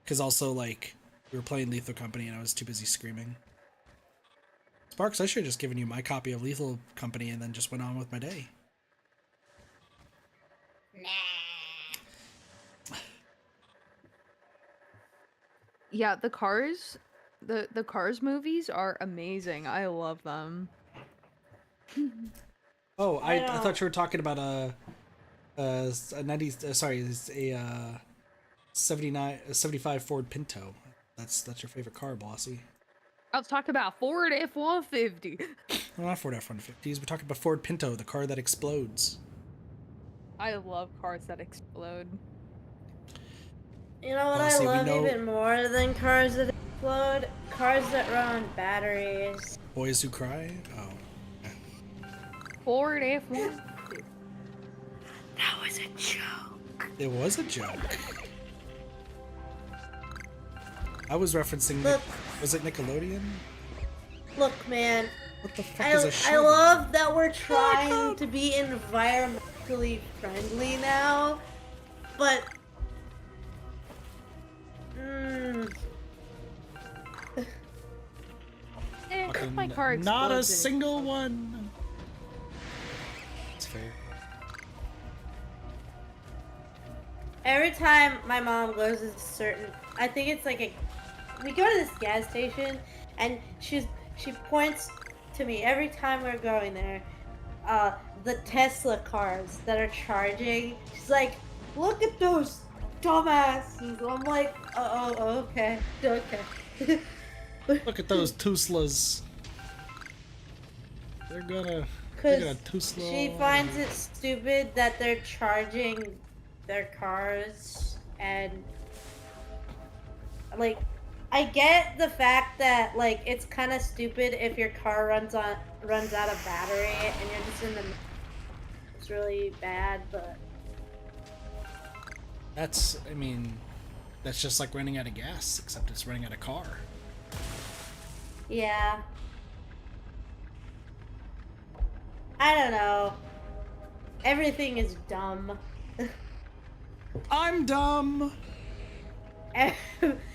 Speaker 2: Because also, like, we were playing Lethal Company and I was too busy screaming. Sparks, I should have just given you my copy of Lethal Company and then just went on with my day.
Speaker 1: Yeah, the Cars, the Cars movies are amazing. I love them.
Speaker 2: Oh, I thought you were talking about a 90s, sorry, it's a 75 Ford Pinto. That's your favorite car, Blossy.
Speaker 1: I was talking about Ford F-150.
Speaker 2: Well, not Ford F-150s. We're talking about Ford Pinto, the car that explodes.
Speaker 1: I love cars that explode.
Speaker 3: You know what
Speaker 2: Bossy,
Speaker 3: I love
Speaker 2: know...
Speaker 3: even more than cars that explode? Cars that run on batteries.
Speaker 2: Boys Who Cry? Oh.
Speaker 1: Ford F-150.
Speaker 3: That was a joke.
Speaker 2: It was a joke. I was referencing...
Speaker 3: Look.
Speaker 2: Was it Nickelodeon?
Speaker 3: Look, man.
Speaker 2: What the fuck is a
Speaker 3: I
Speaker 2: shield?
Speaker 3: love that we're trying to be environmentally friendly now, but...
Speaker 1: If my car explodes,
Speaker 2: Not a
Speaker 1: it
Speaker 2: single
Speaker 1: explodes.
Speaker 2: one. That's fair.
Speaker 3: Every time my mom goes to a certain... I think it's like a... We go to this gas station, and she points to me every time we're going there. The Tesla cars that are charging. She's like, look at those dumbasses. I'm like, okay.
Speaker 2: Look at those Teslas. They're gonna Tesla.
Speaker 3: She finds it stupid that they're charging their cars, and like, I get the fact that like it's kind of stupid if your car runs out of battery and you're just in the... It's really bad, but
Speaker 2: That's just like running out of gas, except it's running out of car.
Speaker 3: yeah. I don't know. Everything is dumb.
Speaker 2: I'm dumb.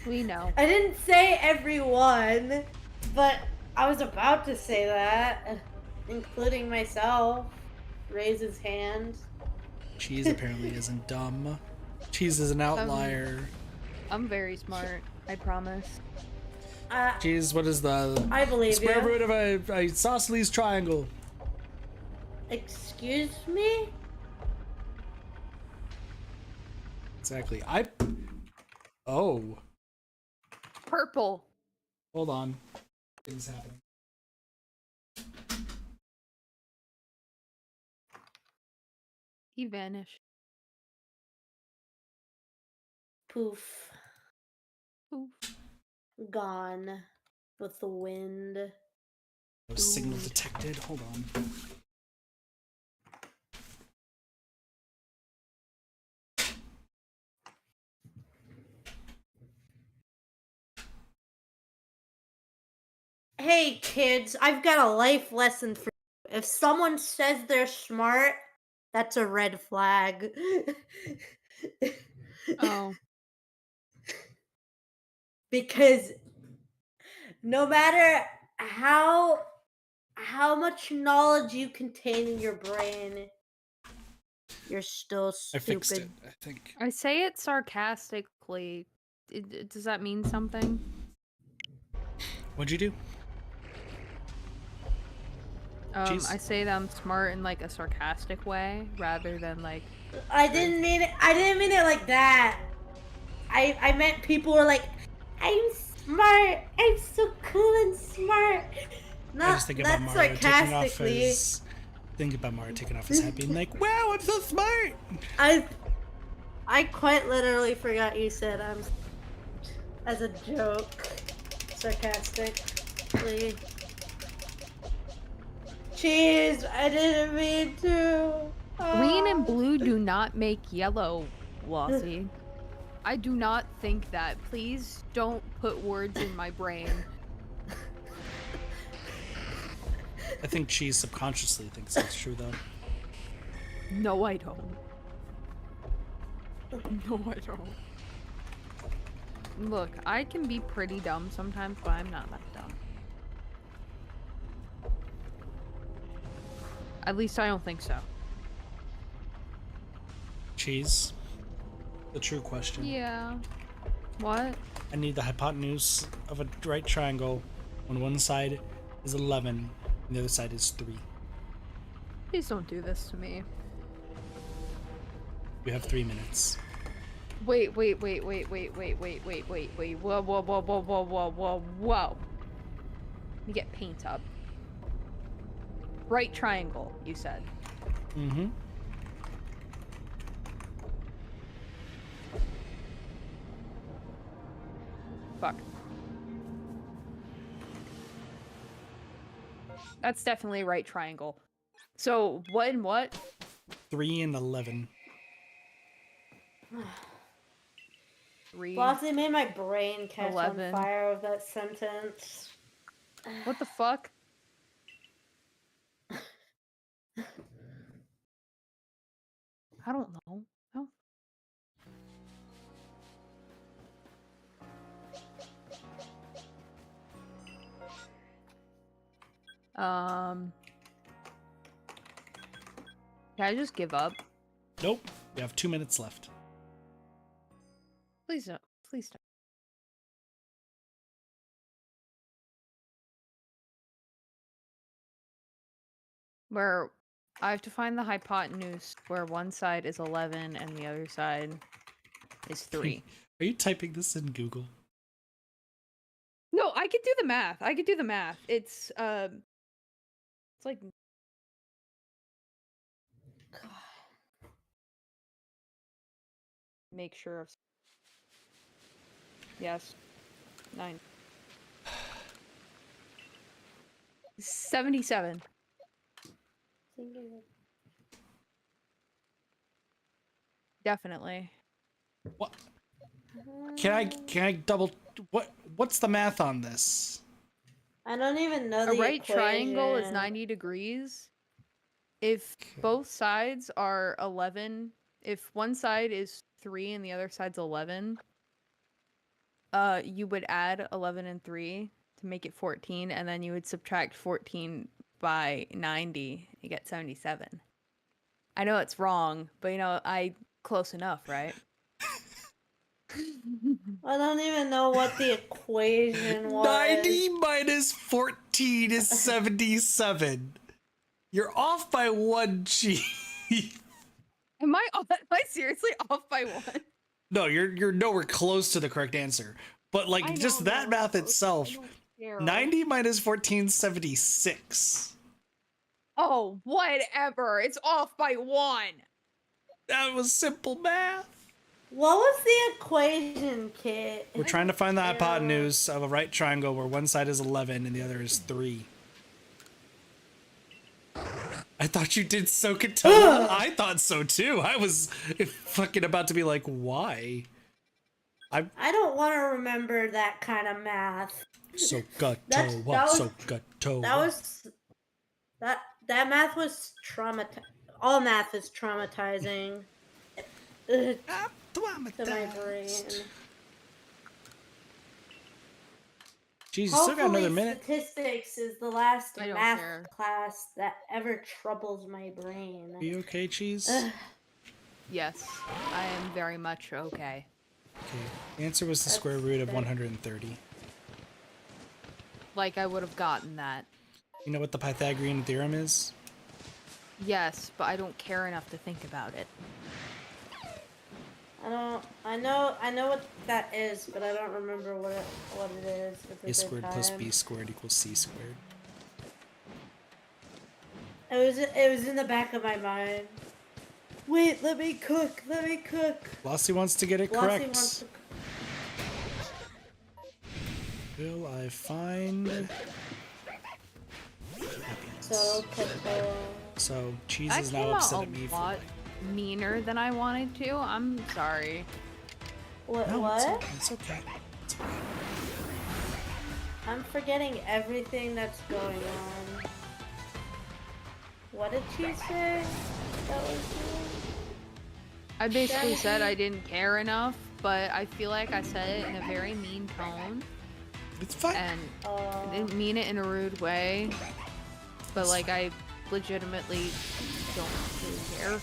Speaker 1: We know.
Speaker 3: I didn't say everyone, but I was about to say that, including myself. Raise his hand.
Speaker 2: Cheese apparently isn't dumb. Cheese is an outlier.
Speaker 1: I'm very smart. I promise.
Speaker 2: Cheese, what is the
Speaker 3: I believe
Speaker 2: square
Speaker 3: you.
Speaker 2: root of a isosceles triangle?
Speaker 3: Excuse me?
Speaker 2: Exactly. Oh.
Speaker 1: Purple.
Speaker 2: Hold on. Things happening.
Speaker 1: He vanished.
Speaker 3: Poof.
Speaker 1: Oof.
Speaker 3: Gone. With the wind.
Speaker 2: No signal detected. Hold on.
Speaker 3: Hey kids, I've got a life lesson for you. If someone says they're smart, that's a red flag.
Speaker 1: Oh.
Speaker 3: Because no matter how much knowledge you contain in your brain, you're still
Speaker 2: I
Speaker 3: stupid.
Speaker 2: fixed it, I think.
Speaker 1: I say it sarcastically. Does that mean something?
Speaker 2: What'd you do? Jeez.
Speaker 1: I say that I'm smart in like a sarcastic way rather than like...
Speaker 3: I didn't mean it like that. I meant people were like, I'm smart. I'm so cool and smart.
Speaker 2: I
Speaker 3: Not
Speaker 2: just think about
Speaker 3: not
Speaker 2: Mario taking off
Speaker 3: sarcastically.
Speaker 2: his Think about Mario taking off his hat being like, wow, I'm so smart!
Speaker 3: I quite literally forgot you said I'm as a joke. Sarcastically. Jeez, I didn't mean to.
Speaker 1: Green and blue do not make yellow, Wossie. I do not think that. Please don't put words in my brain.
Speaker 2: I think Cheese subconsciously thinks that's true, though.
Speaker 1: No, I don't. No, I don't. Look, I can be pretty dumb sometimes, but I'm not that dumb. At least I don't think so.
Speaker 2: Cheese. The true question.
Speaker 1: Yeah. What?
Speaker 2: I need the hypotenuse of a right triangle when one side is 11 and the other side is 3.
Speaker 1: Please don't do this to me.
Speaker 2: We have 3 minutes.
Speaker 1: Wait. Whoa. Let me get paint up. Right triangle, you said.
Speaker 2: Mm-hmm.
Speaker 1: Fuck. That's definitely a right triangle. So, what and what?
Speaker 2: 3 and 11.
Speaker 1: 3.
Speaker 3: Bossy made my brain catch
Speaker 1: 11.
Speaker 3: on fire with that sentence.
Speaker 1: What the fuck? I don't know. No. Can I just give up?
Speaker 2: Nope. We have 2 minutes left.
Speaker 1: Please don't. Please don't. Where I have to find the hypotenuse where one side is 11 and the other side is 3.
Speaker 2: Are you typing this in Google?
Speaker 1: No, I could do the math. I could do the math. It's like make sure of yes. 9. 77. Definitely.
Speaker 2: What? Can I double what's the math on this?
Speaker 3: I don't even know
Speaker 1: A
Speaker 3: the
Speaker 1: right triangle is
Speaker 3: equation.
Speaker 1: 90 degrees. If both sides are 11, if one side is 3 and the other side's 11, you would add 11 and 3 to make it 14, and then you would subtract 14 by 90, you get 77. I know it's wrong, but you know, close enough, right?
Speaker 3: I don't even know what the equation was.
Speaker 2: 90 minus 14 is 77. You're off by 1 G.
Speaker 1: Am I seriously off by 1?
Speaker 2: No, you're nowhere close to the correct answer. But like just that math itself, 90 minus 14 is 76.
Speaker 1: Oh, whatever. It's off by 1.
Speaker 2: That was simple math.
Speaker 3: What was the equation, Kit?
Speaker 2: We're trying to find the hypotenuse of a right triangle where one side is 11 and the other is 3. I thought you did SOHCAHTOA. I thought so too. I was fucking about to be like, why?
Speaker 3: I don't want to remember that kind of math.
Speaker 2: SOHCAHTOA.
Speaker 3: That math was traumatizing. All math is traumatizing. To my brain.
Speaker 2: Jeez, you still got another
Speaker 3: Hopefully
Speaker 2: minute.
Speaker 3: statistics is the last
Speaker 1: I don't
Speaker 3: math
Speaker 1: care.
Speaker 3: class that ever troubles my brain.
Speaker 2: Are you okay, Cheese?
Speaker 1: Yes, I am very much okay.
Speaker 2: Okay. The answer was the square root of 130.
Speaker 1: Like I would have gotten that.
Speaker 2: You know what the Pythagorean theorem is?
Speaker 1: Yes, but I don't care enough to think about it.
Speaker 3: I know what that is, but I don't remember what it is.
Speaker 2: A squared plus b squared equals c squared.
Speaker 3: It was in the back of my mind. Wait, let me cook. Let me cook.
Speaker 2: Flossie wants to get it
Speaker 3: Flossie
Speaker 2: correct.
Speaker 3: wants to
Speaker 2: Will I find...
Speaker 3: So pickle.
Speaker 2: So cheese
Speaker 1: That
Speaker 2: is
Speaker 1: came
Speaker 2: now
Speaker 1: out
Speaker 2: upset
Speaker 1: a
Speaker 2: at me for
Speaker 1: lot meaner than I wanted to. I'm sorry.
Speaker 3: What?
Speaker 2: No,
Speaker 3: What?
Speaker 2: It's okay. It's okay.
Speaker 3: I'm forgetting everything that's going on. What did she say? That was
Speaker 1: I basically
Speaker 3: Daddy.
Speaker 1: said I didn't care enough, but I feel like I said it in a very mean tone,
Speaker 2: It's fine.
Speaker 1: and I didn't mean it in a rude way. But like, I legitimately don't really care.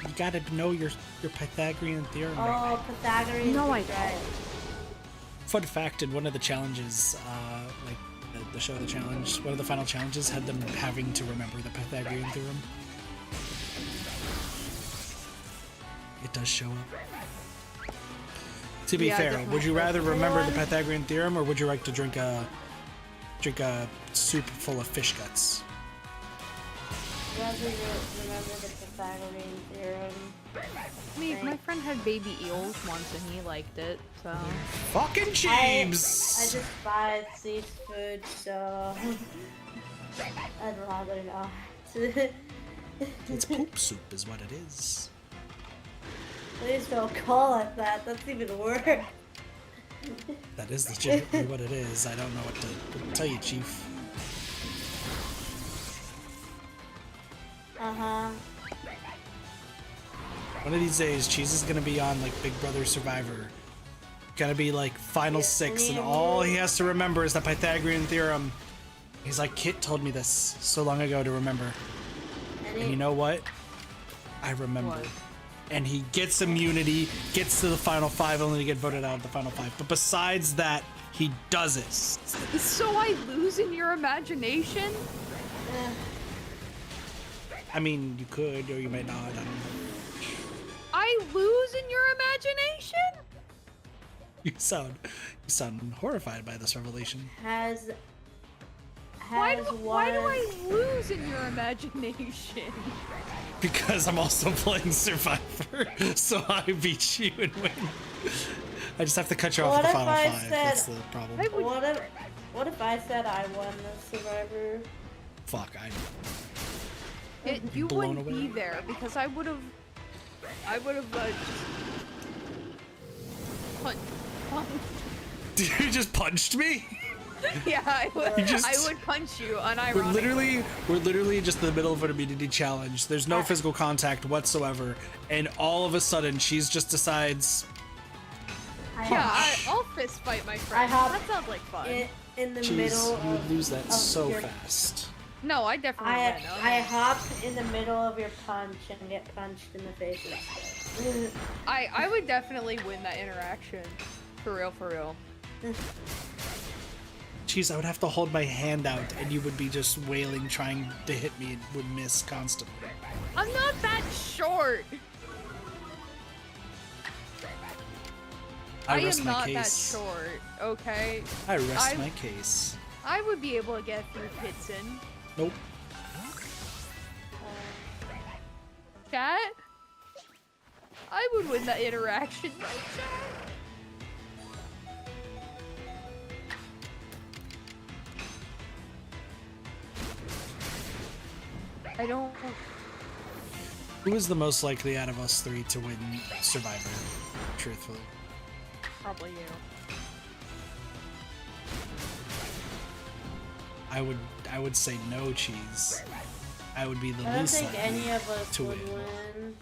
Speaker 2: You gotta know your Pythagorean theorem.
Speaker 3: Oh, Pythagorean.
Speaker 1: No, I
Speaker 3: theorem.
Speaker 1: don't.
Speaker 2: Fun fact, in one of the challenges, like the show The Challenge, one of the final challenges had them having to remember the Pythagorean theorem. It does show up. To be
Speaker 1: Yeah,
Speaker 2: fair,
Speaker 1: definitely.
Speaker 2: would you rather remember the
Speaker 3: One.
Speaker 2: Pythagorean theorem, or would you like to drink a soup full of fish guts?
Speaker 3: Rather remember the Pythagorean theorem.
Speaker 1: I mean, my friend had baby eels once and he liked it, so.
Speaker 2: Fucking
Speaker 3: I
Speaker 2: Jeeves!
Speaker 3: despise seafood, so I'd rather not.
Speaker 2: It's poop soup, is what it is.
Speaker 3: Please don't call it that. That's even worse.
Speaker 2: That is legitimately what it is. I don't know what to tell you, Chief.
Speaker 3: Uh-huh.
Speaker 2: One of these days, Cheese is gonna be on like Big Brother Survivor. Gonna be like final
Speaker 3: Yeah,
Speaker 2: six, and
Speaker 3: me and
Speaker 2: all
Speaker 3: you.
Speaker 2: he has to remember is the Pythagorean theorem. He's like, Kit told me this so long ago to remember. And you know what? I remember.
Speaker 1: What?
Speaker 2: And he gets immunity, gets to the final five, only to get voted out of the final five. But besides that, he does it.
Speaker 1: So I lose in your imagination?
Speaker 2: I mean, you could, or you might not. I don't know.
Speaker 1: I lose in your imagination?
Speaker 2: You sound horrified by this revelation.
Speaker 1: Why do I lose in your imagination?
Speaker 2: Because I'm also playing Survivor, so I beat you and win. I just have to cut you off
Speaker 3: What
Speaker 2: at the
Speaker 3: if
Speaker 2: final
Speaker 3: I
Speaker 2: five.
Speaker 3: said-
Speaker 2: That's the problem.
Speaker 3: What if I said I won the Survivor?
Speaker 2: Fuck,
Speaker 1: You
Speaker 2: blown
Speaker 1: wouldn't
Speaker 2: away.
Speaker 1: be there because I would have
Speaker 2: You just punched me?
Speaker 1: yeah, I would.
Speaker 2: You just-
Speaker 1: I would punch you
Speaker 2: We're
Speaker 1: unironically.
Speaker 2: literally just in the middle of an immunity challenge. There's no physical contact whatsoever, and all of a sudden, she's just decides.
Speaker 1: I'll fist fight my friend.
Speaker 3: hop-
Speaker 1: That sounds like fun.
Speaker 3: In the
Speaker 2: Jeez,
Speaker 3: middle
Speaker 2: you would
Speaker 3: of,
Speaker 2: lose that
Speaker 3: of
Speaker 2: so
Speaker 3: your,
Speaker 2: fast.
Speaker 1: No, I definitely win.
Speaker 3: I hop in the middle of your punch and get punched in the face.
Speaker 1: I would definitely win that interaction. For real, for real.
Speaker 2: Jeez, I would have to hold my hand out, and you would be just wailing, trying to hit me, and would miss constantly.
Speaker 1: I'm not that short.
Speaker 2: I
Speaker 1: am
Speaker 2: rest my
Speaker 1: not
Speaker 2: case.
Speaker 1: that short, okay?
Speaker 2: I rest my case.
Speaker 1: I would be able to get through Pitson.
Speaker 2: Nope.
Speaker 1: Chat? I would win that interaction, right, chat? I don't...
Speaker 2: Who is the most likely out of us three to win Survivor? Truthfully.
Speaker 1: Probably you.
Speaker 2: I would say no, Cheese. I would be the
Speaker 3: I don't
Speaker 2: least
Speaker 3: think
Speaker 2: likely
Speaker 3: any of us
Speaker 2: to
Speaker 3: would
Speaker 2: win.
Speaker 3: win.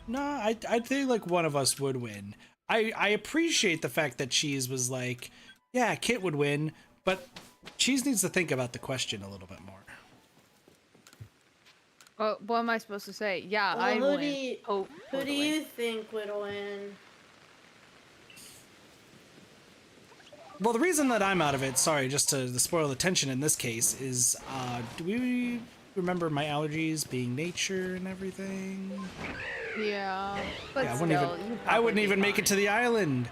Speaker 2: No, I'd think like one of us would win. I appreciate the fact that Cheese was like, yeah, Kit would win, but Cheese needs to think about the question a little bit more.
Speaker 1: What am I supposed to say? Yeah,
Speaker 3: Well,
Speaker 1: I
Speaker 3: who
Speaker 1: win.
Speaker 3: do you-
Speaker 1: Oh,
Speaker 3: Who do you think would win?
Speaker 2: Well, the reason that I'm out of it, sorry, just to spoil the tension in this case, is do we remember my allergies being nature and everything?
Speaker 1: Yeah, but
Speaker 2: Yeah,
Speaker 1: still,
Speaker 2: I wouldn't even make it to the island.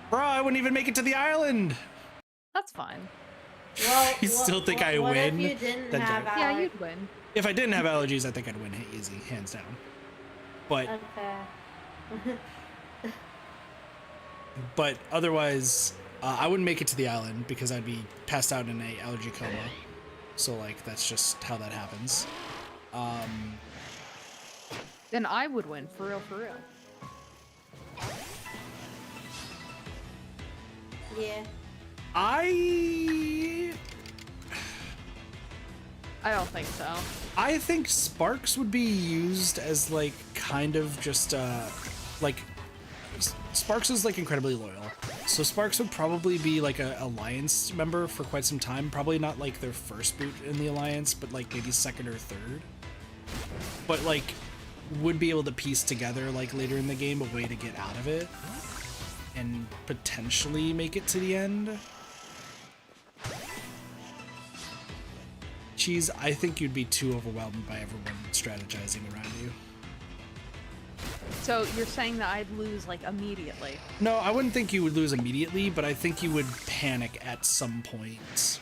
Speaker 2: Bro, I wouldn't even make it to the island.
Speaker 1: That's fine.
Speaker 3: Well,
Speaker 2: You still think I
Speaker 3: what
Speaker 2: win?
Speaker 3: if you didn't
Speaker 2: Then
Speaker 3: have
Speaker 2: Jack.
Speaker 1: Yeah,
Speaker 3: allergies?
Speaker 1: you'd win.
Speaker 2: If I didn't have allergies, I think I'd win easy, hands down. But
Speaker 3: Okay.
Speaker 2: but otherwise, I wouldn't make it to the island because I'd be passed out in a allergy coma. So like that's just how that happens.
Speaker 1: Then I would win, for real, for real.
Speaker 3: Yeah.
Speaker 2: I
Speaker 1: don't think so.
Speaker 2: I think Sparks would be used as like kind of just like Sparks is like incredibly loyal. So Sparks would probably be like a alliance member for quite some time. Probably not like their first boot in the alliance, but like maybe second or third. But like would be able to piece together like later in the game a way to get out of it and potentially make it to the end. Cheese, I think you'd be too overwhelmed by everyone strategizing around you.
Speaker 1: So you're saying that I'd lose like immediately?
Speaker 2: No, I wouldn't think you would lose immediately, but I think you would panic at some point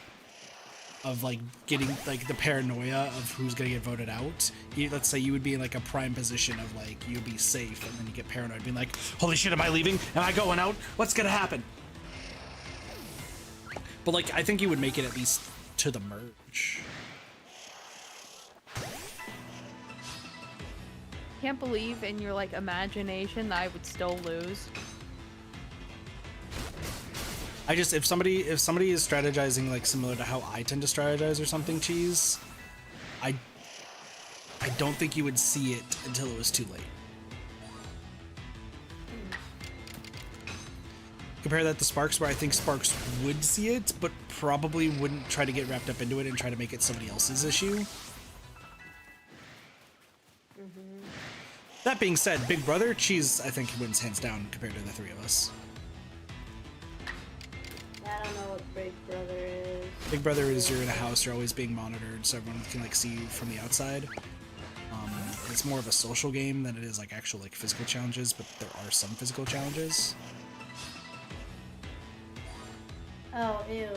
Speaker 2: of like getting like the paranoia of who's gonna get voted out. Let's say you would be in like a prime position of like you'd be safe, and then you get paranoid, being like, "Holy shit, am I leaving? Am I going out? What's gonna happen?" But like, I think you would make it at least to the merge.
Speaker 1: Can't believe in your like imagination that I would still lose.
Speaker 2: I just if somebody is strategizing like similar to how I tend to strategize or something, Cheese, I don't think you would see it until it was too late. Compare that to Sparks, where I think Sparks would see it, but probably wouldn't try to get wrapped up into it and try to make it somebody else's issue. That being said, Big Brother, Cheese, I think wins hands down compared to the three of us.
Speaker 3: I don't know what Big Brother is.
Speaker 2: Big Brother is you're in a house, you're always being monitored, so everyone can like see you from the outside. It's more of a social game than it is like actual like physical challenges, but there are some physical challenges.
Speaker 3: Oh, ew.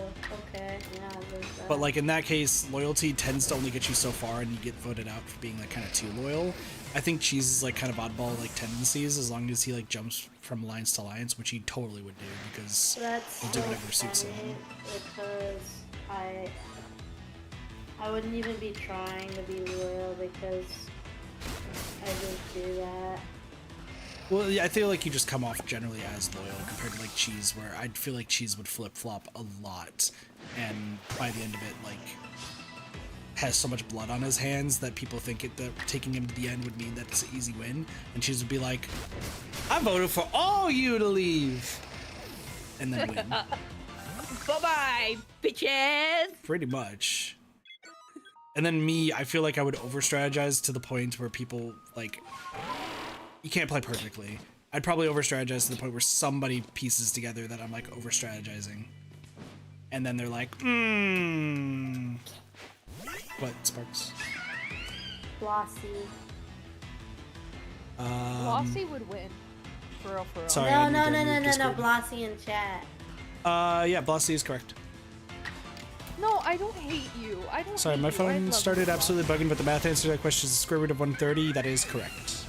Speaker 3: Okay. Yeah, there's that.
Speaker 2: But like in that case, loyalty tends to only get you so far, and you get voted out for being like kind of too loyal. I think Cheese is like kind of oddball like tendencies, as long as he like jumps from alliance to alliance, which he totally would do because
Speaker 3: That's
Speaker 2: he'll
Speaker 3: so
Speaker 2: do whatever suits him.
Speaker 3: funny because I wouldn't even be trying to be loyal because I just do that.
Speaker 2: Well, yeah, I feel like you just come off generally as loyal compared to like Cheese, where I'd feel like Cheese would flip flop a lot, and by the end of it, like has so much blood on his hands that people think that taking him to the end would mean that it's an easy win, and Cheese would be like, "I voted for all you to leave," and then win.
Speaker 1: Bye-bye, bitches!
Speaker 2: Pretty much. And then me, I feel like I would over-strategize to the point where people, like, you can't play perfectly. I'd probably over-strategize to the point where somebody pieces together that I'm, like, over-strategizing. And then they're like, What, Sparks?
Speaker 3: Flossy.
Speaker 1: Flossie would win. For real, for real.
Speaker 2: Sorry, I
Speaker 3: No,
Speaker 2: need
Speaker 3: no,
Speaker 2: to
Speaker 3: no,
Speaker 2: move
Speaker 3: no, no,
Speaker 2: Discord.
Speaker 3: Blossy in chat.
Speaker 2: Yeah, Blossy is correct.
Speaker 1: No, I don't hate you. I don't
Speaker 2: Sorry,
Speaker 1: hate
Speaker 2: my
Speaker 1: you. I
Speaker 2: phone
Speaker 1: love
Speaker 2: started
Speaker 1: you,
Speaker 2: absolutely bugging, but the math answer to that question is the square root of 130. That is correct.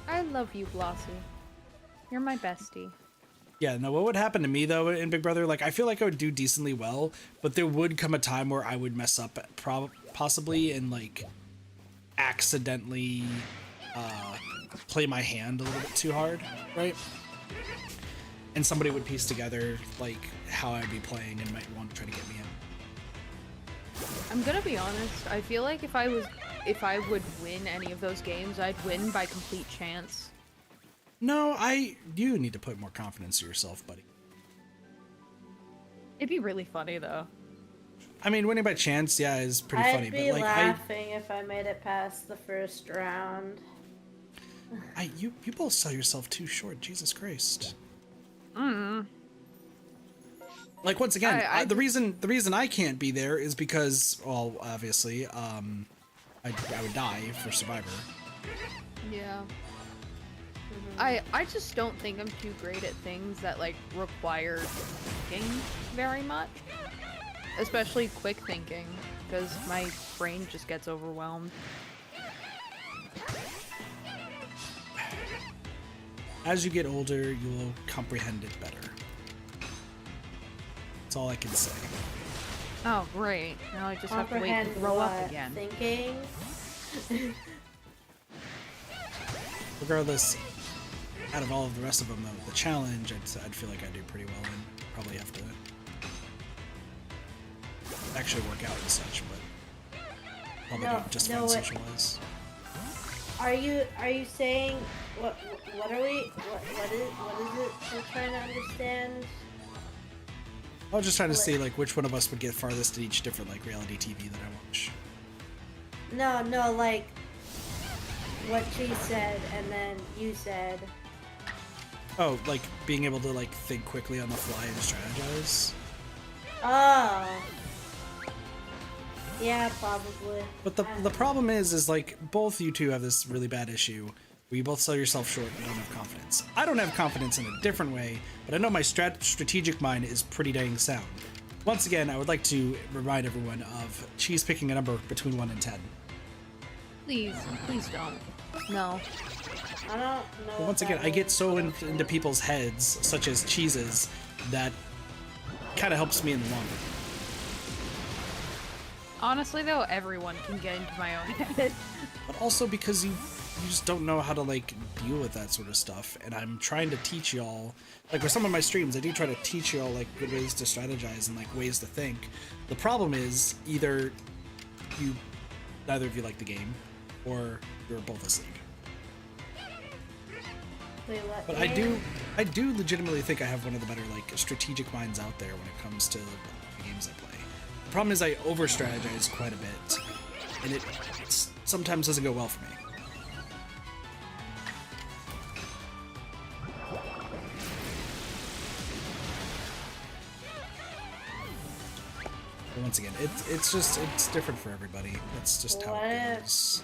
Speaker 1: I love you, Blossy. You're my bestie.
Speaker 2: Yeah, no, what would happen to me, though, in Big Brother, like, I feel like I would do decently well, but there would come a time where I would mess up, possibly, and, like, accidentally play my hand a little bit too hard, right? And somebody would piece together, like, how I'd be playing and might want to try to get me in.
Speaker 1: I'm gonna be honest. I feel like if I would win any of those games, I'd win by complete chance.
Speaker 2: No, you need to put more confidence in yourself, buddy.
Speaker 1: It'd be really funny though.
Speaker 2: I mean, winning by chance, yeah, is pretty funny,
Speaker 3: I'd
Speaker 2: but
Speaker 3: be
Speaker 2: like
Speaker 3: laughing if I made it past the first round.
Speaker 2: you both sell yourself too short, Jesus Christ. Like once again, the reason I can't be there is because, well, obviously, I would die for Survivor.
Speaker 1: Yeah. I just don't think I'm too great at things that like require thinking very much. Especially quick thinking, because my brain just gets overwhelmed.
Speaker 2: As you get older, you will comprehend it better. That's all I can say.
Speaker 1: Oh, great. Now I just have to wait
Speaker 3: Comprehend
Speaker 1: to grow up
Speaker 3: what?
Speaker 1: again.
Speaker 3: Thinking.
Speaker 2: Regardless, out of all of the rest of them, though, the challenge, I'd feel like I do pretty well in. Probably have to actually work out and such, but probably don't just find socialize.
Speaker 3: Are you saying what are we what is it we're trying to understand?
Speaker 2: I was just trying to see like which one of us would get farthest in each different like reality TV that I watch.
Speaker 3: No, like what she said and then you said.
Speaker 2: Oh, like being able to like think quickly on the fly and strategize.
Speaker 3: Oh. Yeah, probably.
Speaker 2: But the problem is like both you two have this really bad issue where you both sell yourself short and don't have confidence. I don't have confidence in a different way, but I know my strategic mind is pretty dang sound. Once again, I would like to remind everyone of Cheese picking a number between 1 and 10.
Speaker 1: Please don't. No.
Speaker 3: I don't know.
Speaker 2: But once again, I get so into people's heads, such as Cheese's, that kind of helps me in the long run.
Speaker 1: Honestly, though, everyone can get into my own head.
Speaker 2: But also because you just don't know how to like deal with that sort of stuff, and I'm trying to teach y'all, like with some of my streams I do try to teach y'all like good ways to strategize and like ways to think. The problem is either neither of you like the game or you're both asleep.
Speaker 3: Wait, what?
Speaker 2: But I do legitimately think I have one of the better like strategic minds out there when it comes to the games I play. The problem is I over strategize quite a bit, and it sometimes doesn't go well for me. But once again, it's different for everybody. That's just how it goes.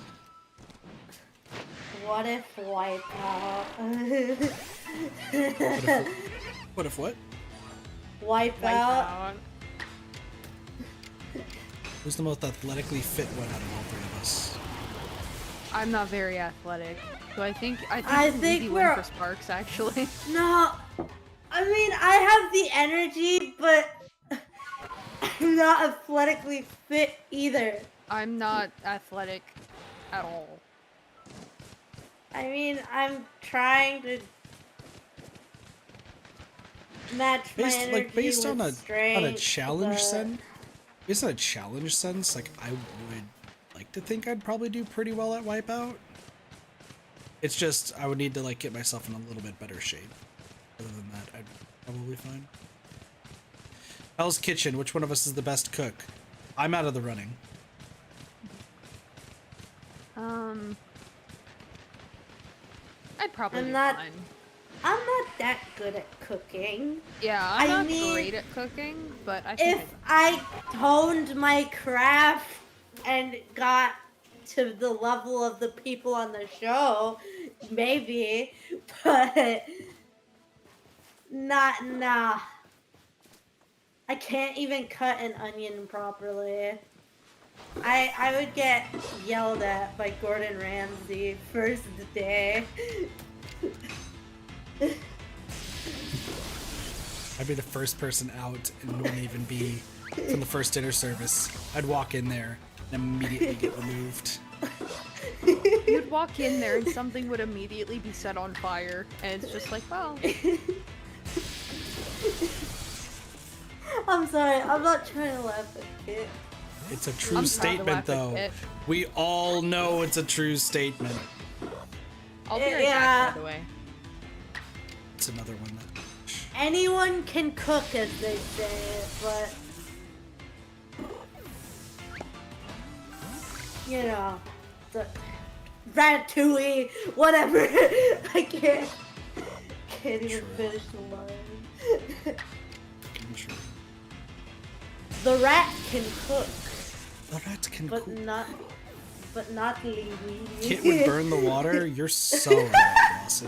Speaker 3: What if Wipeout?
Speaker 2: What if what?
Speaker 3: Wipeout.
Speaker 2: Who's the most athletically fit one out of all three of us?
Speaker 1: I'm not very athletic, so I think
Speaker 3: think
Speaker 1: we're for Sparks actually.
Speaker 3: No, I mean I have the energy, but I'm not athletically fit either.
Speaker 1: I'm not athletic at all.
Speaker 3: I mean, I'm trying to match my energy
Speaker 2: based
Speaker 3: with
Speaker 2: on a
Speaker 3: strength,
Speaker 2: challenge
Speaker 3: but...
Speaker 2: sense. Based on a challenge sense, like I would like to think I'd probably do pretty well at Wipeout. It's just I would need to like get myself in a little bit better shape. Other than that, I'd probably fine. Hell's Kitchen. Which one of us is the best cook? I'm out of the running.
Speaker 1: I'd probably
Speaker 3: I'm
Speaker 1: do
Speaker 3: not-
Speaker 1: fine.
Speaker 3: I'm not that good at cooking.
Speaker 1: Yeah, I'm not
Speaker 3: mean,
Speaker 1: great at cooking, but I think
Speaker 3: If I honed my craft and got to the level of the people on the show, maybe, but nah. I can't even cut an onion properly. I would get yelled at by Gordon Ramsay first day.
Speaker 2: I'd be the first person out and wouldn't even be from the first dinner service. I'd walk in there and immediately get removed.
Speaker 1: you'd walk in there and something would immediately be set on fire, and it's just like, well.
Speaker 3: I'm sorry, I'm not trying to laugh at it.
Speaker 2: It's a true
Speaker 1: I'm proud to
Speaker 2: statement,
Speaker 1: laugh at
Speaker 2: though.
Speaker 1: it.
Speaker 2: We all know it's a true statement.
Speaker 1: I'll be right
Speaker 3: Yeah.
Speaker 1: back, by the way.
Speaker 2: It's another one that.
Speaker 3: Anyone can cook, as they say, but you know, the ratatouille, whatever. I can't even
Speaker 2: True.
Speaker 3: finish the line.
Speaker 2: I'm sure.
Speaker 3: The rat can cook,
Speaker 2: The rat can
Speaker 3: but
Speaker 2: cook.
Speaker 3: not Lee.
Speaker 2: Kit would burn the water. You're so right, Lassie.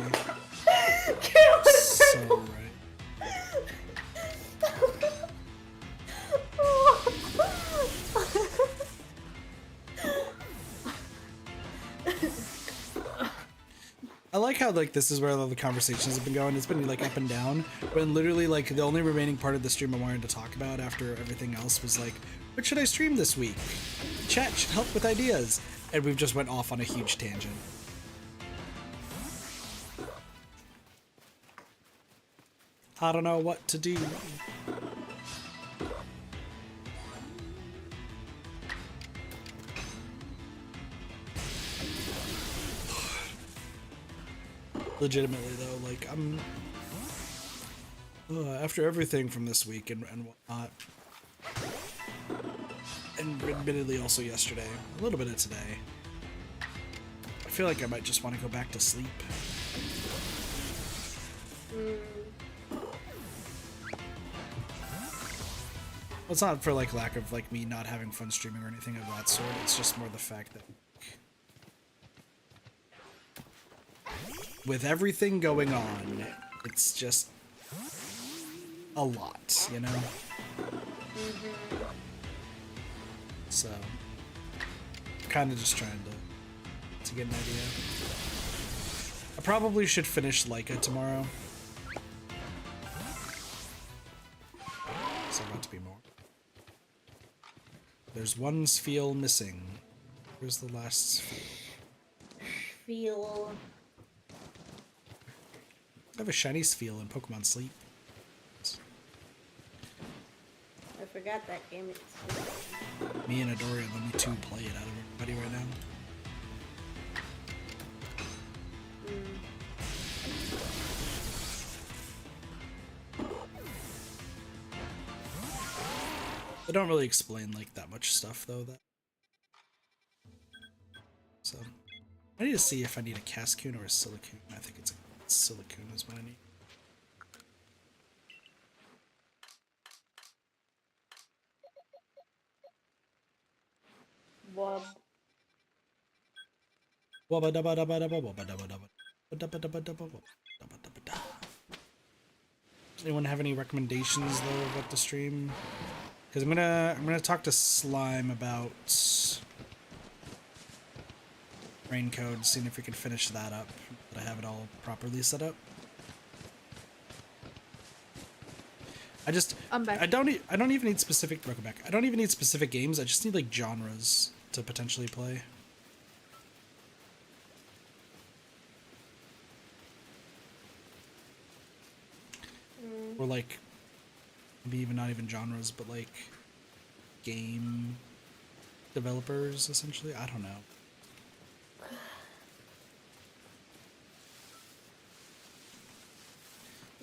Speaker 2: I like how like this is where all the conversations have been going. It's been like up and down. When literally like the only remaining part of the stream I wanted to talk about after everything else was like, what should I stream this week? Chat should help with ideas. And we've just went off on a huge tangent. I don't know what to do. Legitimately though, like I'm after everything from this week and whatnot, and admittedly also yesterday, a little bit of today, I feel like I might just want to go back to sleep. Well, it's not for like lack of like me not having fun streaming or anything of that sort. It's just more the fact that with everything going on, it's just a lot, you know? So, kind of just trying to get an idea. I probably should finish Laika tomorrow. There's about to be more. There's one sphere missing. Where's the last sphere?
Speaker 3: Feel.
Speaker 2: I have a shiny sphere in Pokemon Sleep.
Speaker 3: I forgot that game existed.
Speaker 2: Me and Adori are the only two play it out of everybody right now. They don't really explain like that much stuff though. So I need to see if I need a Cascoon or a Silicoon. I think it's a Silicoon is what I need.
Speaker 3: Wub.
Speaker 2: Wubba dubba dubba dubba wubba dubba dubba dubba dubba dubba wubba dubba dubba da. Anyone have any recommendations though about the stream? Because I'm gonna talk to Slime about Raincode, seeing if we can finish that up. That I have it all properly set up.
Speaker 1: I'm back.
Speaker 2: I don't even need specific. Welcome back. I don't even need specific games. I just need like genres to potentially play. Or like, maybe even not even genres, but like game developers essentially. I don't know.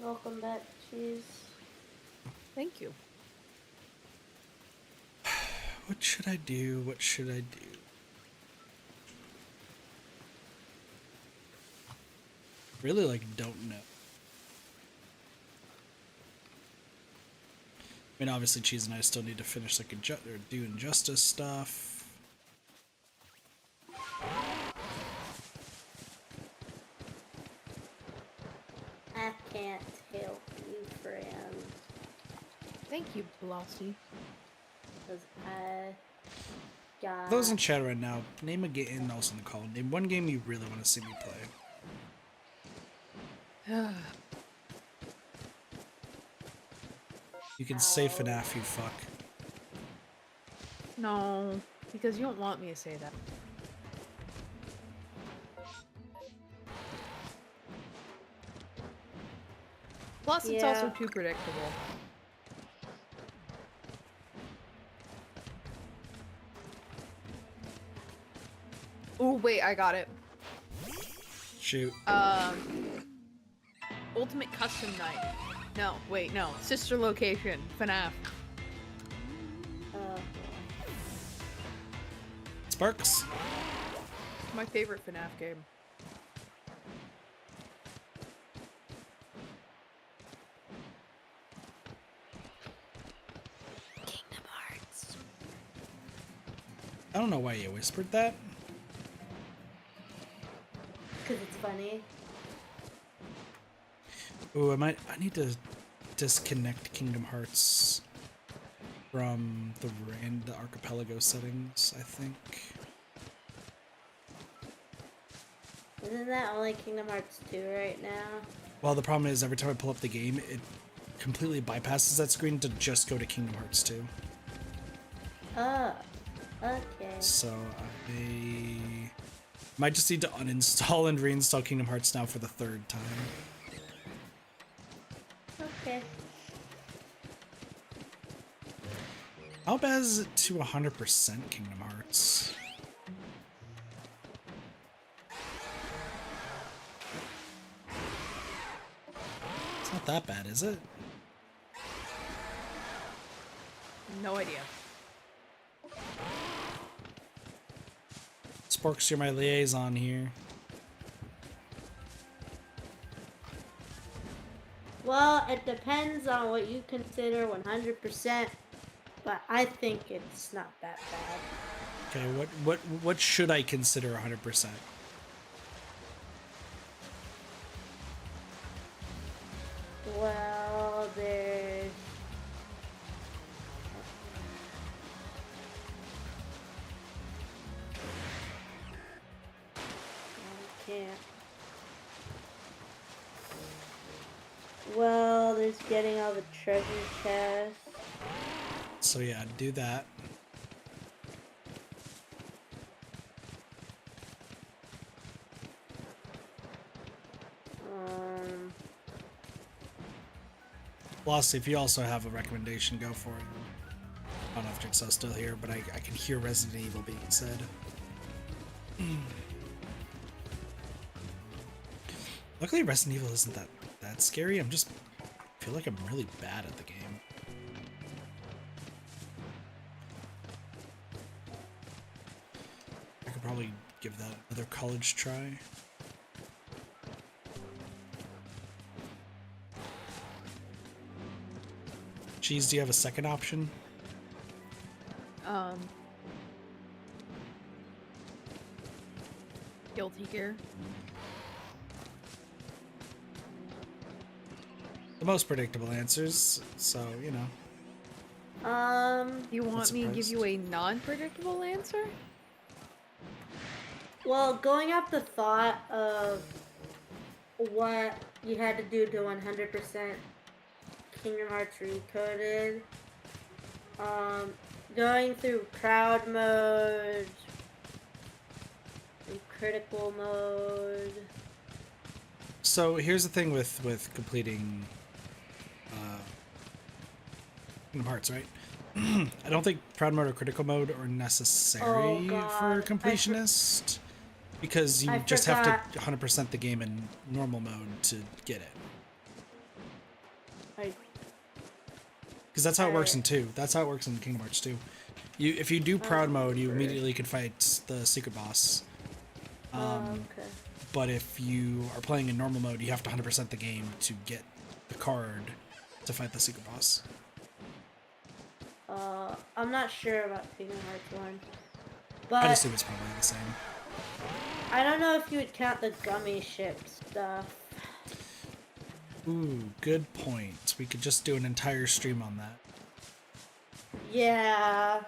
Speaker 3: Welcome back, cheese.
Speaker 1: Thank you.
Speaker 2: What should I do? What should I do? Really, like, don't know. I mean, obviously, Cheese and I still need to finish, like, or do Injustice stuff.
Speaker 3: I can't help you, friend.
Speaker 1: Thank you, Blossy.
Speaker 3: Because I got...
Speaker 2: Those in chat right now, name a game, and also in the call, name one game you really want to see me play. You can say FNAF, you fuck.
Speaker 1: No, because you don't want me to say that. Plus, it's also too predictable. Oh, wait, I got it.
Speaker 2: Shoot.
Speaker 1: Ultimate Custom Night. No, wait, no. Sister Location. FNAF.
Speaker 2: Sparks?
Speaker 1: My favorite FNAF game. Kingdom Hearts.
Speaker 2: I don't know why you whispered that.
Speaker 3: Because it's funny.
Speaker 2: Ooh, I need to disconnect Kingdom Hearts from the archipelago settings, I think.
Speaker 3: Is Isn't that only Kingdom Hearts 2 right now?
Speaker 2: Well, the problem is every time I pull up the game, it completely bypasses that screen to just go to Kingdom Hearts 2.
Speaker 3: Oh, okay.
Speaker 2: So I might just need to uninstall and reinstall Kingdom Hearts now for the 3rd time.
Speaker 3: Okay.
Speaker 2: How bad is it to 100% Kingdom Hearts? It's not that bad, is it?
Speaker 1: No idea.
Speaker 2: Sporks, you're my liaison here.
Speaker 3: Well, it depends on what you consider 100%, but I think it's not that bad.
Speaker 2: Okay, what should I consider 100%?
Speaker 3: Well, there's... I can't. Well, there's getting all the treasure chests.
Speaker 2: So yeah, do that. Plus, if you also have a recommendation, go for it. I don't know if Jigsaw's still here, but I can hear Resident Evil being said. Luckily, Resident Evil isn't that scary. I feel like I'm really bad at the game. I could probably give that another college try. Cheese, do you have a second option?
Speaker 1: Guilty Gear.
Speaker 2: The most predictable answers, so, you know.
Speaker 1: You want me to give you a non-predictable answer?
Speaker 3: Well, going off the thought of what you had to do to 100% Kingdom Hearts Recoded, going through crowd mode, and critical mode.
Speaker 2: So here's the thing with completing Kingdom Hearts, right? I don't think proud mode or critical mode are necessary for completionist because you just have to 100% the game in normal mode to get it. Because that's how it works in 2. That's how it works in Kingdom Hearts 2. If you do proud mode, you immediately can fight the secret boss.
Speaker 3: Okay.
Speaker 2: But if you are playing in normal mode, you have to 100% the game to get the card to fight the secret boss.
Speaker 3: I'm not sure about Kingdom Hearts 1. But
Speaker 2: I'd assume it's probably the same.
Speaker 3: I don't know if you would count the gummy ship stuff.
Speaker 2: Ooh, good point. We could just do an entire stream on that.
Speaker 3: Yeah.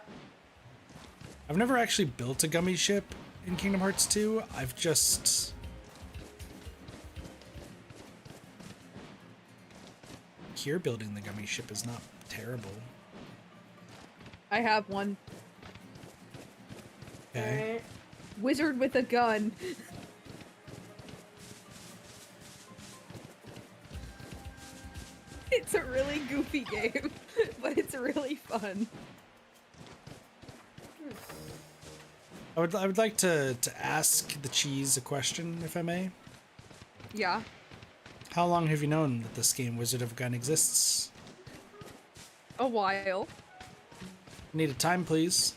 Speaker 2: I've never actually built a gummy ship in Kingdom Hearts 2. I've just... Here, building the gummy ship is not terrible.
Speaker 1: I have one.
Speaker 2: Okay.
Speaker 3: Alright.
Speaker 1: Wizard with a gun. It's a really goofy game, but it's really fun.
Speaker 2: I would like to ask the cheese a question, if I may.
Speaker 1: Yeah.
Speaker 2: How long have you known that this game, Wizard of a Gun, exists?
Speaker 1: A while.
Speaker 2: Need a time, please.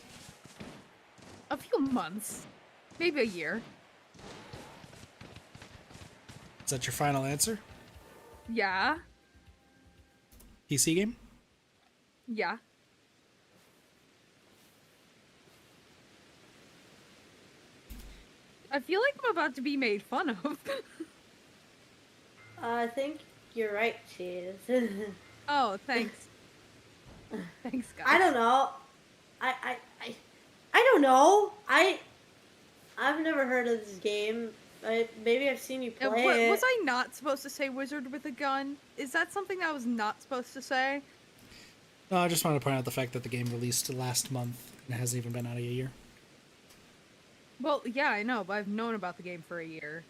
Speaker 1: A few months. Maybe a year.
Speaker 2: Is that your final answer?
Speaker 1: Yeah.
Speaker 2: PC game?
Speaker 1: Yeah. I feel like I'm about to be made fun of.
Speaker 3: I think you're right, Cheese.
Speaker 1: Oh, thanks. Thanks, guys.
Speaker 3: I don't know. I don't know. I've never heard of this game Maybe I've seen you play it.
Speaker 1: Was I not supposed to say wizard with a gun? Is that something I was not supposed to say?
Speaker 2: No, I just wanted to point out the fact that the game released last month and it hasn't even been out a year.
Speaker 1: Well, yeah, I know, but I've known about the game for a year.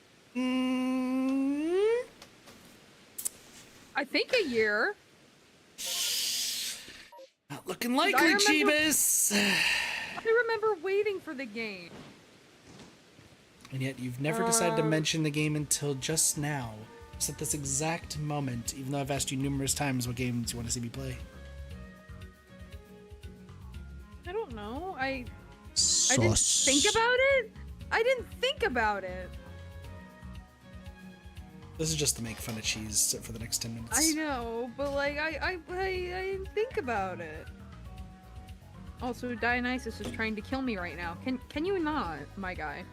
Speaker 1: I think a year.
Speaker 2: Not looking likely, Jeebus!
Speaker 1: I remember waiting for the game.
Speaker 2: And yet you've never decided to mention the game until just now. Just at this exact moment, even though I've asked you numerous times what games you want to see me play.
Speaker 1: I don't know. I didn't think about it. I didn't think about it.
Speaker 2: This is just to make fun of cheese for the next 10 minutes.
Speaker 1: I know, but like I didn't think about it. Also, Dionysus is trying to kill me right now. Can you not, my guy?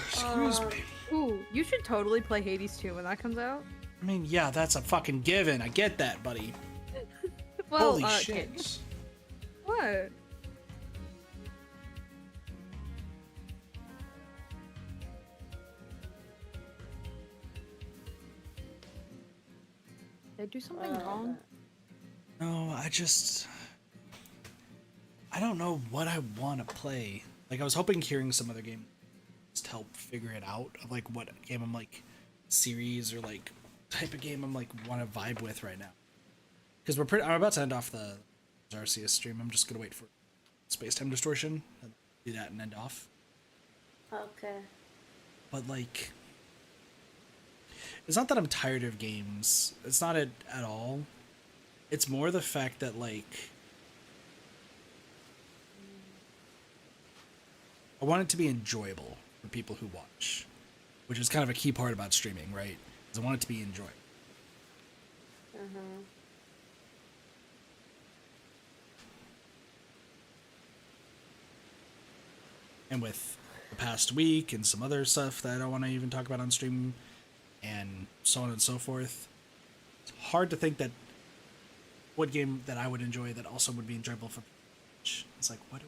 Speaker 2: Excuse me.
Speaker 1: Ooh, you should totally play Hades 2 when that comes out.
Speaker 2: I mean, yeah, that's a fucking given. I get that, buddy.
Speaker 1: Well,
Speaker 2: Holy shit.
Speaker 1: What? Did I do something wrong?
Speaker 2: No, I don't know what I want to play. Like, I was hoping hearing some other game just help figure it out of like what game I'm like series or like type of game I'm like want to vibe with right now. Because I'm about to end off the Arceus stream. I'm just gonna wait for space-time distortion and do that and end off.
Speaker 3: Okay.
Speaker 2: But like, it's not that I'm tired of games. It's not it at all. It's more the fact that like I want it to be enjoyable for people who watch, which is kind of a key part about streaming, right? Is I want it to be enjoyable. And with the past week and some other stuff that I don't want to even talk about on stream and so on and so forth, it's hard to think that what game that I would enjoy that also would be enjoyable for people. It's like, what?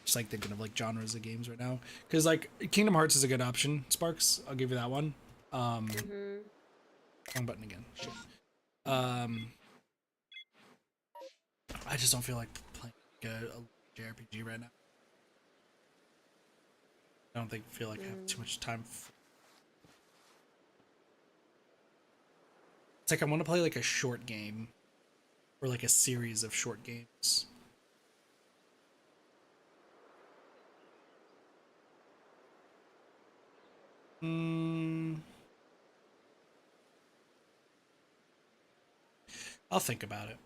Speaker 2: Just like thinking of like genres of games right now, because like Kingdom Hearts is a good option. Sparks, I'll give you that one. Wrong button again. Shit. I just don't feel like playing a JRPG right now. I don't feel like I have too much time. It's like I want to play like a short game, or like a series of short games. I'll think about it.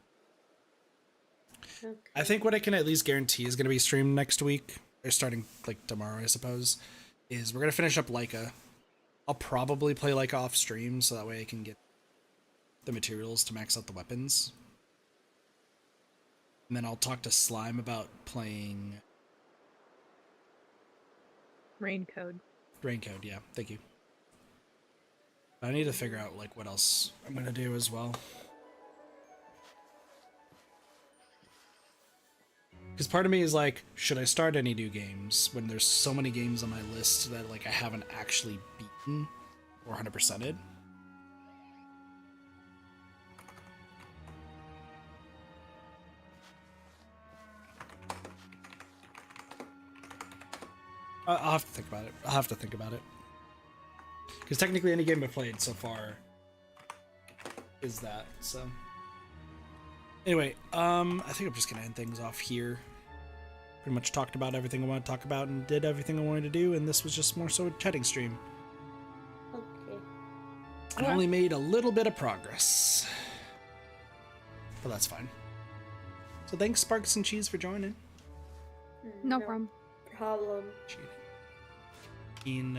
Speaker 2: Okay. I think what I can at least guarantee is going to be streamed next week, or starting like tomorrow, I suppose, is we're going to finish up Laika. I'll probably play Laika off stream so that way I can get the materials to max out the weapons. And then I'll talk to Slime about playing
Speaker 1: Raincode,
Speaker 2: yeah, thank you. I need to figure out like what else I'm going to do as well. Because part of me is like, should I start any new games when there's so many games on my list that like I haven't actually beaten or 100%ed? I'll have to think about it. Because technically any game I've played so far is that, so... Anyway, I think I'm just gonna end things off here. Pretty much talked about everything I want to talk about and did everything I wanted to do, and this was just more so a chatting stream.
Speaker 3: Okay.
Speaker 2: I only made a little bit of progress. But that's fine. So thanks, Sparks and Cheese, for joining.
Speaker 1: No problem.
Speaker 2: And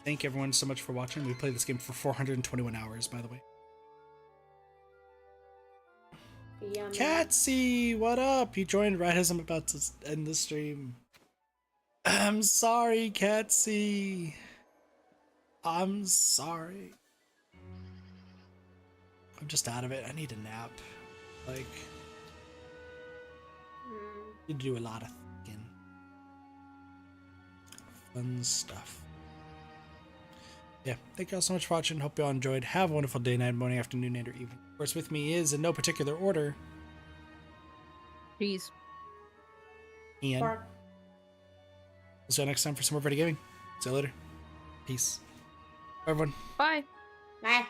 Speaker 2: thank everyone so much for watching. We played this game for 421 hours, by the way.
Speaker 3: Yummy.
Speaker 2: Catsy, what up? You joined right as I'm about to end the stream. I'm sorry, Catsy. I'm sorry. I'm just out of it. I need a nap. Like, you do a lot of thinking. Fun stuff. Yeah, thank you all so much for watching. Hope you all enjoyed. Have a wonderful day, night, morning, afternoon, and or evening. Of course, with me is, in no particular order,
Speaker 1: Jeez.
Speaker 2: Ian.
Speaker 3: Or
Speaker 2: We'll see you next time for some more Ready Gaming. See you later. Peace. Bye, everyone.
Speaker 1: Bye.
Speaker 3: Bye.